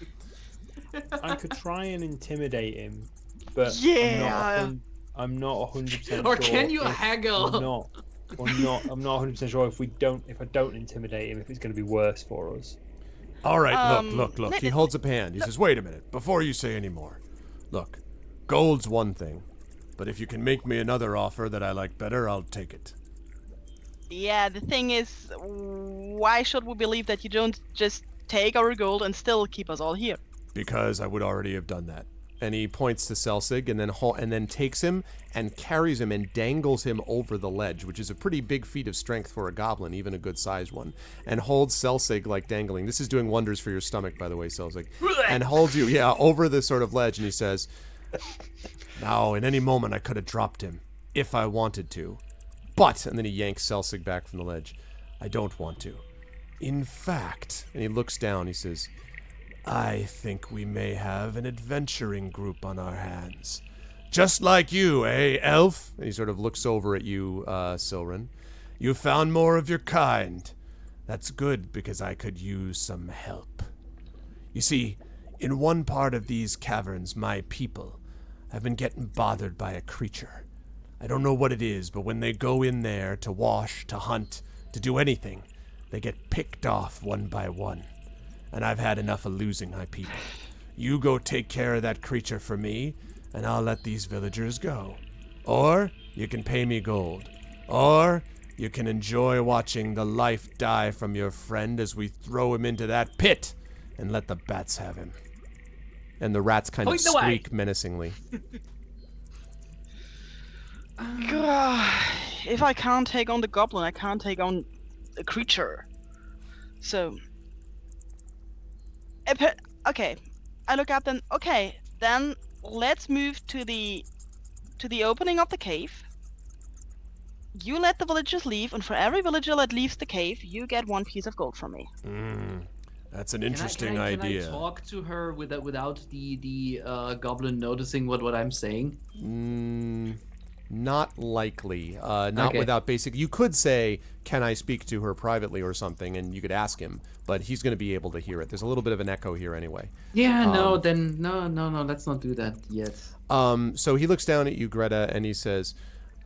I could try and intimidate him, but Yeah. I'm not 100% sure. Or can you haggle? I'm not 100% sure if I don't intimidate him, if it's going to be worse for us. All right, look. let He it- holds up a hand. He says, wait a minute, before you say any more. Look, gold's one thing, but if you can make me another offer that I like better, I'll take it. Yeah, the thing is, why should we believe that you don't just take our gold and still keep us all here? Because I would already have done that. And he points to Selsig and then takes him and carries him and dangles him over the ledge, which is a pretty big feat of strength for a goblin, even a good-sized one, and holds Selsig like dangling. This is doing wonders for your stomach, by the way, Selsig. And holds you, over this sort of ledge, and he says, now, in any moment I could have dropped him, if I wanted to. But, and then he yanks Selsig back from the ledge, I don't want to. In fact, and he looks down, he says, I think we may have an adventuring group on our hands. Just like you, eh, elf? And he sort of looks over at you, Silren. You found more of your kind. That's good, because I could use some help. You see, in one part of these caverns, my people have been getting bothered by a creature. I don't know what it is, but when they go in there to wash, to hunt, to do anything, they get picked off one by one. And I've had enough of losing my people. You go take care of that creature for me, and I'll let these villagers go. Or you can pay me gold. Or you can enjoy watching the life die from your friend as we throw him into that pit and let the bats have him. And the rats kind of Point the way. squeak menacingly. If I can't take on the goblin, I can't take on a creature. So... Okay, I look up then. Okay, then let's move to the opening of the cave. You let the villagers leave, and for every villager that leaves the cave, you get 1 piece of gold from me. That's an interesting idea. Can I talk to her without the goblin noticing what I'm saying? Not likely. Not Okay. without basic. You could say, "Can I speak to her privately" or something, and you could ask him, but he's going to be able to hear it. There's a little bit of an echo here anyway. Yeah, no, let's not do that yet. So he looks down at you, Greta, and he says,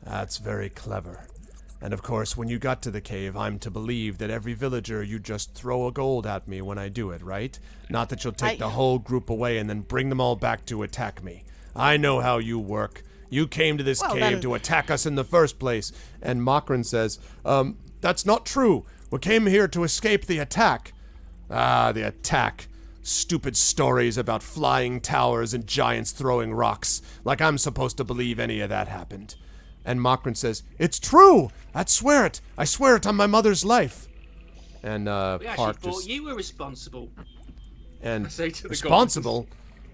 "That's very clever. And of course, when you got to the cave, I'm to believe that every villager you just throw a gold at me when I do it, right? Not that you'll take the whole group away and then bring them all back to attack me. I know how you work. You came to this cave to attack us in the first place." And Makrin says, "That's not true. We came here to escape the attack." "Ah, the attack. Stupid stories about flying towers and giants throwing rocks. Like I'm supposed to believe any of that happened." And Makrin says, "It's true. I swear it. I swear it on my mother's life." And We actually Park thought just... you were responsible. And I say to the responsible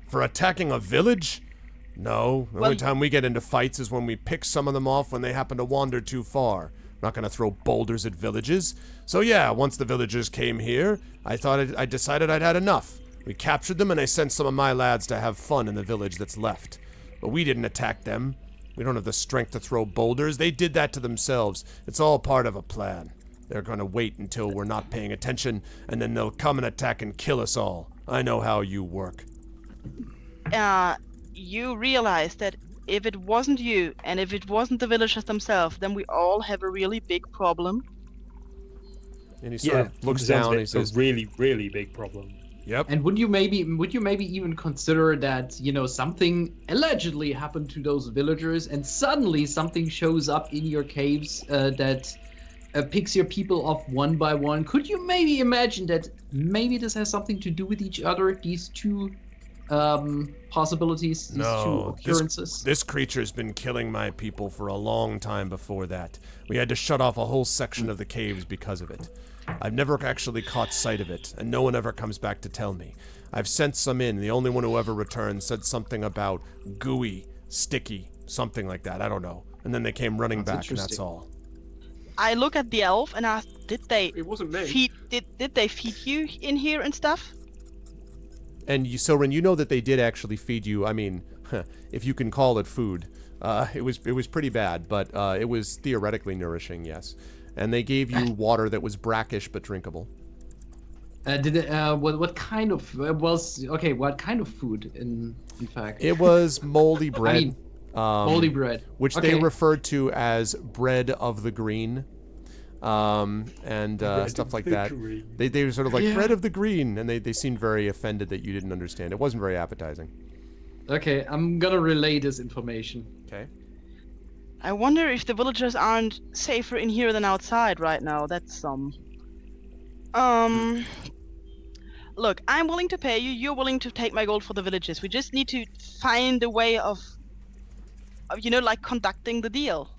for attacking a village? No. The only time we get into fights is when we pick some of them off when they happen to wander too far. We're not going to throw boulders at villages. So yeah, once the villagers came here, I decided I'd had enough. We captured them and I sent some of my lads to have fun in the village that's left. But we didn't attack them. We don't have the strength to throw boulders. They did that to themselves. It's all part of a plan. They're going to wait until we're not paying attention, and then they'll come and attack and kill us all. I know how you work. You realize that if it wasn't you, and if it wasn't the villagers themselves, then we all have a really big problem. And he sort of looks down and he says, "A really, really big problem." Yep. And would you maybe even consider that, you know, something allegedly happened to those villagers, and suddenly something shows up in your caves that picks your people off one by one? Could you maybe imagine that maybe this has something to do with each other? These two possibilities, these two occurrences. This creature's been killing my people for a long time before that. We had to shut off a whole section of the caves because of it. I've never actually caught sight of it, and no one ever comes back to tell me. I've sent some in. The only one who ever returned said something about gooey, sticky, something like that. I don't know. And then they came running back, and that's all. I look at the elf and ask, did they It wasn't me. feed did they feed you in here and stuff? And Soren, you know that they did actually feed you. I mean, if you can call it food. It was pretty bad, but it was theoretically nourishing, yes. And they gave you water that was brackish but drinkable. What kind of what kind of food in fact? It was moldy bread. I mean, moldy bread, which they referred to as bread of the green, and stuff like that. They were sort of like bread of the green, and they seemed very offended that you didn't understand. It wasn't very appetizing. Okay, I'm gonna relay this information. Okay. I wonder if the villagers aren't safer in here than outside right now. That's Look, I'm willing to pay you. You're willing to take my gold for the villagers. We just need to find a way of like conducting the deal.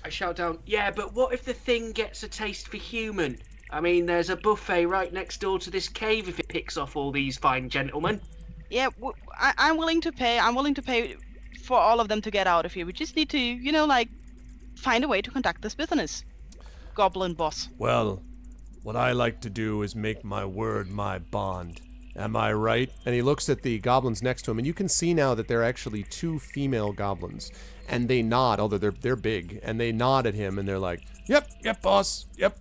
I shout down, yeah, but what if the thing gets a taste for human? I mean, there's a buffet right next door to this cave if it picks off all these fine gentlemen. Yeah, I'm willing to pay. I'm willing to pay for all of them to get out of here. We just need to, find a way to conduct this business. Goblin boss. Well, what I like to do is make my word my bond. Am I right? And he looks at the goblins next to him, and you can see now that they're actually two female goblins. And they nod, although they're big, and they nod at him, and they're like, yep, boss, yep.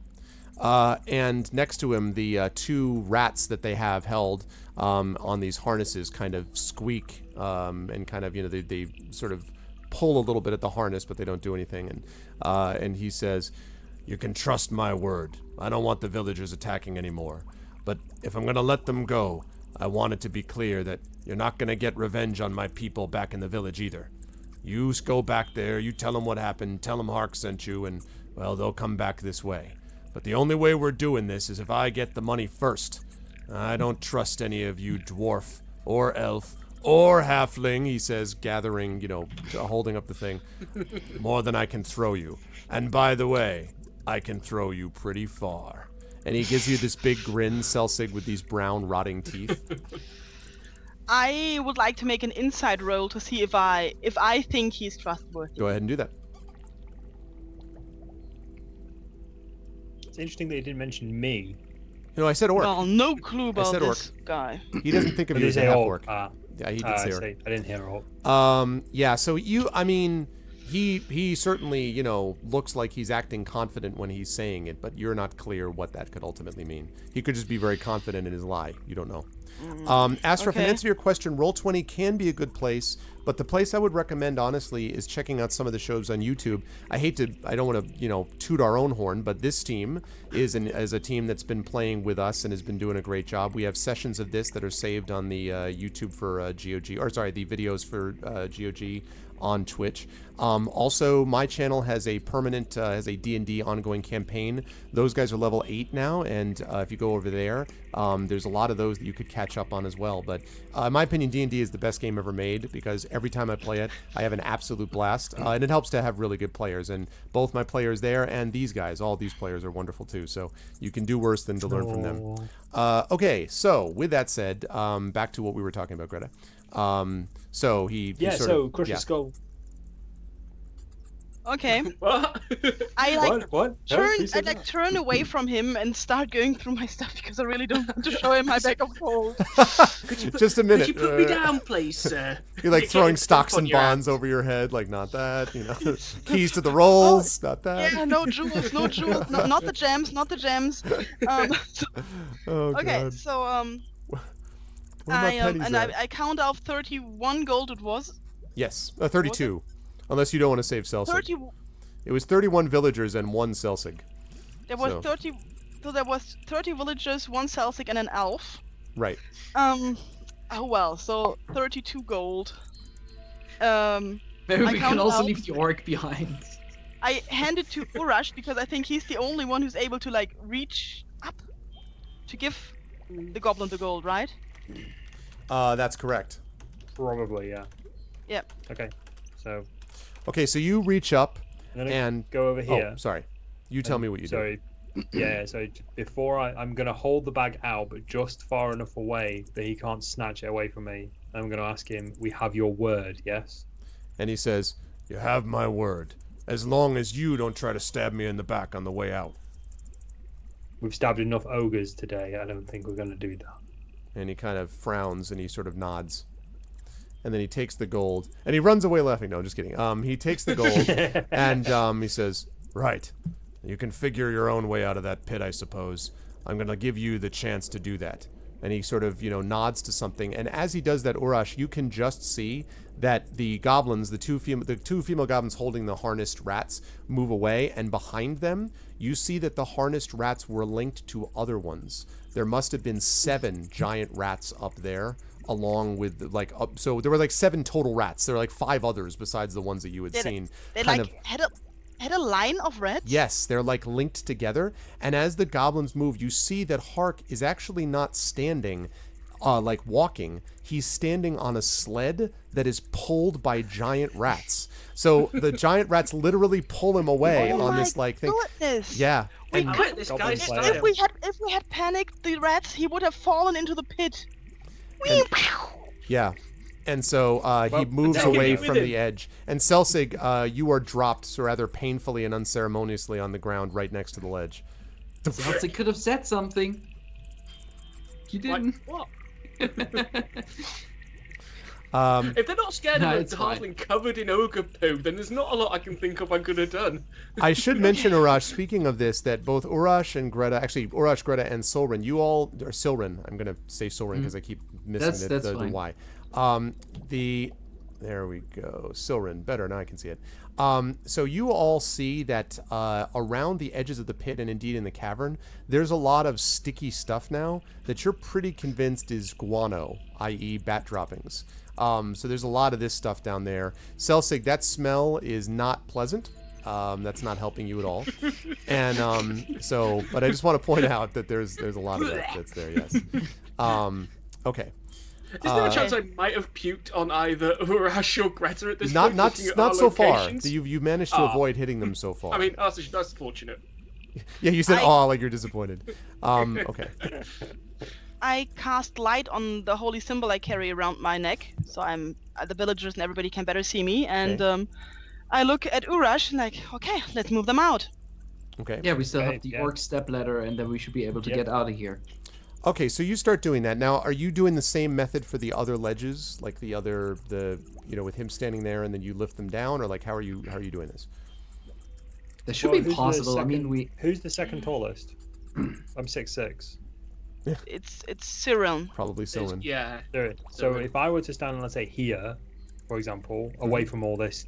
And next to him, the two rats that they have held on these harnesses kind of squeak, and kind of, they sort of pull a little bit at the harness, but they don't do anything. And he says, you can trust my word. I don't want the villagers attacking anymore. But if I'm going to let them go, I want it to be clear that you're not going to get revenge on my people back in the village either. You go back there, you tell them what happened, tell them Hark sent you, and, well, they'll come back this way. But the only way we're doing this is if I get the money first. I don't trust any of you dwarf, or elf, or halfling, he says, gathering, holding up the thing, more than I can throw you. And by the way, I can throw you pretty far. And he gives you this big grin, Selsig, with these brown, rotting teeth. I would like to make an inside roll to see if I think he's trustworthy. Go ahead and do that. It's interesting that he didn't mention me. I said orc. Well, no clue about said this guy. He doesn't think of you as a half-orc. Yeah, he did say orc. I didn't hear orc. Yeah, so he certainly, looks like he's acting confident when he's saying it, but you're not clear what that could ultimately mean. He could just be very confident in his lie. You don't know. Ashraf, in answer to your question, Roll20 can be a good place, but the place I would recommend, honestly, is checking out some of the shows on YouTube. I don't want to, toot our own horn, but this team is a team that's been playing with us and has been doing a great job. We have sessions of this that are saved on the YouTube for GOG, the videos for GOG on Twitch. Also, my channel has a permanent, has a D&D ongoing campaign. Those guys are level 8 now, and if you go over there, there's a lot of those that you could catch up on as well. But in my opinion, D&D is the best game ever made, because every time I play it, I have an absolute blast, and it helps to have really good players. And both my players there and these guys, all these players are wonderful too, so you can do worse than to learn from them. Okay, so with that said, back to what we were talking about, Greta. So Crusher Skull. Okay. What? I What? turn away from him and start going through my stuff because I really don't want to show him my bag of gold. Just a minute. Could you put me down, please, sir? You're like You're throwing getting stocks stuff on and your bonds over your head, like not that, keys to the rolls, not that. Yeah, no jewels, no, not the gems. Oh, Okay, God. so Where my pennies at? I count out 31 gold. It was Yes, 32. Unless you don't want to save Selsig. 30. It was 31 villagers and 1 Selsig. There was So- 30. So there was 30 villagers, 1 Celtic, and an elf. Right. Oh well. So 32 gold. Maybe I we can counted also out- leave the orc behind. I hand it to Urash because I think he's the only one who's able to like reach up to give the goblin the gold, right? That's correct. Probably, yeah. Yep. Okay, so Okay, so you reach up then I and go over here. Oh, sorry. You tell me what you do. Sorry. Yeah, so before I'm going to hold the bag out, but just far enough away that he can't snatch it away from me. I'm going to ask him, we have your word, yes? And he says, "You have my word, as long as you don't try to stab me in the back on the way out." We've stabbed enough ogres today. I don't think we're going to do that. And he kind of frowns and he sort of nods. And then he takes the gold and he runs away laughing. No, I'm just kidding. He takes the gold and he says, "Right. You can figure your own way out of that pit, I suppose. I'm going to give you the chance to do that." And he sort of, nods to something. And as he does that, Urash, you can just see that the goblins, the two female goblins holding the harnessed rats, move away. And behind them, you see that the harnessed rats were linked to other ones. There must have been 7 giant rats up there, along with so there were like 7 total rats. There were like 5 others besides the ones that you had seen. They had a line of rats. Yes, they're like linked together. And as the goblins move, you see that Hark is actually not standing, like walking. He's standing on a sled that is pulled by giant rats. So the giant rats literally pull him away on this like thing. Goodness. Yeah. We And quit this guy's Goblin style. If we had panicked the rats, he would have fallen into the pit. yeah. And so he Well, moves now we away know. from the edge. And Selsig, you are dropped rather painfully and unceremoniously on the ground right next to the ledge. Zelda could have said something. He didn't. What? Um, If they're not scared No, of a it's fine. halfling covered in ogre poo, then there's not a lot I can think of I could have done. I should mention, Urash, speaking of this, that both Urash and Greta, actually Urash, Greta, and Silrin, you all, or Silrin, I'm going to say Silrin because I keep missing That's the fine. Y. There we go. Silrin, better, now I can see it. So you all see that around the edges of the pit and indeed in the cavern, there's a lot of sticky stuff now that you're pretty convinced is guano, i.e. bat droppings. So there's a lot of this stuff down there. Selsig, that smell is not pleasant. That's not helping you at all. And but I just want to point out that there's a lot of that that's there, yes. Okay. Is there a chance I might have puked on either Urash or Greta at this point? Not looking at our so far. locations? You've managed to avoid hitting them so far. I mean, that's fortunate. yeah, you said like you're disappointed. Okay. I cast light on the holy symbol I carry around my neck, so the villagers and everybody can better see me. And I look at Urash and like, okay, let's move them out. Okay. Yeah, we still Okay, have the yeah. orc step ladder, and then we should be able to get out of here. Okay, so you start doing that. Now, are you doing the same method for the other ledges, like with him standing there and then you lift them down, or like how are you doing this? That should Well, be who's the possible. I mean, second- Who's the second tallest? I'm 6'6". It's Cyril. Probably Silrin. Yeah. So if I were to stand, let's say here, for example, away from all this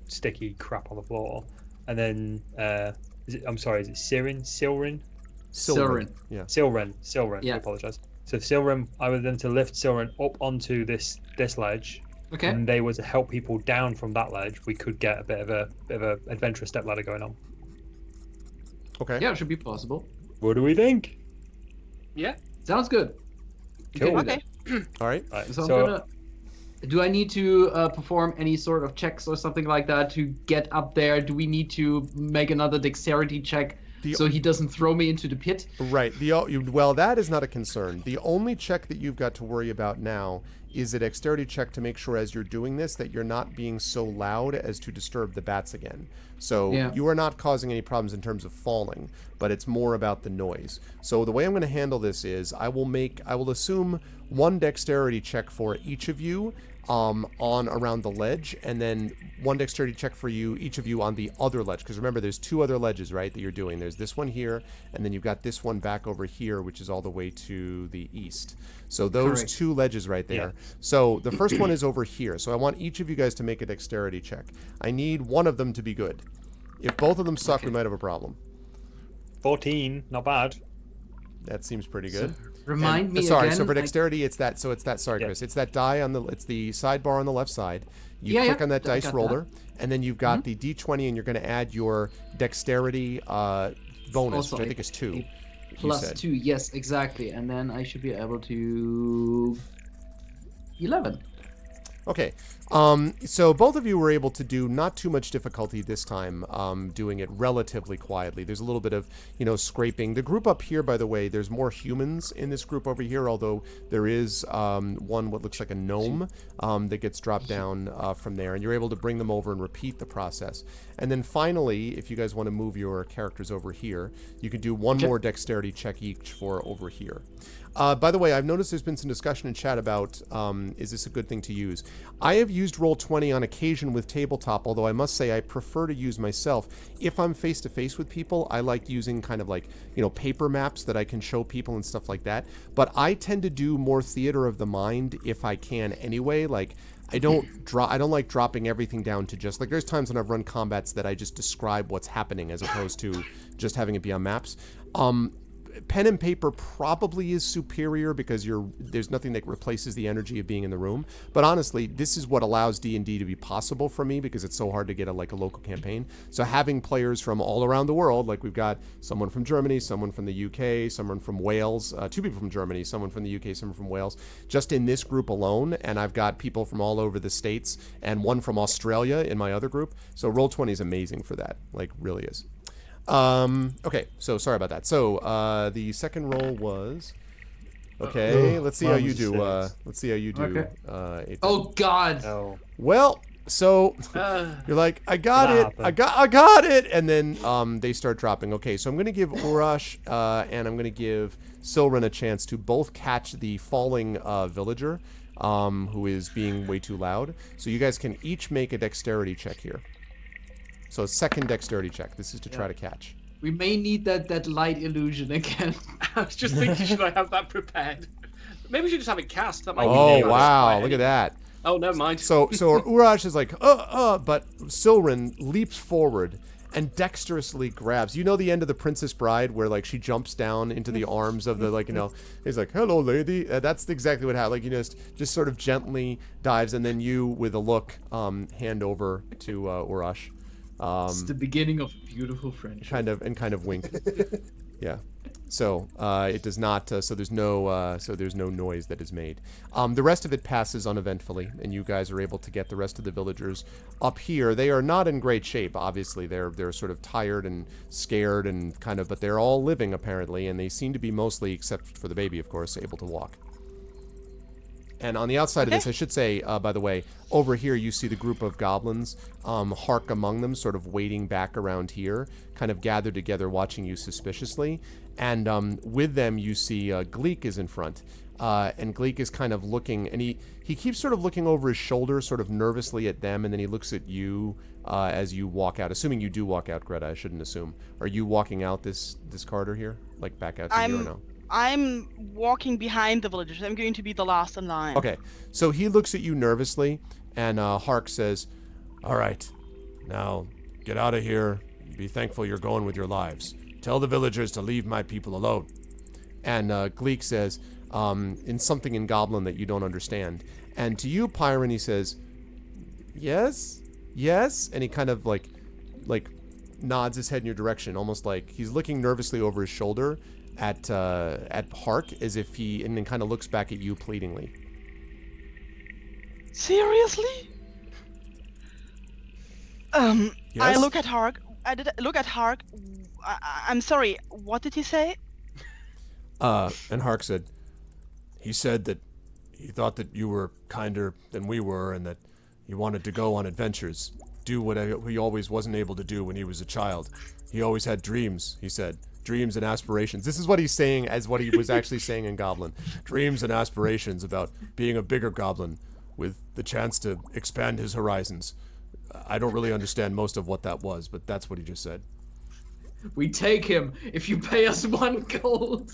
sticky crap on the floor, and then is it Sirin? Silrin. Yeah. Silrin. Yeah. I apologize. So Silrin, I would then to lift Silrin up onto this ledge, Okay. and they were to help people down from that ledge. We could get a bit of a adventurous step ladder going on. Okay. Yeah, it should be possible. What do we think? Yeah. Sounds good. We Cool. can do Okay. that. All right. Right, So I'm gonna. Do I need to perform any sort of checks or something like that to get up there? Do we need to make another dexterity check so he doesn't throw me into the pit? Right. Well, that is not a concern. The only check that you've got to worry about now is a dexterity check to make sure as you're doing this that you're not being so loud as to disturb the bats again. So you are not causing any problems in terms of falling, but it's more about the noise. So the way I'm going to handle this is I will assume one dexterity check for each of you on around the ledge, and then one dexterity check for each of you on the other ledge, because remember there's 2 other ledges, right, that you're doing. There's this one here, and then you've got this one back over here, which is all the way to the east. So those Correct. 2 ledges right there. Yeah. So the first one is over here. So I want each of you guys to make a dexterity check. I need one of them to be good. If both of them suck, we might have a problem. 14, not bad. That seems pretty good. Remind me sorry, again. so for dexterity, it's that. So it's that. Sorry, Yeah. Chris. It's that die on the. It's the sidebar on the left side. You Yeah, click yeah, on that I dice got roller, and then you've got the D20, and you're going to add your dexterity bonus, Also, which I think is 2. a plus 2, yes, exactly. And then I should be able to 11. Okay. So both of you were able to do not too much difficulty this time, doing it relatively quietly. There's a little bit of, scraping. The group up here, by the way, there's more humans in this group over here, although there is one what looks like a gnome that gets dropped down from there, and you're able to bring them over and repeat the process. And then finally, if you guys want to move your characters over here, you can do one more dexterity check each for over here. By the way, I've noticed there's been some discussion in chat about is this a good thing to use. I have used Roll20 on occasion with tabletop, although I must say I prefer to use myself. If I'm face-to-face with people, I like using kind of like, paper maps that I can show people and stuff like that. But I tend to do more theater of the mind if I can anyway. Like, I don't like dropping everything down to just, like, there's times when I've run combats that I just describe what's happening as opposed to just having it be on maps. Pen and paper probably is superior because there's nothing that replaces the energy of being in the room. But honestly, this is what allows D&D to be possible for me because it's so hard to get a local campaign. So having players from all around the world, like we've got someone from Germany, someone from the UK, someone from Wales, 2 people from Germany, someone from the UK, someone from Wales, just in this group alone. And I've got people from all over the States and one from Australia in my other group. So Roll20 is amazing for that, really is. Okay, so sorry about that. So the second roll was okay. Let's see how you do. Let's see how you do. Okay. Oh God! No. Well, so you're like, I got it, I got it, and then they start dropping. Okay, so I'm gonna give Urash and I'm gonna give Silren a chance to both catch the falling villager, who is being way too loud. So you guys can each make a dexterity check here. So a second dexterity check. This is to try to catch. We may need that light illusion again. I was just thinking, should I have that prepared? Maybe we should just have it cast. That might Oh, wow. Look at that. Oh, never mind. So Urash is like, but Silren leaps forward and dexterously grabs. The end of The Princess Bride where, she jumps down into the arms of the, he's like, hello, lady. That's exactly what happened. Just sort of gently dives, and then you, with a look, hand over to Urash. It's the beginning of beautiful friendship. Kind of wink. Yeah. So it does not. So there's no noise that is made. The rest of it passes uneventfully, and you guys are able to get the rest of the villagers up here. They are not in great shape. Obviously, they're sort of tired and scared and but they're all living apparently, and they seem to be mostly, except for the baby, of course, able to walk. And on the outside of this, I should say, by the way, over here you see the group of goblins, Hark among them, sort of waiting back around here, kind of gathered together watching you suspiciously. And with them you see Gleek is in front. And Gleek is kind of looking, and he keeps sort of looking over his shoulder, sort of nervously at them, and then he looks at you as you walk out. Assuming you do walk out, Greta, I shouldn't assume. Are you walking out this corridor here? Like back out to here or no? I'm walking behind the villagers. I'm going to be the last in line. Okay, so he looks at you nervously, and Hark says, all right, now get out of here. Be thankful you're going with your lives. Tell the villagers to leave my people alone. And Gleek says, in something in Goblin that you don't understand. And to you, Pyron, he says, yes, and he kind of like nods his head in your direction, almost like he's looking nervously over his shoulder at Hark, as if and then kind of looks back at you pleadingly. Seriously? Yes? I look at Hark. I'm sorry. What did he say? And Hark said, he said that he thought that you were kinder than we were, and that you wanted to go on adventures, do what he always wasn't able to do when he was a child. He always had dreams, he said. Dreams and aspirations. This is what he's saying as what he was actually saying in Goblin. Dreams and aspirations about being a bigger goblin with the chance to expand his horizons. I don't really understand most of what that was, but that's what he just said. We take him if you pay us 1 gold.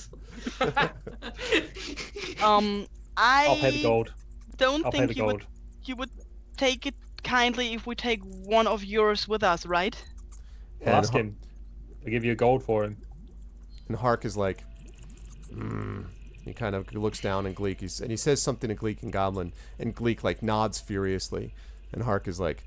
I'll pay the gold. Don't think you would take it kindly if we take one of yours with us, right? I'll ask him. I'll give you a gold for him. And Hark is like, He kind of looks down at Gleek, and he says something to Gleek and Goblin, and Gleek like nods furiously, and Hark is like,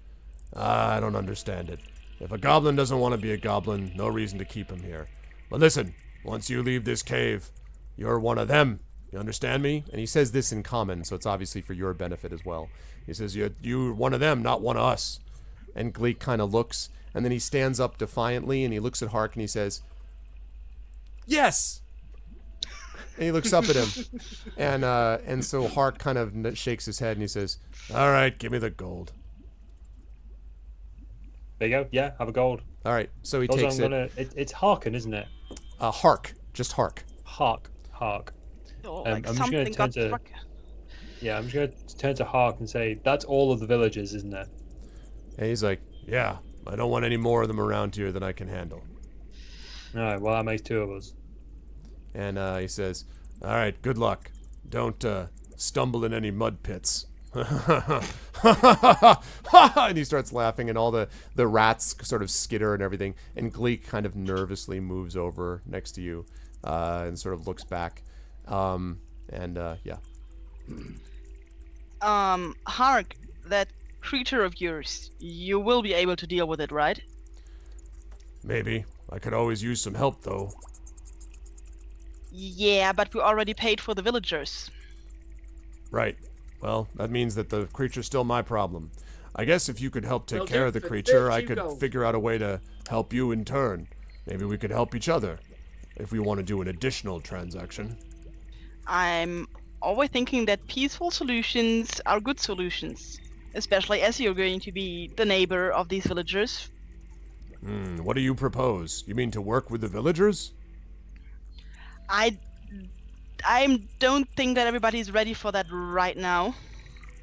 I don't understand it. If a goblin doesn't want to be a goblin, no reason to keep him here. But listen, once you leave this cave, you're one of them. You understand me? And he says this in common, so it's obviously for your benefit as well. He says, you're one of them, not one of us. And Gleek kind of looks, and then he stands up defiantly, and he looks at Hark, and he says, yes! And he looks up at him. And so Hark kind of shakes his head, and he says, all right, give me the gold. There you go. Yeah, have a gold. All right, so he Also, takes it. It's Harken, isn't it? Hark. Just Hark. Hark. Oh, I'm like just gonna something turn got to- struck. Yeah, I'm just going to turn to Hark and say, that's all of the villagers, isn't it? And he's like, yeah, I don't want any more of them around here than I can handle. All right, well, that makes 2 of us. And he says, all right, good luck. Don't stumble in any mud pits. And he starts laughing, and all the rats sort of skitter and everything. And Gleek kind of nervously moves over next to you and sort of looks back. Yeah. Hark, that creature of yours, you will be able to deal with it, right? Maybe. I could always use some help, though. Yeah, but we already paid for the villagers. Right. Well, that means that the creature's still my problem. I guess if you could help take They'll care do of the it for creature, I 30 could gold. figure out a way to help you in turn. Maybe we could help each other if we want to do an additional transaction. I'm always thinking that peaceful solutions are good solutions, especially as you're going to be the neighbor of these villagers. What do you propose? You mean to work with the villagers? I don't think that everybody's ready for that right now.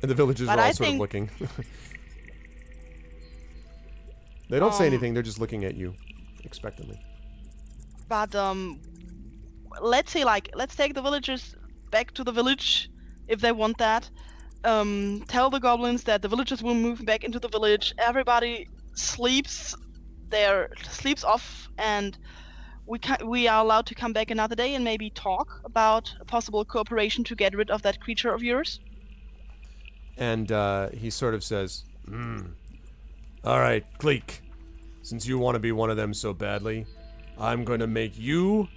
And the villagers But are all I sort of think- looking. They don't say anything, they're just looking at you expectantly. But let's take the villagers back to the village if they want that. Tell the goblins that the villagers will move back into the village. Everybody sleeps off, and we are allowed to come back another day and maybe talk about a possible cooperation to get rid of that creature of yours. And he sort of says, all right, Gleek, since you want to be one of them so badly, I'm going to make you...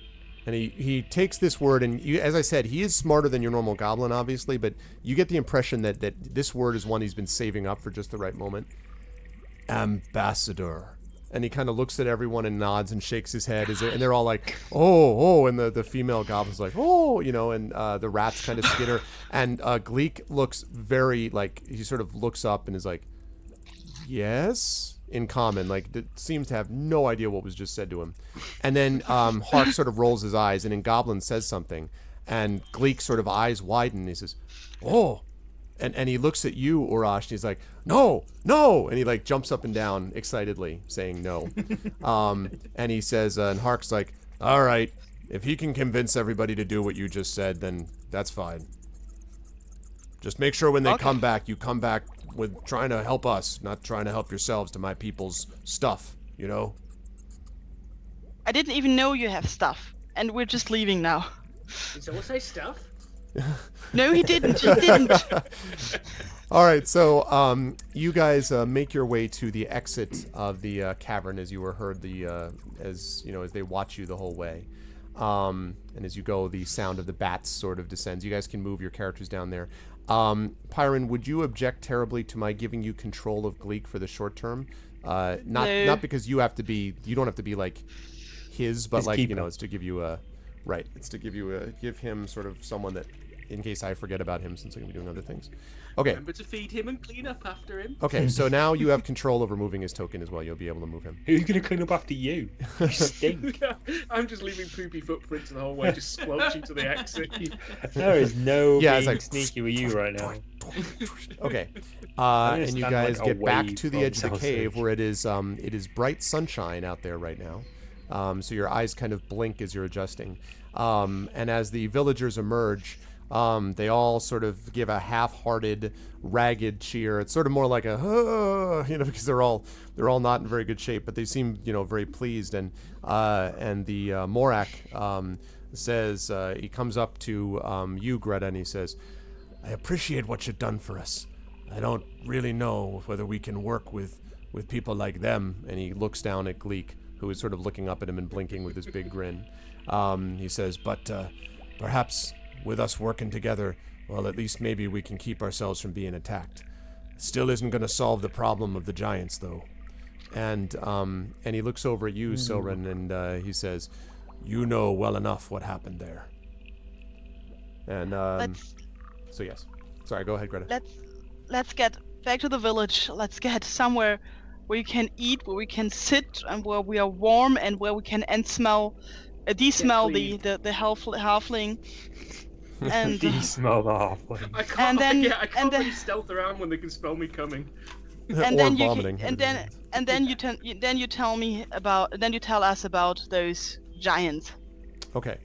And he takes this word, and as I said, he is smarter than your normal goblin, obviously, but you get the impression that this word is one he's been saving up for just the right moment. Ambassador. And he kind of looks at everyone and nods and shakes his head, and they're all like, oh, and the female goblin's like, oh, and the rats kind of skitter. And Gleek looks very, he sort of looks up and is like, yes? In common, seems to have no idea what was just said to him. And then Hark sort of rolls his eyes, and then Goblin says something, and Gleek's sort of eyes widen, and he says, oh, and he looks at you, Urash, and he's like, no, and he jumps up and down excitedly, saying no. And he says, and Hark's like, all right, if he can convince everybody to do what you just said, then that's fine. Just make sure when they come back, you come back with trying to help us, not trying to help yourselves to my people's stuff, I didn't even know you have stuff, and we're just leaving now. Did someone say stuff? No, he didn't. He didn't. All right, so you guys make your way to the exit of the cavern as you were heard as they watch you the whole way. And as you go, the sound of the bats sort of descends. You guys can move your characters down there. Pyron, would you object terribly to my giving you control of Gleek for the short term? Not because you don't have to be like his, but it's to give you give him sort of someone that, in case I forget about him, since I'm gonna be doing other things. Okay. Remember to feed him and clean up after him. Okay, so now you have control over moving his token as well. You'll be able to move him. Who's going to clean up after you? You stink. I'm just leaving poopy footprints the whole way, just squelching to the exit. There is no it's being like sneaky with you right now. Okay, gonna and you stand, guys like, get back away to the from edge of the Chelsea. cave where it is bright sunshine out there right now. So your eyes kind of blink as you're adjusting. And as the villagers emerge, they all sort of give a half-hearted, ragged cheer. It's sort of more like a, because they're all not in very good shape, but they seem, very pleased. And the Morak, says, he comes up to you, Greta, and he says, I appreciate what you've done for us. I don't really know whether we can work with people like them. And he looks down at Gleek, who is sort of looking up at him and blinking with his big grin. He says, but perhaps with us working together, well, at least maybe we can keep ourselves from being attacked. Still isn't going to solve the problem of the giants, though. And he looks over at you, Silren, and he says, you know well enough what happened there. And so yes. Sorry, go ahead, Greta. Let's get back to the village. Let's get somewhere where we can eat, where we can sit, and where we are warm, and where we can de-smell the halfling. And smell the halfling. I can't. I can't then really stealth around when they can smell me coming. and Or then vomiting. you tell us about those giants. Okay.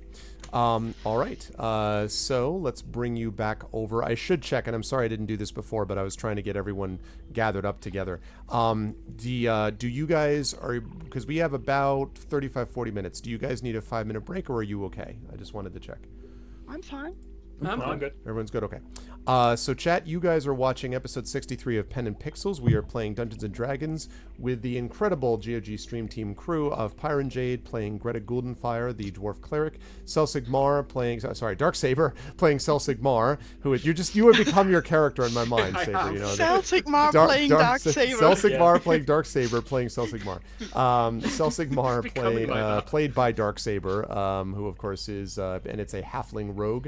All right. So let's bring you back over. I should check, and I'm sorry I didn't do this before, but I was trying to get everyone gathered up together. Do you guys because we have about 35-40 minutes. Do you guys need a 5-minute break, or are you okay? I just wanted to check. I'm fine. I'm good. Everyone's good? Okay. So chat, you guys are watching episode 63 of Pen and Pixels. We are playing Dungeons & Dragons with the incredible GOG stream team crew of Pyron Jade playing Greta Guldenfire, the dwarf cleric, Selsigmar playing, Darksaber playing Selsigmar, who you have become your character in my mind, I Saber. have. You know, Selsigmar playing Darksaber. Selsigmar playing Darksaber playing Selsigmar. Selsigmar Becoming like that. played by Darksaber, who of course is, and it's a halfling rogue.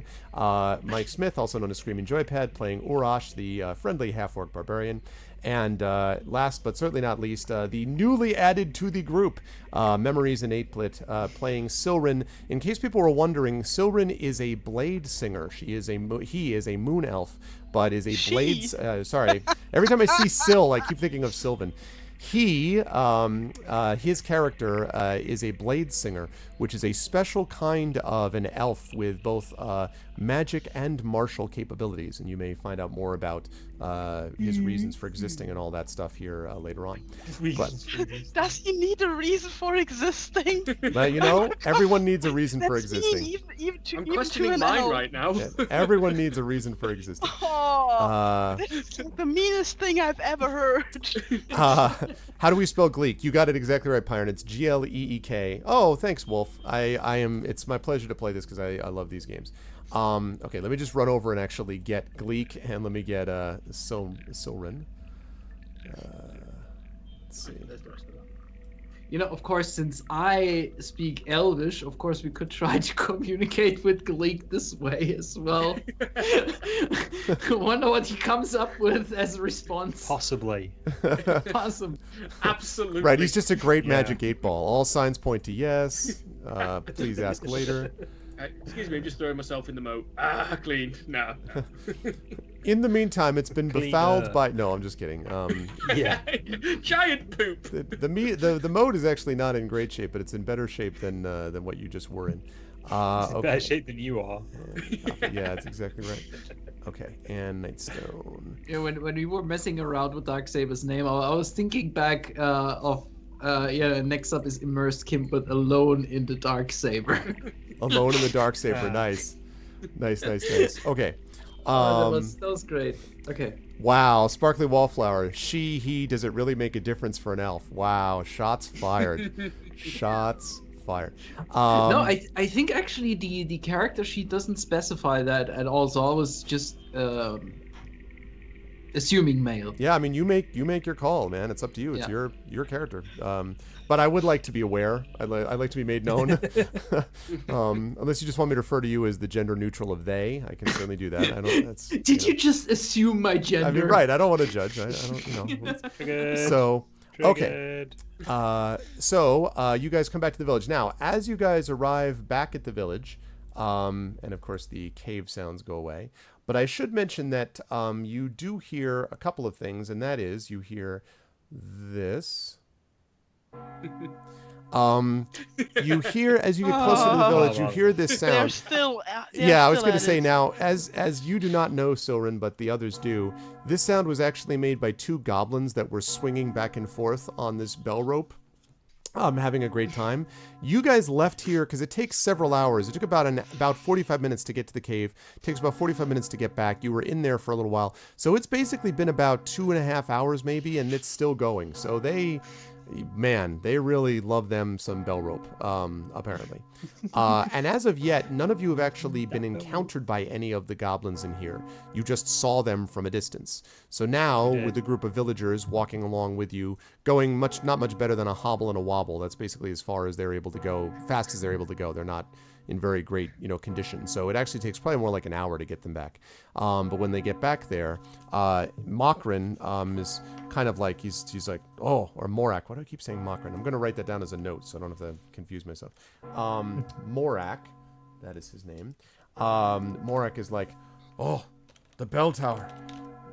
Mike Smith, also known as Screaming Joypad, playing Urash, the friendly half-orc barbarian. And last but certainly not least, the newly added to the group, Memories in 8-Plit, playing Silren. In case people were wondering, Silren is a blade singer. He is a moon elf, but is a blade... sorry. Every time I see Sil, I keep thinking of Sylvan. His character is a blade singer, which is a special kind of an elf with both magic and martial capabilities, and you may find out more about his reasons for existing and all that stuff here later on. But Does he need a reason for existing? everyone needs a reason for That's existing. mean, even I'm to questioning an mine elf. right now. Yeah, everyone needs a reason for existing. Oh, this is the meanest thing I've ever heard. How do we spell Gleek? You got it exactly right, Pyron. It's Gleek. Oh, thanks, Wolf. It's my pleasure to play this because I love these games. Okay, let me just run over and actually get Gleek, and let me get Silren. Let's see. Of course, since I speak Elvish, of course we could try to communicate with Gleek this way as well. Wonder what he comes up with as a response. Possibly. Awesome. Absolutely. Right, he's just a great magic 8-ball. All signs point to yes. Please ask later. Excuse me, I'm just throwing myself in the moat. Cleaned. No. In the meantime, it's been befouled by... No, I'm just kidding. Yeah. Giant poop. The moat is actually not in great shape, but it's in better shape than what you just were in. It's in better shape than you are. Yeah, that's exactly right. Okay, and Nightstone. Yeah, when we were messing around with Darksaber's name, I was thinking back of next up is Immersed Kim, but alone in the Darksaber. Alone in the Darksaber, nice. Nice. Okay. That was great. Okay. Wow, Sparkly Wallflower. He, does it really make a difference for an elf? Wow, shots fired. Shots fired. No, I think actually the character sheet doesn't specify that at all, so I was just assuming male. Yeah, I mean, you make your call, man. It's up to you. It's your character. But I would like to be aware. I'd like to be made known. Unless you just want me to refer to you as the gender neutral of they, I can certainly do that. I don't. That's. Did you just assume my gender? I mean, right. I don't want to judge. I don't. Triggered. So. Okay. Triggered. You guys come back to the village now. As you guys arrive back at the village, and of course the cave sounds go away. But I should mention that you do hear a couple of things, and that is you hear this. You hear as you get closer to the village, you hear this sound. They're still. I was going to say now, as you do not know, Silren, but the others do. This sound was actually made by two goblins that were swinging back and forth on this bell rope. I'm having a great time. You guys left here because it takes several hours. It took about 45 minutes to get to the cave. It takes about 45 minutes to get back. You were in there for a little while. So it's basically been about 2.5 hours maybe, and it's still going. So they really love them some bell rope, apparently. And as of yet, none of you have actually been encountered by any of the goblins in here. You just saw them from a distance. So now, with a group of villagers walking along with you, going not much better than a hobble and a wobble. That's basically as far as they're able to go, fast as they're able to go. They're not in very great, condition. So it actually takes probably more like an hour to get them back. But when they get back there, Mokrin is kind of like, he's like, or Morak. Why do I keep saying Mokrin? I'm going to write that down as a note so I don't have to confuse myself. Morak, that is his name. Morak is like, the bell tower.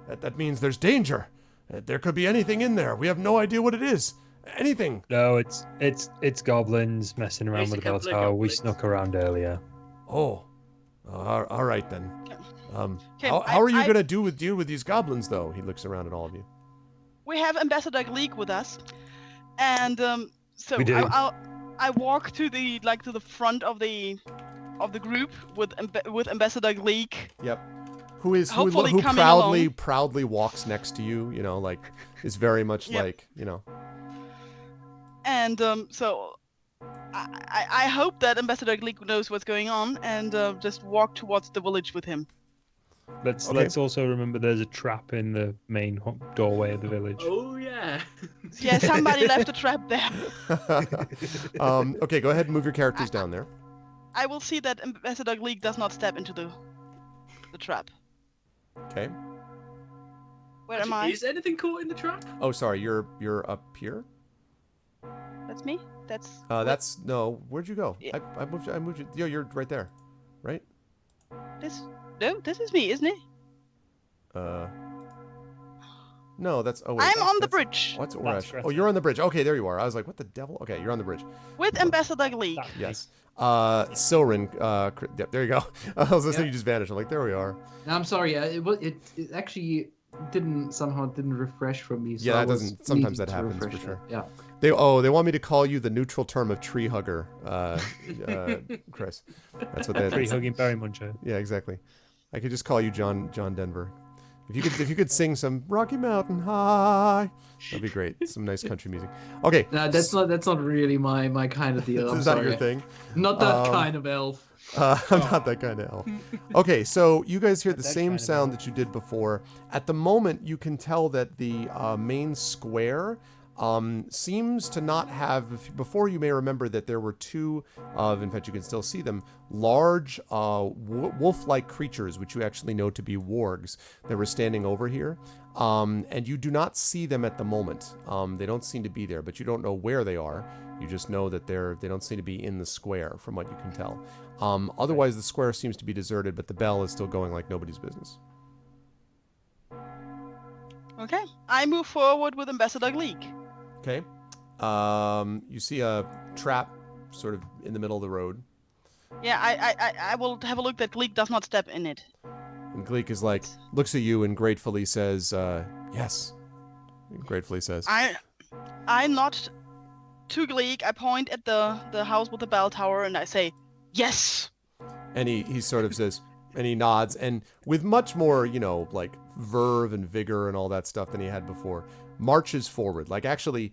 That means there's danger. There could be anything in there. We have no idea what it is. Anything. No, it's goblins messing around with the bell tower. We snuck around earlier. All right then. How are you gonna deal with these goblins though? He looks around at all of you. We have Ambassador Gleek with us, and so We do. I walk to the front of the group with Ambassador Gleek. Yep. Who Hopefully coming along. proudly walks next to you, like is very much Yep. like, And so I hope that Ambassador Gleek knows what's going on and just walk towards the village with him. Let's also remember there's a trap in the main doorway of the village. Oh yeah. Yeah, somebody left a trap there. Okay, go ahead and move your characters down there. I will see that Ambassador Gleek does not step into the trap. Okay. Where am I? Is anything caught in the trap? Oh, sorry, you're up here? That's me? That's no, where'd you go? Yeah. I moved you. You're right there. Right? This is me, isn't it? No, that's wait, I'm on the that's- bridge What's That's Orash? correct. Oh, you're on the bridge. Okay, there you are. I was like, what the devil? Okay, you're on the bridge. with Ambassador Gleek. Yes. Silrin, yep, there you go. I was listening, you just vanished. I'm like, there we are. No, I'm sorry. It actually didn't refresh for me. So Yeah, I that was doesn't- sometimes needing that to happens, for refresh sure. it. Yeah. They want me to call you the neutral term of tree hugger, Chris. That's what that Tree is. hugging berry muncher. Yeah, exactly. I could just call you John Denver. If you could sing some Rocky Mountain High, that'd be great. Some nice country music. Okay. No, that's not really my kind of deal. This I'm is sorry. not your thing. Not that kind of elf. I'm not that kind of elf. Okay, so you guys hear the that same kind of sound that you did before. At the moment, you can tell that the main square seems to not have. Before, you may remember that there were two in fact, you can still see them, large wolf-like creatures, which you actually know to be wargs, that were standing over here. And you do not see them at the moment. They don't seem to be there, but you don't know where they are. You just know that they don't seem to be in the square, from what you can tell. Otherwise, the square seems to be deserted, but the bell is still going like nobody's business. Okay. I move forward with Ambassador Gleek. Okay. You see a trap sort of in the middle of the road. Yeah, I will have a look that Gleek does not step in it. And Gleek is like, looks at you and gratefully says, yes. He gratefully says. I nod to Gleek. I point at the house with the bell tower and I say, yes. And he sort of says, and he nods, and with much more, like verve and vigor and all that stuff than he had before, marches forward. Like actually,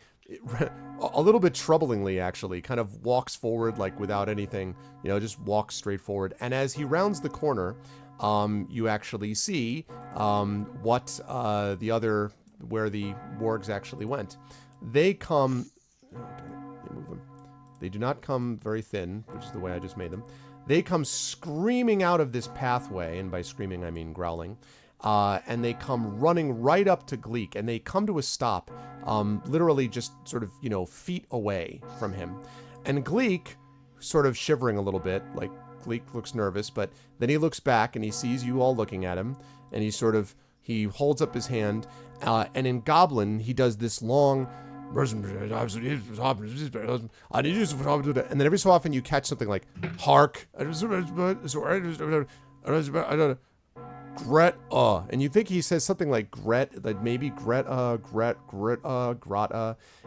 a little bit troublingly, actually, kind of walks forward like without anything, just walks straight forward. And as he rounds the corner, you actually see where the wargs actually went. They come. They do not come very thin, which is the way I just made them. They come screaming out of this pathway, and by screaming I mean growling, and they come running right up to Gleek, and they come to a stop, literally just sort of, feet away from him. And Gleek, sort of shivering a little bit, like Gleek looks nervous, but then he looks back and he sees you all looking at him, and he holds up his hand, and in Goblin, he does this long... And then every so often you catch something like hark, and you think he says something like maybe grata,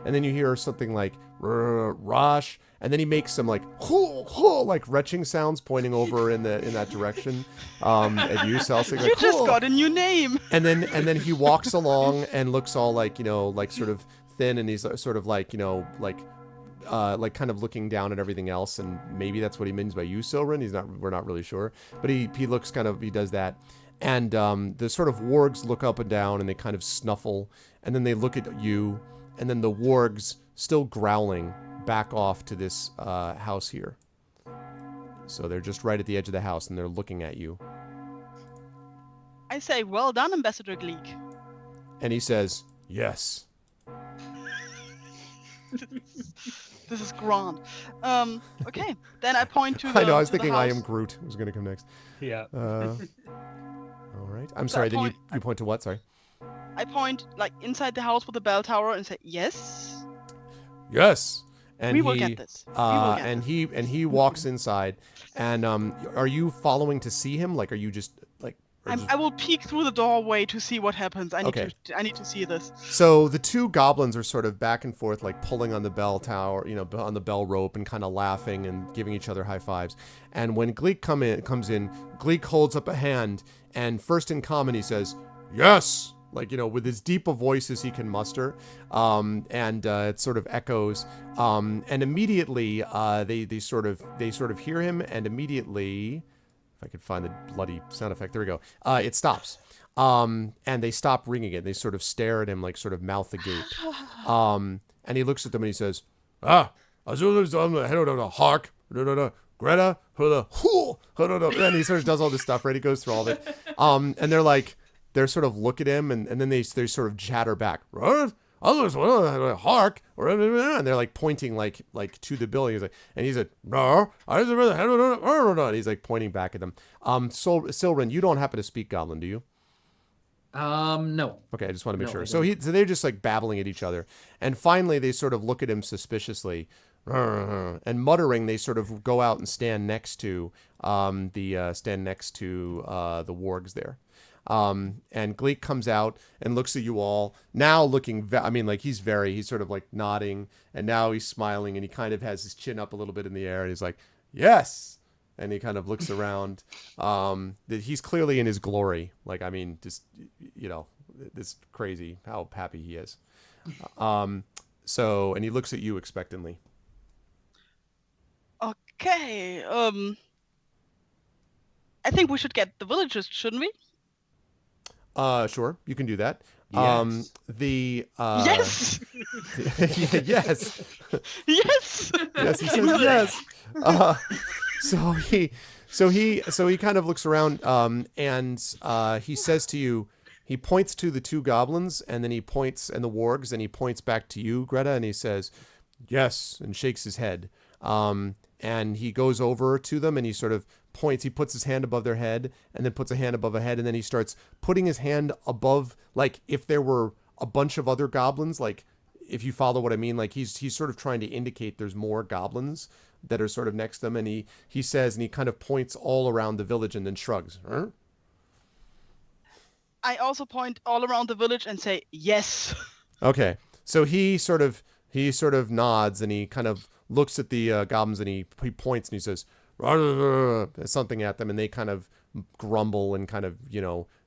and then you hear something like Rosh, and then he makes some like like retching sounds pointing over in that direction at you, Celsig. You just got a new name. And then he walks along and looks all like like sort of thin, and he's sort of like like kind of looking down at everything else, and maybe that's what he means by you, Silrin. We're not really sure, but he looks he does that, and the sort of wargs look up and down, and they kind of snuffle, and then they look at you, and then the wargs, still growling, back off to this house here. So they're just right at the edge of the house, and they're looking at you. I say, well done, Ambassador Gleek. And he says, yes. This is grand. Okay, then I point to the I know, I was to the thinking I house. am Groot was going to come next. Yeah. All right. I'm sorry, then you point to what? Sorry. I point like inside the house with the bell tower and say, yes. Yes. And We will get this. We will get and this. he walks inside. And are you following to see him? Like, are you just like? I will peek through the doorway to see what happens. I need to see this. So the two goblins are sort of back and forth, like pulling on the bell tower, on the bell rope, and kind of laughing and giving each other high fives. And when Gleek comes in, Gleek holds up a hand, and first in common he says, "Yes." Like, with as deep a voice as he can muster, and it sort of echoes, and immediately they sort of hear him, and immediately, if I could find the bloody sound effect, there we go. It stops, and they stop ringing it. They sort of stare at him, like sort of mouth agape, and he looks at them and he says, hark, Greta, and he sort of does all this stuff, right? He goes through all of it, and they're sort of look at him, and then they sort of chatter back, hark, and they're like pointing like to the building. And he's like, no, and he's like pointing back at them. Silrin, you don't happen to speak Goblin, do you? No. Okay, I just want to make No, sure. I So they're just like babbling at each other, and finally they sort of look at him suspiciously, and muttering, they sort of go out and stand next to the wargs there. And Gleek comes out and looks at you all, now looking, he's sort of like nodding, and now he's smiling, and he kind of has his chin up a little bit in the air, and he's like, yes. And he kind of looks around. He's clearly in his glory. Like, just, this crazy how happy he is. And he looks at you expectantly. Okay. I think we should get the villagers, shouldn't we? Sure, you can do that. Yes. Yes. Yes. Yes. Yes, he says yes. So he kind of looks around, and he says to you, he points to the two goblins, and then he points, and the wargs, and he points back to you, Greta, and he says, yes, and shakes his head. And he goes over to them, and he sort of points, he puts his hand above their head, and then puts a hand above a head, and then he starts putting his hand above, like if there were a bunch of other goblins, like if you follow what I mean, like he's sort of trying to indicate there's more goblins that are sort of next to them, and he says, and he kind of points all around the village and then shrugs. Huh? I also point all around the village and say yes. Okay, so he sort of nods, and he kind of looks at the goblins, and he points, and he says something at them, and they kind of grumble and kind of,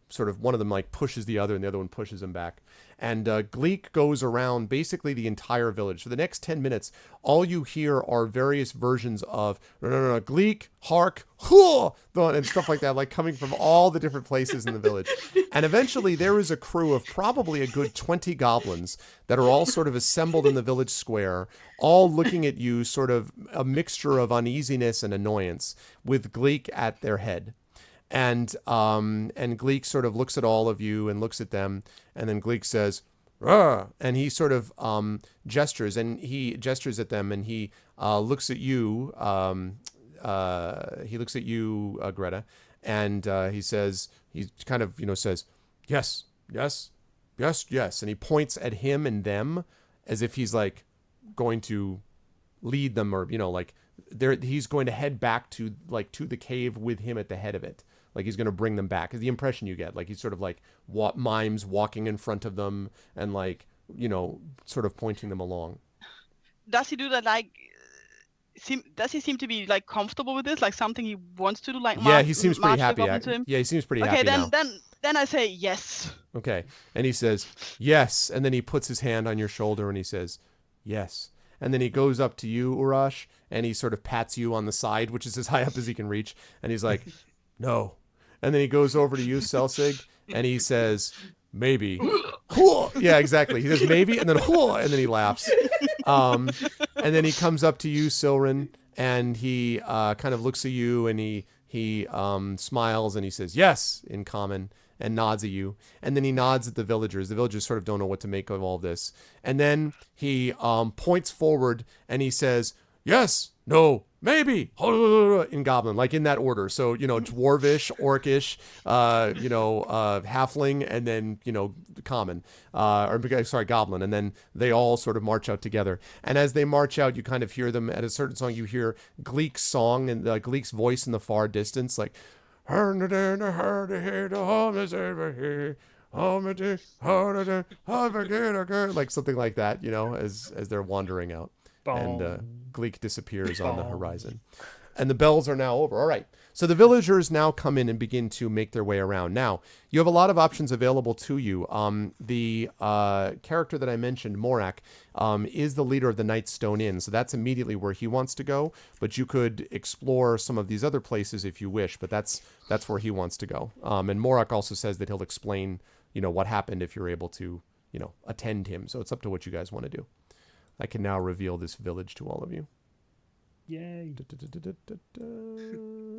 sort of, one of them like pushes the other, and the other one pushes him back. And Gleek goes around basically the entire village. For the next 10 minutes, all you hear are various versions of Gleek, hark, and stuff like that, like coming from all the different places in the village. And eventually there is a crew of probably a good 20 goblins that are all sort of assembled in the village square, all looking at you, sort of a mixture of uneasiness and annoyance, with Gleek at their head. And Gleek sort of looks at all of you and looks at them, and then Gleek says, "Rah!" And he sort of gestures, and he gestures at them, and he looks at you. He looks at you, Greta, and he says, he kind of says, yes, yes, yes, yes, and he points at him and them as if he's like going to lead them, or like he's going to head back to the cave with him at the head of it. like he's going to bring them back. Is the impression you get. Like he's sort of like mimes walking in front of them and like, sort of pointing them along. Does he do that like? Does he seem to be like comfortable with this? Like something he wants to do? Like yeah, he seems pretty march the happy. goblin to him? Yeah, he seems pretty Okay, happy now. then I say yes. Okay, and he says yes, and then he puts his hand on your shoulder and he says yes, and then he goes up to you, Urash, and he sort of pats you on the side, which is as high up as he can reach, and he's like, no, and then he goes over to you, Selsig, and he says maybe. Yeah, exactly. He says maybe, and then he laughs. And then he comes up to you, Silrin, and he kind of looks at you, and he smiles, and he says yes in common, and nods at you. And then he nods at the villagers. The villagers sort of don't know what to make of all this. And then he points forward, and he says, yes, no, maybe, in Goblin, like in that order. So, Dwarvish, Orcish, Halfling, and then, Common, Goblin. And then they all sort of march out together. And as they march out, you kind of hear them at a certain song. You hear Gleek's song and Gleek's voice in the far distance, like, like something like that, as they're wandering out. And Gleek disappears on the horizon. And the bells are now over. All right. So the villagers now come in and begin to make their way around. Now, you have a lot of options available to you. The character that I mentioned, Morak, is the leader of the Nightstone Inn. So that's immediately where he wants to go. But you could explore some of these other places if you wish. But that's where he wants to go. And Morak also says that he'll explain, what happened if you're able to, attend him. So it's up to what you guys want to do. I can now reveal this village to all of you. Yay.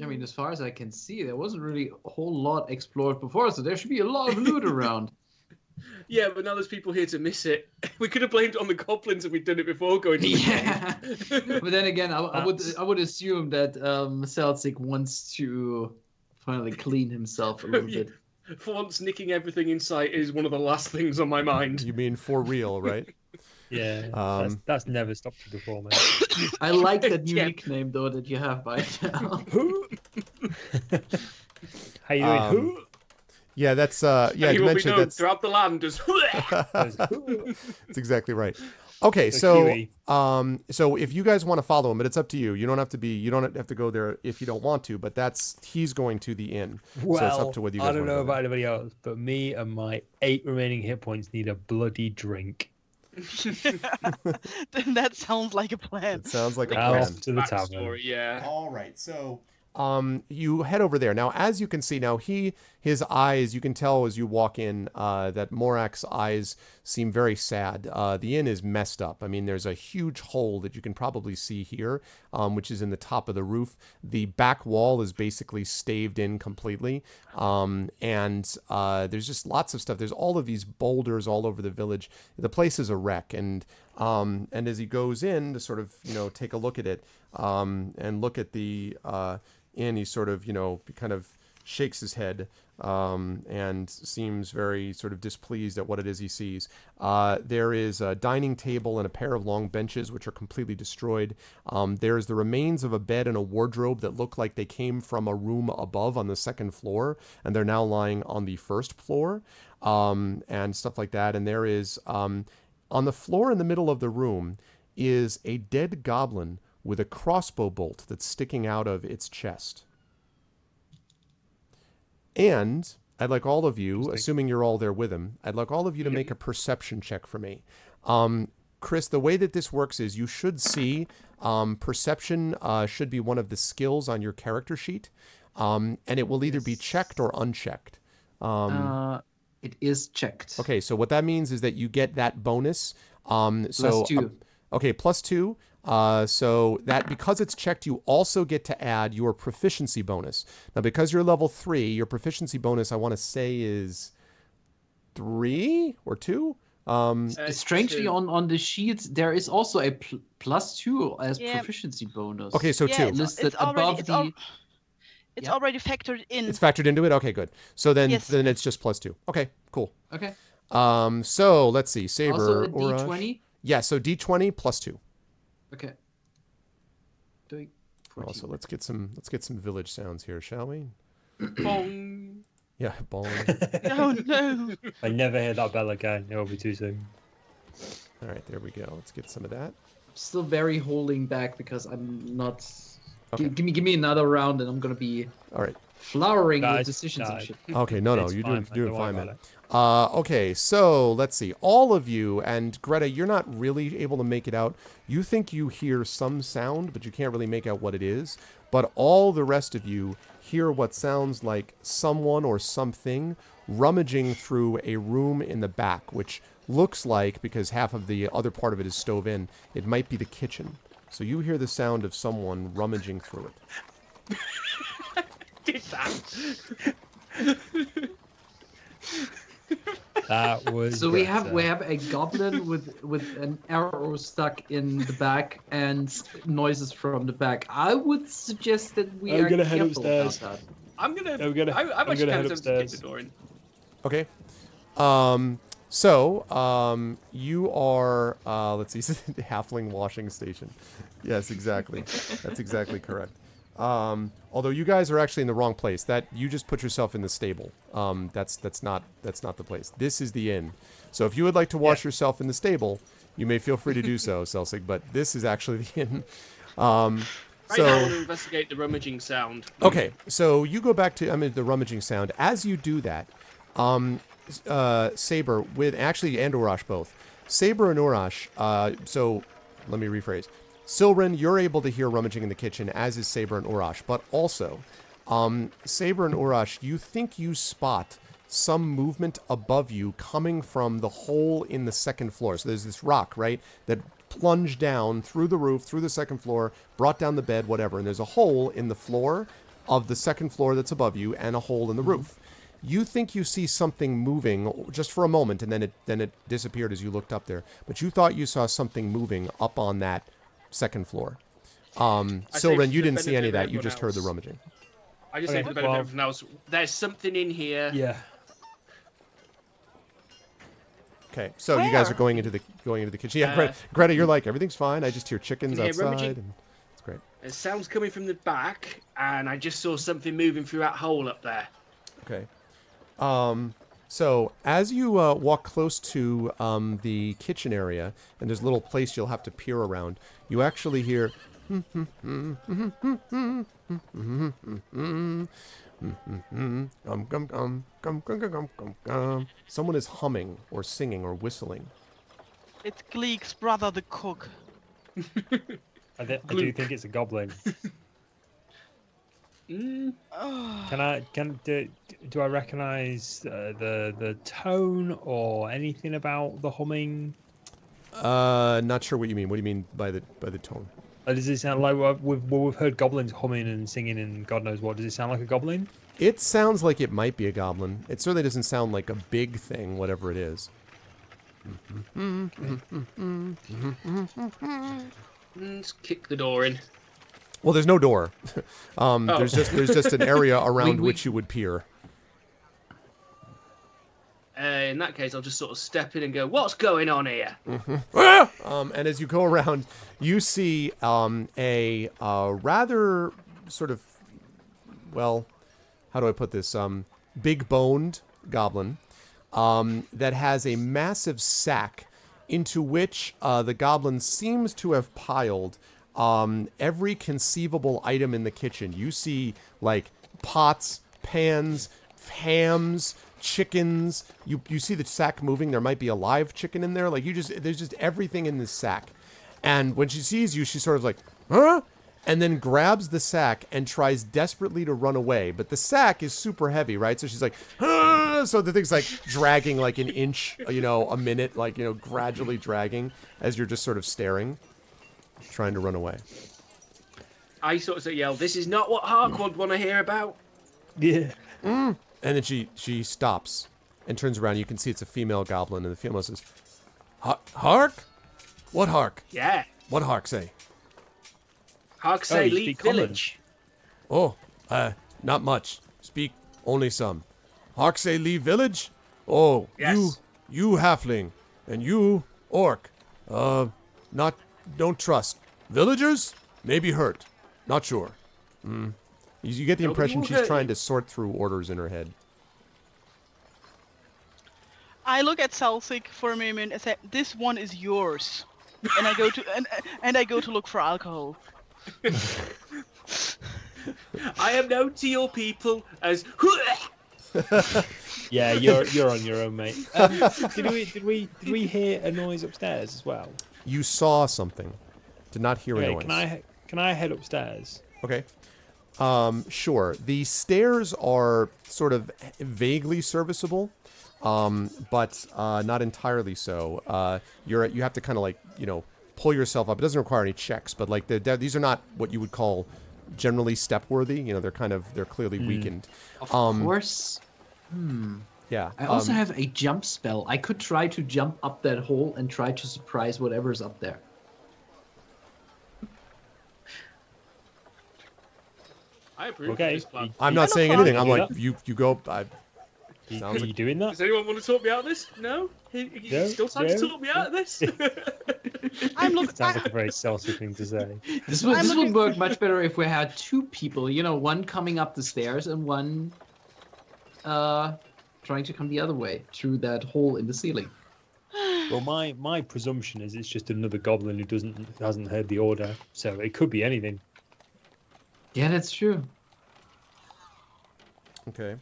I mean, as far as I can see, there wasn't really a whole lot explored before, so there should be a lot of loot around. Yeah, but now there's people here to miss it. We could have blamed it on the goblins if we'd done it before going to the game. But then again, I would assume that Celtic wants to finally clean himself a little bit. For once, nicking everything in sight is one of the last things on my mind. You mean for real, right? Yeah, that's never stopped you before, man. I like that new nickname though that you have by now. How you doing? Yeah, that's you mentioned that's throughout the land as That's exactly right. Okay, so if you guys want to follow him, but it's up to you. You don't have to go there if you don't want to, but he's going to the inn. Well, so it's up to whether you guys I don't know want to about anybody else, but me and my 8 remaining hit points need a bloody drink. Then that sounds like a plan. It sounds like a plan. Off to the tavern. Yeah. All right, so you head over there. Now, as you can see, his eyes, you can tell as you walk in that Morak's eyes seem very sad. The inn is messed up. I mean, there's a huge hole that you can probably see here, which is in the top of the roof. The back wall is basically staved in completely. And there's just lots of stuff. There's all of these boulders all over the village. The place is a wreck. And as he goes in to sort of, take a look at it, and look at the inn, he sort of, kind of shakes his head and seems very sort of displeased at what it is he sees. There is a dining table and a pair of long benches which are completely destroyed. There's the remains of a bed and a wardrobe that look like they came from a room above on the second floor, and they're now lying on the first floor, and stuff like that. And there is, on the floor in the middle of the room, is a dead goblin with a crossbow bolt that's sticking out of its chest. And I'd like all of you, assuming you're all there with him, I'd like all of you to make a perception check for me. Chris, the way that this works is you should see perception should be one of the skills on your character sheet, and it will either be checked or unchecked. It is checked. Okay, so what that means is that you get that bonus. +2. Okay, +2. So that because it's checked, you also get to add your proficiency bonus. Now, because you're level 3, your proficiency bonus, I want to say, is 3 or 2. Strangely, on the sheet, there is also a +2 as proficiency bonus. Okay, so 2. Listed above the... It's already factored in. It's factored into it? Okay, good. So then it's just +2. Okay, cool. Okay. So let's see. Saber. Also a D20? Yeah, so D20 +2. Okay. Also, let's get some village sounds here, shall we? Bong. Yeah, bong. Oh no. I never hear that bell again. It will be too soon. All right, there we go. Let's get some of that. Still very holding back because I'm not. Okay. Give me another round, and I'm gonna be All right. flowering with Guys, decisions and shit. Okay, no, It's you're fine, doing don't fine, worry man. about Okay, so let's see. All of you, and Greta, you're not really able to make it out. You think you hear some sound, but you can't really make out what it is. But all the rest of you hear what sounds like someone or something rummaging through a room in the back, which looks like, because half of the other part of it is stove in, it might be the kitchen. So you hear the sound of someone rummaging through it. Did that? That was. So we Greta. have a goblin with an arrow stuck in the back and noises from the back. I would suggest that we I'm are gonna head careful upstairs. about that. I'm gonna. I'm gonna I'm actually head kind of tempted to kick upstairs. the door in. Okay. You are, let's see, halfling washing station. Yes, exactly. That's exactly correct. Although you guys are actually in the wrong place. That you just put yourself in the stable. That's not the place. This is the inn. So if you would like to wash yourself in the stable, you may feel free to do so, Celsig. But this is actually the inn. Right now, I want to investigate the rummaging sound. Okay, so you go back to the rummaging sound. As you do that, Saber and Urash both. Saber and Urash. So let me rephrase. Silrin, you're able to hear rummaging in the kitchen, as is Saber and Urash. But also, Saber and Urash, you think you spot some movement above you coming from the hole in the second floor. So there's this rock, right, that plunged down through the roof, through the second floor, brought down the bed, whatever. And there's a hole in the floor of the second floor that's above you, and a hole in the roof. You think you see something moving just for a moment, and then it disappeared as you looked up there. But you thought you saw something moving up on that second floor. Silren, you didn't see any of that. You just heard the rummaging. I just say for the benefit of everyone else, there's something in here. Yeah. Okay, so you guys are going into the kitchen. Yeah, Greta, you're like, everything's fine. I just hear chickens outside. And it's great. There's sounds coming from the back, and I just saw something moving through that hole up there. Okay. So as you walk close to the kitchen area, and there's a little place you'll have to peer around, you actually hear. Someone is humming or singing or whistling. It's Gleek's brother, the cook. I do think it's a goblin. Do I recognize the tone or anything about the humming? Not sure what you mean. What do you mean by the tone? Does it sound like we've heard goblins humming and singing and God knows what? Does it sound like a goblin? It sounds like it might be a goblin. It certainly doesn't sound like a big thing, whatever it is. Let's kick the door in. Well, there's no door. There's just an area around which you would peer. In that case, I'll just sort of step in and go, "What's going on here?" And as you go around, you see a rather sort of, well, how do I put this? Big-boned goblin that has a massive sack into which the goblin seems to have piled every conceivable item in the kitchen. You see, like, pots, pans, hams, chickens. You see the sack moving. There might be a live chicken in there. Like, there's just everything in this sack. And when she sees you, she's sort of like, huh? And then grabs the sack and tries desperately to run away. But the sack is super heavy, right? So she's like, ah! So the thing's like dragging like an inch, a minute, like, gradually dragging as you're just sort of staring, trying to run away. I sort of yell, "This is not what Hark would want to hear about." Yeah. And then she stops and turns around. You can see it's a female goblin, and the female says, "Hark? What Hark? Yeah. What Hark say?" Hark say you leave speak common. village. Oh, not much. Speak only some. Hark say leave village? Oh, Yes. you halfling, and you orc. Don't trust. Villagers? Maybe hurt. Not sure. You get the No, impression you she's hurt trying you. to sort through orders in her head. I look at Salsik for a moment and say, "This one is yours," and I go to and I go to look for alcohol. I am known to your people as. Yeah, you're on your own, mate. Did we hear a noise upstairs as well? You saw something. Did not hear a Okay, noise. can I head upstairs? Okay. Sure. The stairs are sort of vaguely serviceable, but not entirely so. You have to kind of like pull yourself up. It doesn't require any checks, but like these are not what you would call generally step worthy. They're clearly weakened. Of course. Yeah. I also have a jump spell. I could try to jump up that hole and try to surprise whatever's up there. I approve of Okay. this plan. I'm not saying fine. anything. I'm You like do you go. Are Sounds you like doing that? Does anyone want to talk me out of this? No? You No, still trying to no. talk me out of this? I'm looking. Sounds like a very selfish thing to say. This I'm would looking- work much better if we had two people, one coming up the stairs and one trying to come the other way through that hole in the ceiling. Well, my presumption is it's just another goblin who hasn't heard the order, so it could be anything. Yeah, that's true. Okay.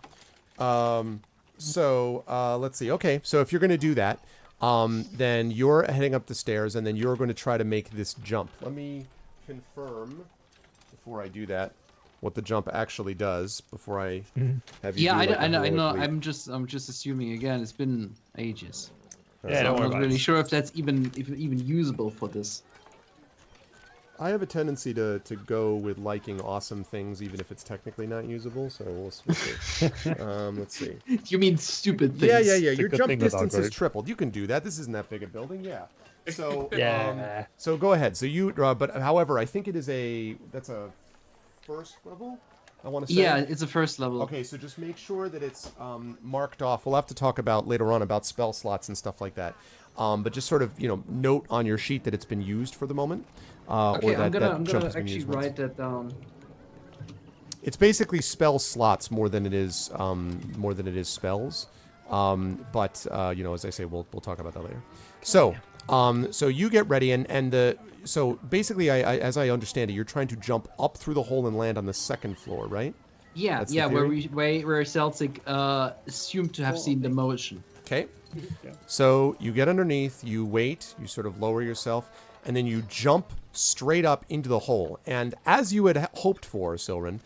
So let's see. Okay, so if you're going to do that, then you're heading up the stairs, and then you're going to try to make this jump. Let me confirm before I do that what the jump actually does before I have you. Yeah, do, I, like, I a know. heroic leap. I'm just assuming again. It's been ages. Yeah, So don't I'm worry not about really it. sure if that's even usable for this. I have a tendency to go with liking awesome things, even if it's technically not usable. So we'll see. Let's see. You mean stupid things? Yeah. a Your good jump thing with our distance is group. tripled. You can do that. This isn't that big a building. Yeah. So Yeah. so go ahead. So you, but however, I think that's a first level. I want to say. Yeah, it's a first level. Okay, so just make sure that it's marked off. We'll have to talk about later on about spell slots and stuff like that. But just sort of note on your sheet that it's been used for the moment. Okay, or that, I'm that gonna jump has been actually used once. write that down. It's basically spell slots more than it is spells. But as I say, we'll talk about that later. So so you get ready so basically, I as I understand it, you're trying to jump up through the hole and land on the second floor, right? Yeah, That's the yeah, theory? where Celtic assumed to have seen the motion. Okay. So you get underneath, you wait, you sort of lower yourself, and then you jump straight up into the hole. And as you had hoped for, Silren,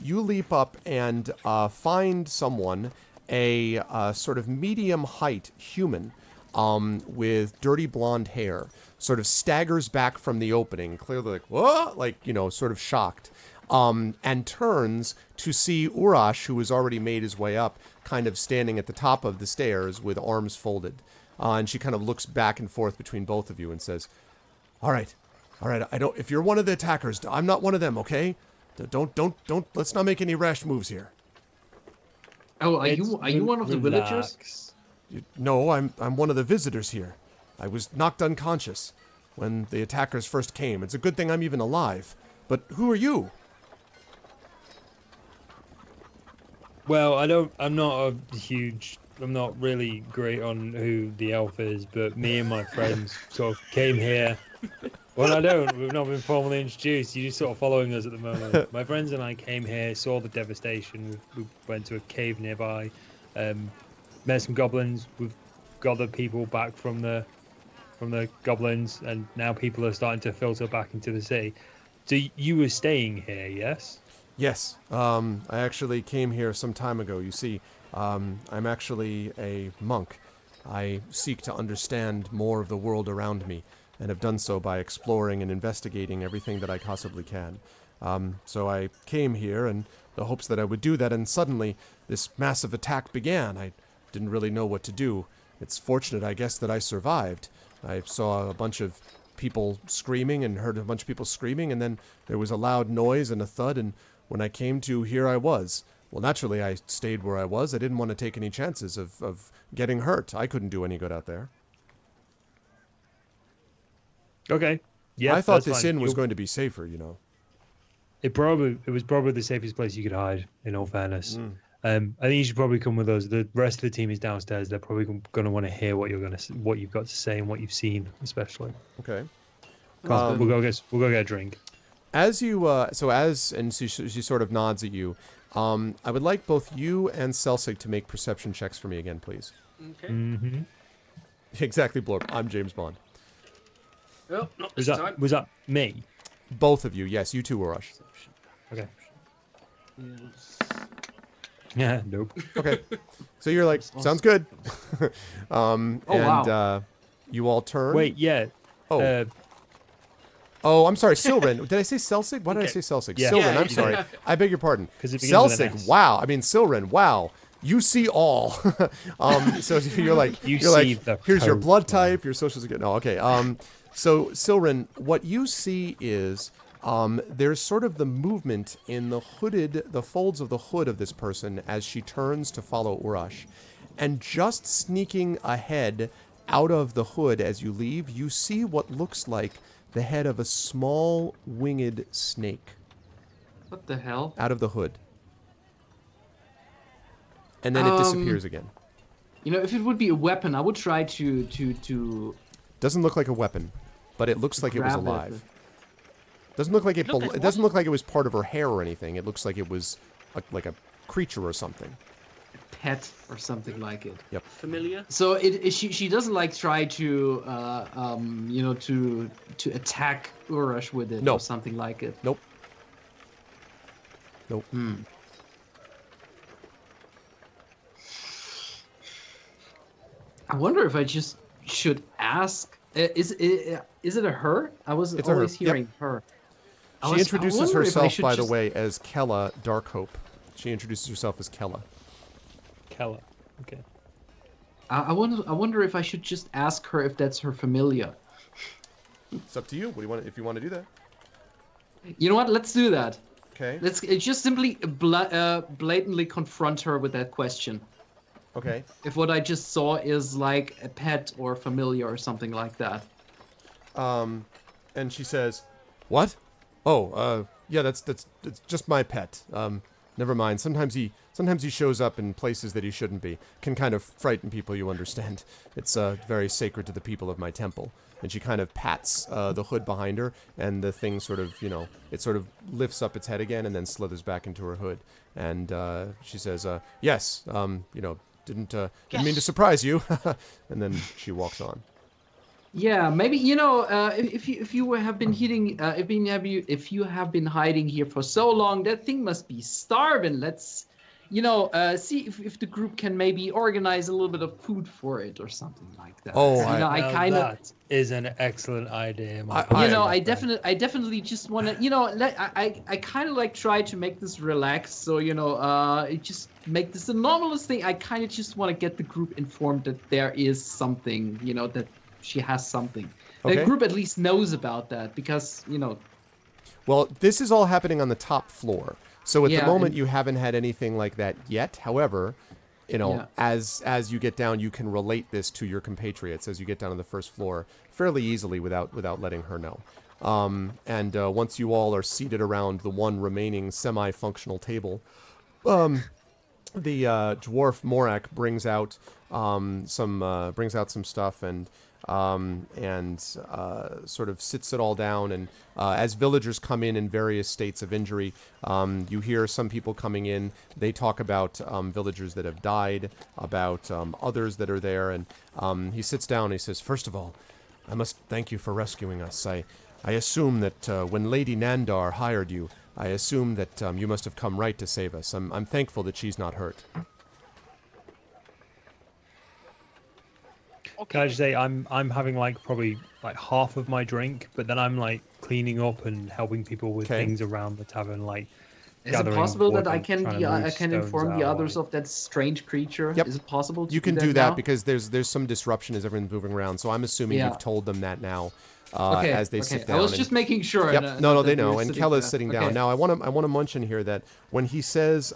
you leap up and find someone, a sort of medium height human with dirty blonde hair, sort of staggers back from the opening, clearly like, whoa, like, sort of shocked. And turns to see Urash, who has already made his way up, kind of standing at the top of the stairs with arms folded. And she kind of looks back and forth between both of you and says, All right. If you're one of the attackers, I'm not one of them, okay? Don't, let's not make any rash moves here. Oh, are you one of the villagers? No, I'm one of the visitors here. I was knocked unconscious when the attackers first came. It's a good thing I'm even alive. But who are you? Well, I'm not really great on who the elf is, but me and my friends sort of came here. Well, we've not been formally introduced. You're just sort of following us at the moment. My friends and I came here, saw the devastation. We went to a cave nearby, met some goblins. We've gathered people back from the goblins, and now people are starting to filter back into the city. So you were staying here, yes? Yes. I actually came here some time ago. You see, I'm actually a monk. I seek to understand more of the world around me, and have done so by exploring and investigating everything that I possibly can. So I came here in the hopes that I would do that, and suddenly this massive attack began. I didn't really know what to do. It's fortunate, I guess, that I survived. I saw a bunch of people screaming and heard a bunch of people screaming, and then there was a loud noise and a thud, and when I came to, here I was. Well, naturally, I stayed where I was. I didn't want to take any chances of getting hurt. I couldn't do any good out there. Okay. Yeah, I thought that's this fine. inn was going to be safer, it was probably the safest place you could hide. In all fairness, I think you should probably come with us. The rest of the team is downstairs. They're probably going to want to hear what you've got to say and what you've seen, especially. Okay. We'll go get a drink. As you she sort of nods at you. I would like both you and Celsig to make perception checks for me again, please. Okay. Mm-hmm. Exactly, Blorp. I'm James Bond. Oh, not this time. Was that me? Both of you, yes. You too, Rush. Okay. Yes. Yeah. Nope. Okay. So you're like, sounds good. Wow. You all turn. Wait. Yeah. Oh. Oh, I'm sorry, Silren. Did I say Celsig? Why did I say Celsig? Yeah. Silren, Yeah, I'm sorry. I beg your pardon. 'Cause it begins with an Celsig, S. wow. I mean, Silren, wow. You see all. So you're like, You you're see like, the here's your code. blood type, your social security. No, okay. So Silren, what you see is there's sort of the movement in the folds of the hood of this person as she turns to follow Urash. And just sneaking ahead out of the hood as you leave, you see what looks like the head of a small winged snake What the hell? out of the hood. And then it disappears again. You know, if it would be a weapon, I would try to Doesn't look like a weapon, but it looks like it was grab it. alive. Doesn't look like it. Look, It doesn't look like it was part of her hair or anything. It looks like it was like a creature or something. Pet or something like it. Familiar? So she doesn't like try to to attack Urash with it No. or something like it. Nope. Nope. I wonder if I just should ask. Is it a her? I was It's a her, always yep. hearing her. I She introduces wonder if I herself, should by the just- way, as Kella Darkhope. She introduces herself as Kella. Keller. Okay. I wonder if I should just ask her if that's her familiar. It's up to you. What do you want? If you want to do that, You know what? Let's do that. okay. Let's just simply blatantly confront her with that question. Okay. If what I just saw is like a pet or familiar or something like that. And she says, "What? Oh, yeah, that's just my pet. Never mind. Sometimes he shows up in places that he shouldn't be. Can kind of frighten people, you understand. It's very sacred to the people of my temple." And she kind of pats the hood behind her, and the thing sort of, it sort of lifts up its head again and then slithers back into her hood. And she says, "Yes, didn't mean to surprise you." And then she walks on. Yeah, maybe if you have been if you have been hiding here for so long, that thing must be starving. Let's see if the group can maybe organize a little bit of food for it or something like that. Oh, That is an excellent idea. I definitely just want to, I kind of like try to make this relaxed. So, just make this the normalest thing. I kind of just want to get the group informed that there is something, that she has something. Okay. The group at least knows about that because, Well, this is all happening on the top floor. So at the Yeah, moment, and- you haven't had anything like that yet. However, Yeah. as you get down, you can relate this to your compatriots as you get down to the first floor fairly easily without letting her know. And once you all are seated around the one remaining semi-functional table, the dwarf Morak brings out some stuff and sort of sits it all down. And as villagers come in various states of injury, you hear some people coming in. They talk about villagers that have died, about others that are there. And he sits down and he says, "First of all, I must thank you for rescuing us. I assume that when Lady Nandar hired you, I assume that you must have come right to save us. I'm thankful that she's not hurt." Can I just say I'm having probably half of my drink, but then I'm cleaning up and helping people with Okay. things around the tavern, is it gathering possible that wood I and can trying to move inform stones the out, others of that strange creature? Yep. Is it possible to You can do now? that because there's some disruption as everyone's moving around. So I'm assuming Yeah. you've told them that now Okay, as they okay. sit down. I was and- just making sure. Yep. No, they that know. we're And sitting Kella's there. sitting Okay. down. Now, I want to mention here that when he says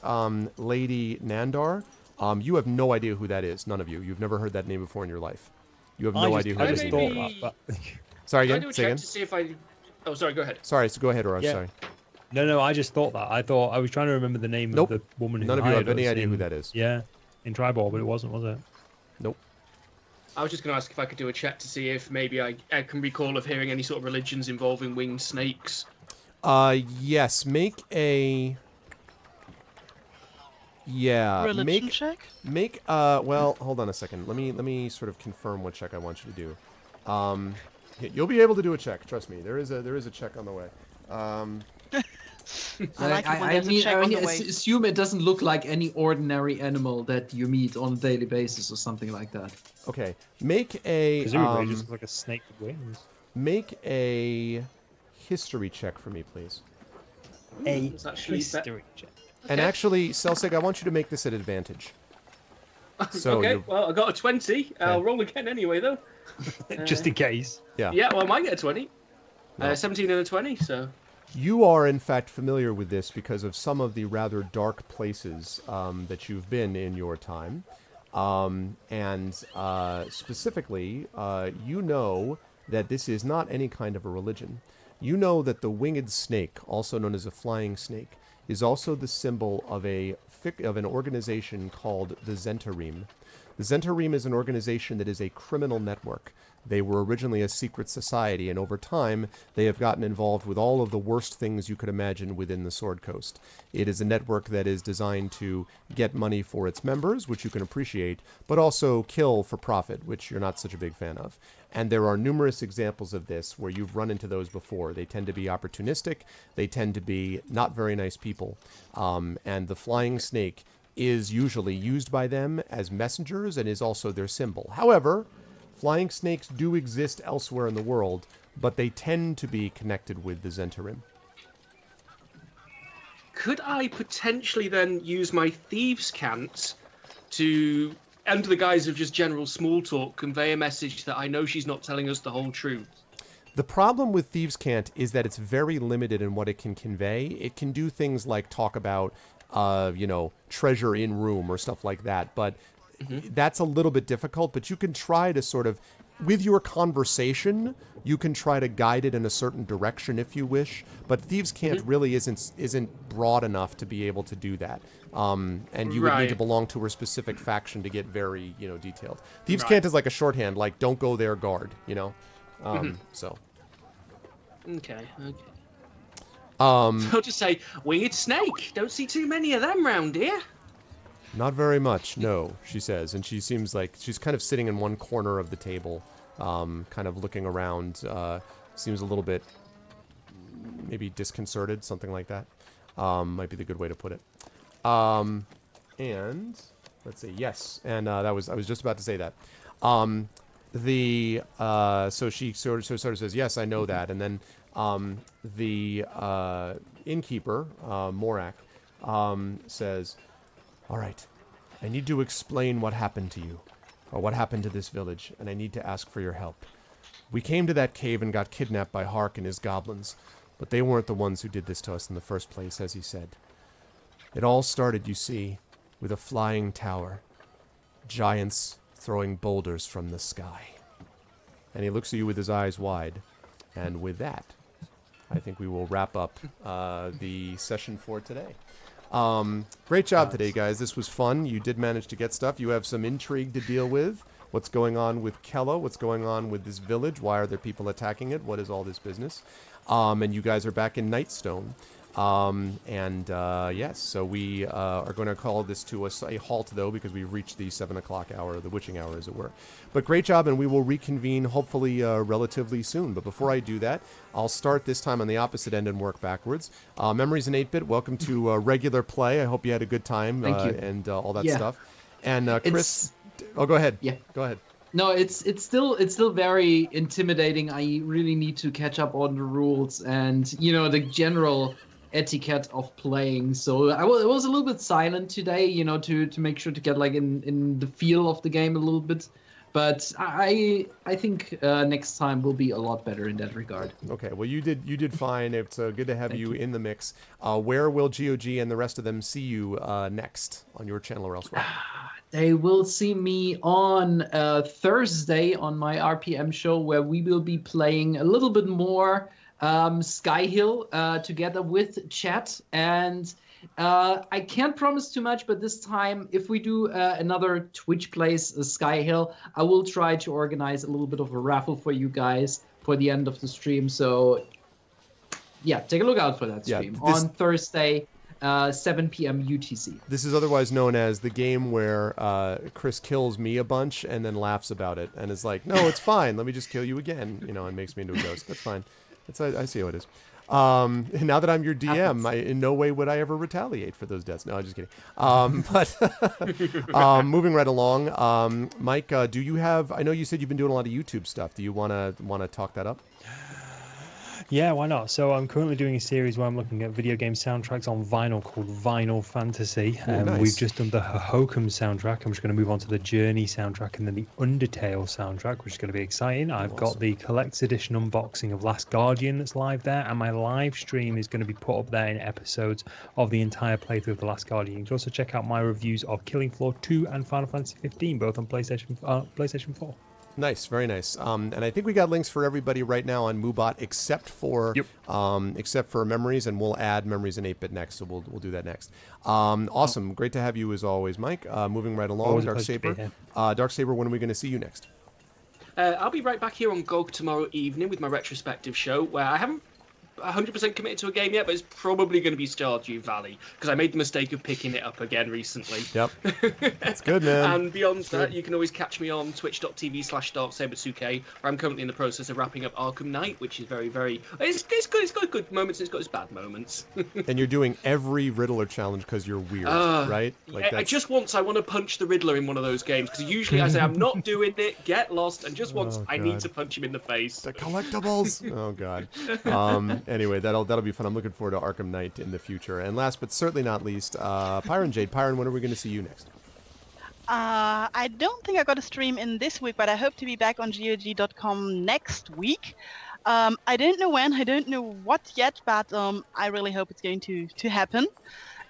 Lady Nandar, you have no idea who that is. None of you. You've never heard that name before in your life. You have no idea who I that just is. maybe- thought that, but Sorry Can I again. do a Say check again. to see if I... Oh, sorry, go ahead. Sorry. So go ahead, Oroch. Yeah. Sorry. No, I just thought that. I was trying to remember the name Nope. of the woman who None of you have hired any us idea who in- that is. Yeah, in Tribal, but it wasn't, was it? Nope. I was just going to ask if I could do a check to see if maybe I can recall of hearing any sort of religions involving winged snakes. Yes. Make a. Yeah. Religion check? Well, hold on a second. Let me sort of confirm what check I want you to do. You'll be able to do a check. Trust me. There is a check on the way. I like it when there's a check on the way. Assume it doesn't look like any ordinary animal that you meet on a daily basis or something like that. Okay. Make a. Presumably, it just looks like a snake with wings. Make a history check for me, please. A It's actually history check. And actually, Celsig, I want you to make this at advantage. So okay, you're- well, I got a 20. I'll roll again anyway, though. Just in case. Yeah. Yeah, well, I might get a 20. No. 17 and a 20, so... You are, in fact, familiar with this because of some of the rather dark places that you've been in your time. And specifically, you know that this is not any kind of a religion. You know that the winged snake, also known as a flying snake, is also the symbol of an organization called the Zentarim. The Zentarim is an organization that is a criminal network. They were originally a secret society, and over time, they have gotten involved with all of the worst things you could imagine within the Sword Coast. It is a network that is designed to get money for its members, which you can appreciate, but also kill for profit, which you're not such a big fan of. And there are numerous examples of this where you've run into those before. They tend to be opportunistic. They tend to be not very nice people. And the flying snake is usually used by them as messengers and is also their symbol. However, flying snakes do exist elsewhere in the world, but they tend to be connected with the Zentarim. Could I potentially then use my thieves' cant to, under the guise of just general small talk, convey a message that I know she's not telling us the whole truth? The problem with Thieves' Cant is that it's very limited in what it can convey. It can do things like talk about, treasure in room or stuff like that, but that's a little bit difficult. But you can try to sort of, with your conversation, you can try to guide it in a certain direction if you wish. But Thieves' Cant really isn't broad enough to be able to do that. And you would need to belong to a specific faction to get very, detailed. Thieves' Cant is like a shorthand, like don't go there, guard. So. Okay. I'll just say, winged snake. Don't see too many of them round here. Not very much, no, she says. And she seems like she's kind of sitting in one corner of the table, kind of looking around. Seems a little bit maybe disconcerted, something like that. Might be the good way to put it. And let's see, yes. And I was just about to say that. So she sort of says, yes, I know that. And then the innkeeper, Morak, says, all right, I need to explain what happened to you, or what happened to this village, and I need to ask for your help. We came to that cave and got kidnapped by Hark and his goblins, but they weren't the ones who did this to us in the first place, as he said. It all started, you see, with a flying tower, giants throwing boulders from the sky. And he looks at you with his eyes wide, and with that, I think we will wrap up the session for today. Great job today, guys. This was fun. You did manage to get stuff. You have some intrigue to deal with. What's going on with Kella? What's going on with this village? Why are there people attacking it? What is all this business? And you guys are back in Nightstone. Yes, so we are going to call this to a halt, though, because we've reached the 7 o'clock hour, the witching hour, as it were. But great job, and we will reconvene, hopefully, relatively soon. But before I do that, I'll start this time on the opposite end and work backwards. Memories in 8-Bit, welcome to regular play. I hope you had a good time and all that stuff. And Chris, go ahead. Yeah. Go ahead. No, it's still very intimidating. I really need to catch up on the rules and the general etiquette of playing. So I was a little bit silent today, to make sure to get like in the feel of the game a little bit. But I think next time will be a lot better in that regard. Okay, well you did fine. It's good to have you in the mix. Where will GOG and the rest of them see you next, on your channel or elsewhere? They will see me on Thursday on my RPM show, where we will be playing a little bit more Sky Hill together with chat. And I can't promise too much, but this time, if we do another Twitch plays Sky Hill, I will try to organize a little bit of a raffle for you guys for the end of the stream. So yeah, take a look out for that stream on Thursday, 7 p.m. UTC. This is otherwise known as the game where Chris kills me a bunch and then laughs about it and is like, no, it's fine. Let me just kill you again, and makes me into a ghost. That's fine. I see how it is. And now that I'm your DM, in no way would I ever retaliate for those deaths. No, I'm just kidding. But moving right along, Mike, do you have? I know you said you've been doing a lot of YouTube stuff. Do you want to talk that up? Yeah, why not? So I'm currently doing a series where I'm looking at video game soundtracks on vinyl called Vinyl Fantasy. Nice. We've just done the Hokum soundtrack. I'm just going to move on to the Journey soundtrack and then the Undertale soundtrack, which is going to be exciting. I've got the collector's edition unboxing of Last Guardian that's live there, and my live stream is going to be put up there in episodes of the entire playthrough of The Last Guardian. You can also check out my reviews of Killing Floor 2 and Final Fantasy 15, both on PlayStation 4. Nice, very nice. And I think we got links for everybody right now on Moobot, except for Memories, and we'll add Memories in 8-bit next, so we'll do that next. Awesome, great to have you as always, Mike. Moving right along, Darksaber. Darksaber, when are we going to see you next? I'll be right back here on GOG tomorrow evening with my retrospective show, where I haven't 100% committed to a game yet, but it's probably going to be Stardew Valley, because I made the mistake of picking it up again recently. Yep. That's good, man. And beyond that, you can always catch me on twitch.tv/DarkSaberSuke, where I'm currently in the process of wrapping up Arkham Knight, which is very, very... It's good. It's got good moments, it's got its bad moments. And you're doing every Riddler challenge because you're weird, right? I just once, I want to punch the Riddler in one of those games, because usually I say, I'm not doing it, get lost, and just once, I need to punch him in the face. The collectibles! Oh, God. Anyway, that'll be fun. I'm looking forward to Arkham Knight in the future. And last but certainly not least, Pyron Jade. Pyron, when are we going to see you next? I don't think I got a stream in this week, but I hope to be back on GOG.com next week. I don't know when, I don't know what yet, but I really hope it's going to happen.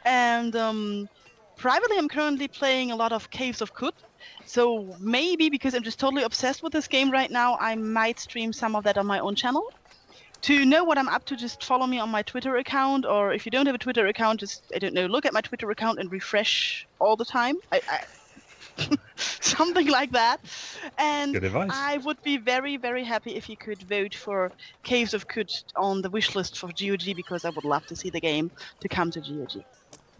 And privately, I'm currently playing a lot of Caves of Kut. So maybe because I'm just totally obsessed with this game right now, I might stream some of that on my own channel. To know what I'm up to, just follow me on my Twitter account, or if you don't have a Twitter account, just, I don't know, look at my Twitter account and refresh all the time. Something like that. And good advice. I would be very, very happy if you could vote for Caves of Kut on the wish list for GOG, because I would love to see the game to come to GOG.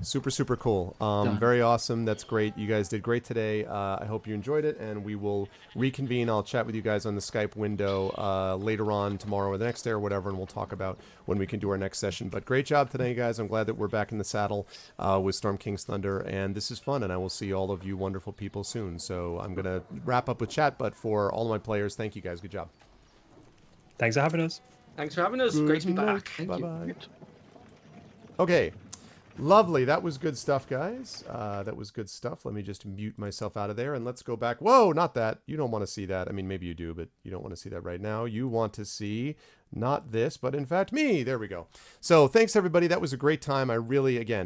Super, super cool. Very awesome. That's great. You guys did great today. I hope you enjoyed it, and we will reconvene. I'll chat with you guys on the Skype window later on tomorrow or the next day or whatever, and we'll talk about when we can do our next session. But great job today, guys. I'm glad that we're back in the saddle with Storm King's Thunder, and this is fun, and I will see all of you wonderful people soon. So I'm going to wrap up with chat, but for all of my players, thank you guys. Good job. Thanks for having us. Thanks for having us. Great to be back. Bye-bye. Okay. Lovely. That was good stuff, guys. That was good stuff. Let me just mute myself out of there, and let's go back. Whoa, not that. You don't want to see that. I mean, maybe you do, but you don't want to see that right now. You want to see not this, but in fact me. There we go. So thanks, everybody. That was a great time. I really, again,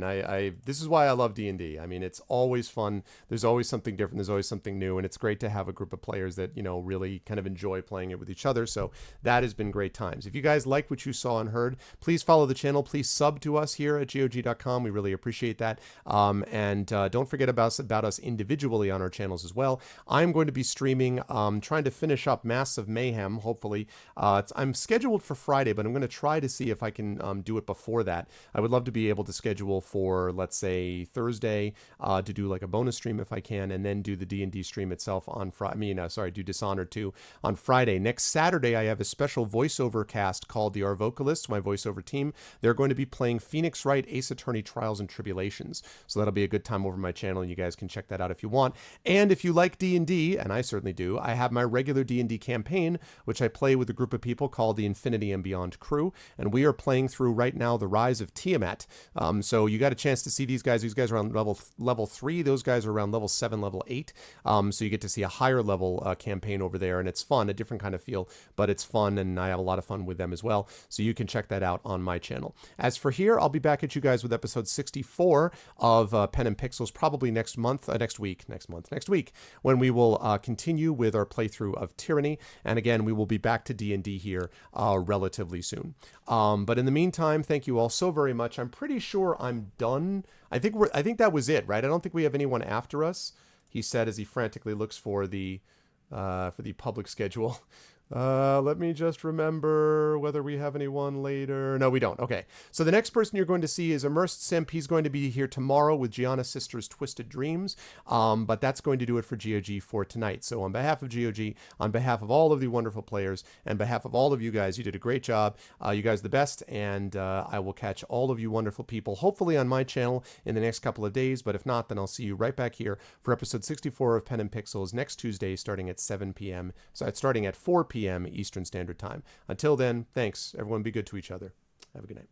this is why I love D&D. I mean, it's always fun. There's always something different. There's always something new, and it's great to have a group of players that, really kind of enjoy playing it with each other. So that has been great times. If you guys liked what you saw and heard, please follow the channel. Please sub to us here at GOG.com. We really appreciate that. And don't forget about us individually on our channels as well. I'm going to be streaming, trying to finish up Masks of Mayhem, hopefully. I'm scheduled for Friday, but I'm going to try to see if I can do it before that. I would love to be able to schedule for, let's say, Thursday to do like a bonus stream if I can, and then do the D&D stream itself on Friday. Do Dishonored 2 on Friday. Next Saturday, I have a special voiceover cast called the Our Vocalists, my voiceover team. They're going to be playing Phoenix Wright Ace Attorney Trials and Tribulations. So that'll be a good time over my channel. You guys can check that out if you want. And if you like D&D, and I certainly do, I have my regular D&D campaign, which I play with a group of people called the Infinity and Beyond crew, and we are playing through right now The Rise of Tiamat. So you got a chance to see these guys. These guys are on level 3. Those guys are around level 7, level 8. So you get to see a higher level campaign over there, and it's fun, a different kind of feel, but it's fun, and I have a lot of fun with them as well. So you can check that out on my channel. As for here, I'll be back at you guys with episode 64 of Pen and Pixels probably next week, when we will continue with our playthrough of Tyranny. And again, we will be back to D&D here relatively soon. But in the meantime, thank you all so very much. I'm pretty sure I'm done. I think that was it, right? I don't think we have anyone after us, he said as he frantically looks for the public schedule. Let me just remember whether we have anyone later. No, we don't. Okay. So the next person you're going to see is Immersed Simp. He's going to be here tomorrow with Gianna Sisters Twisted Dreams. But that's going to do it for GOG for tonight. So on behalf of GOG, on behalf of all of the wonderful players, and behalf of all of you guys, you did a great job. You guys are the best. And I will catch all of you wonderful people, hopefully on my channel in the next couple of days. But if not, then I'll see you right back here for episode 64 of Pen and Pixels next Tuesday, starting at 7 p.m. So it's starting at 4 p.m. Eastern Standard Time. Until then, thanks. Everyone be good to each other. Have a good night.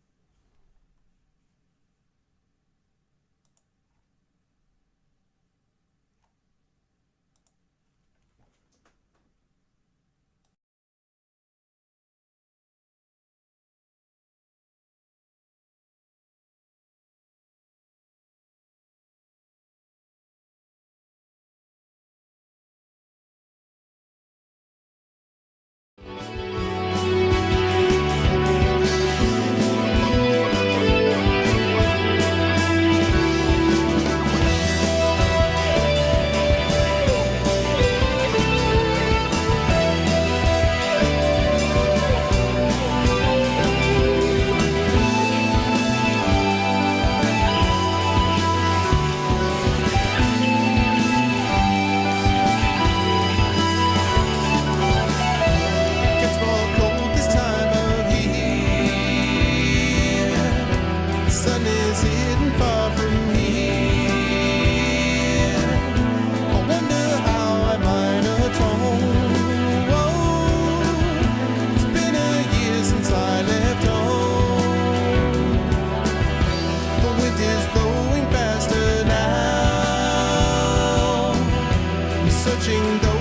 Searching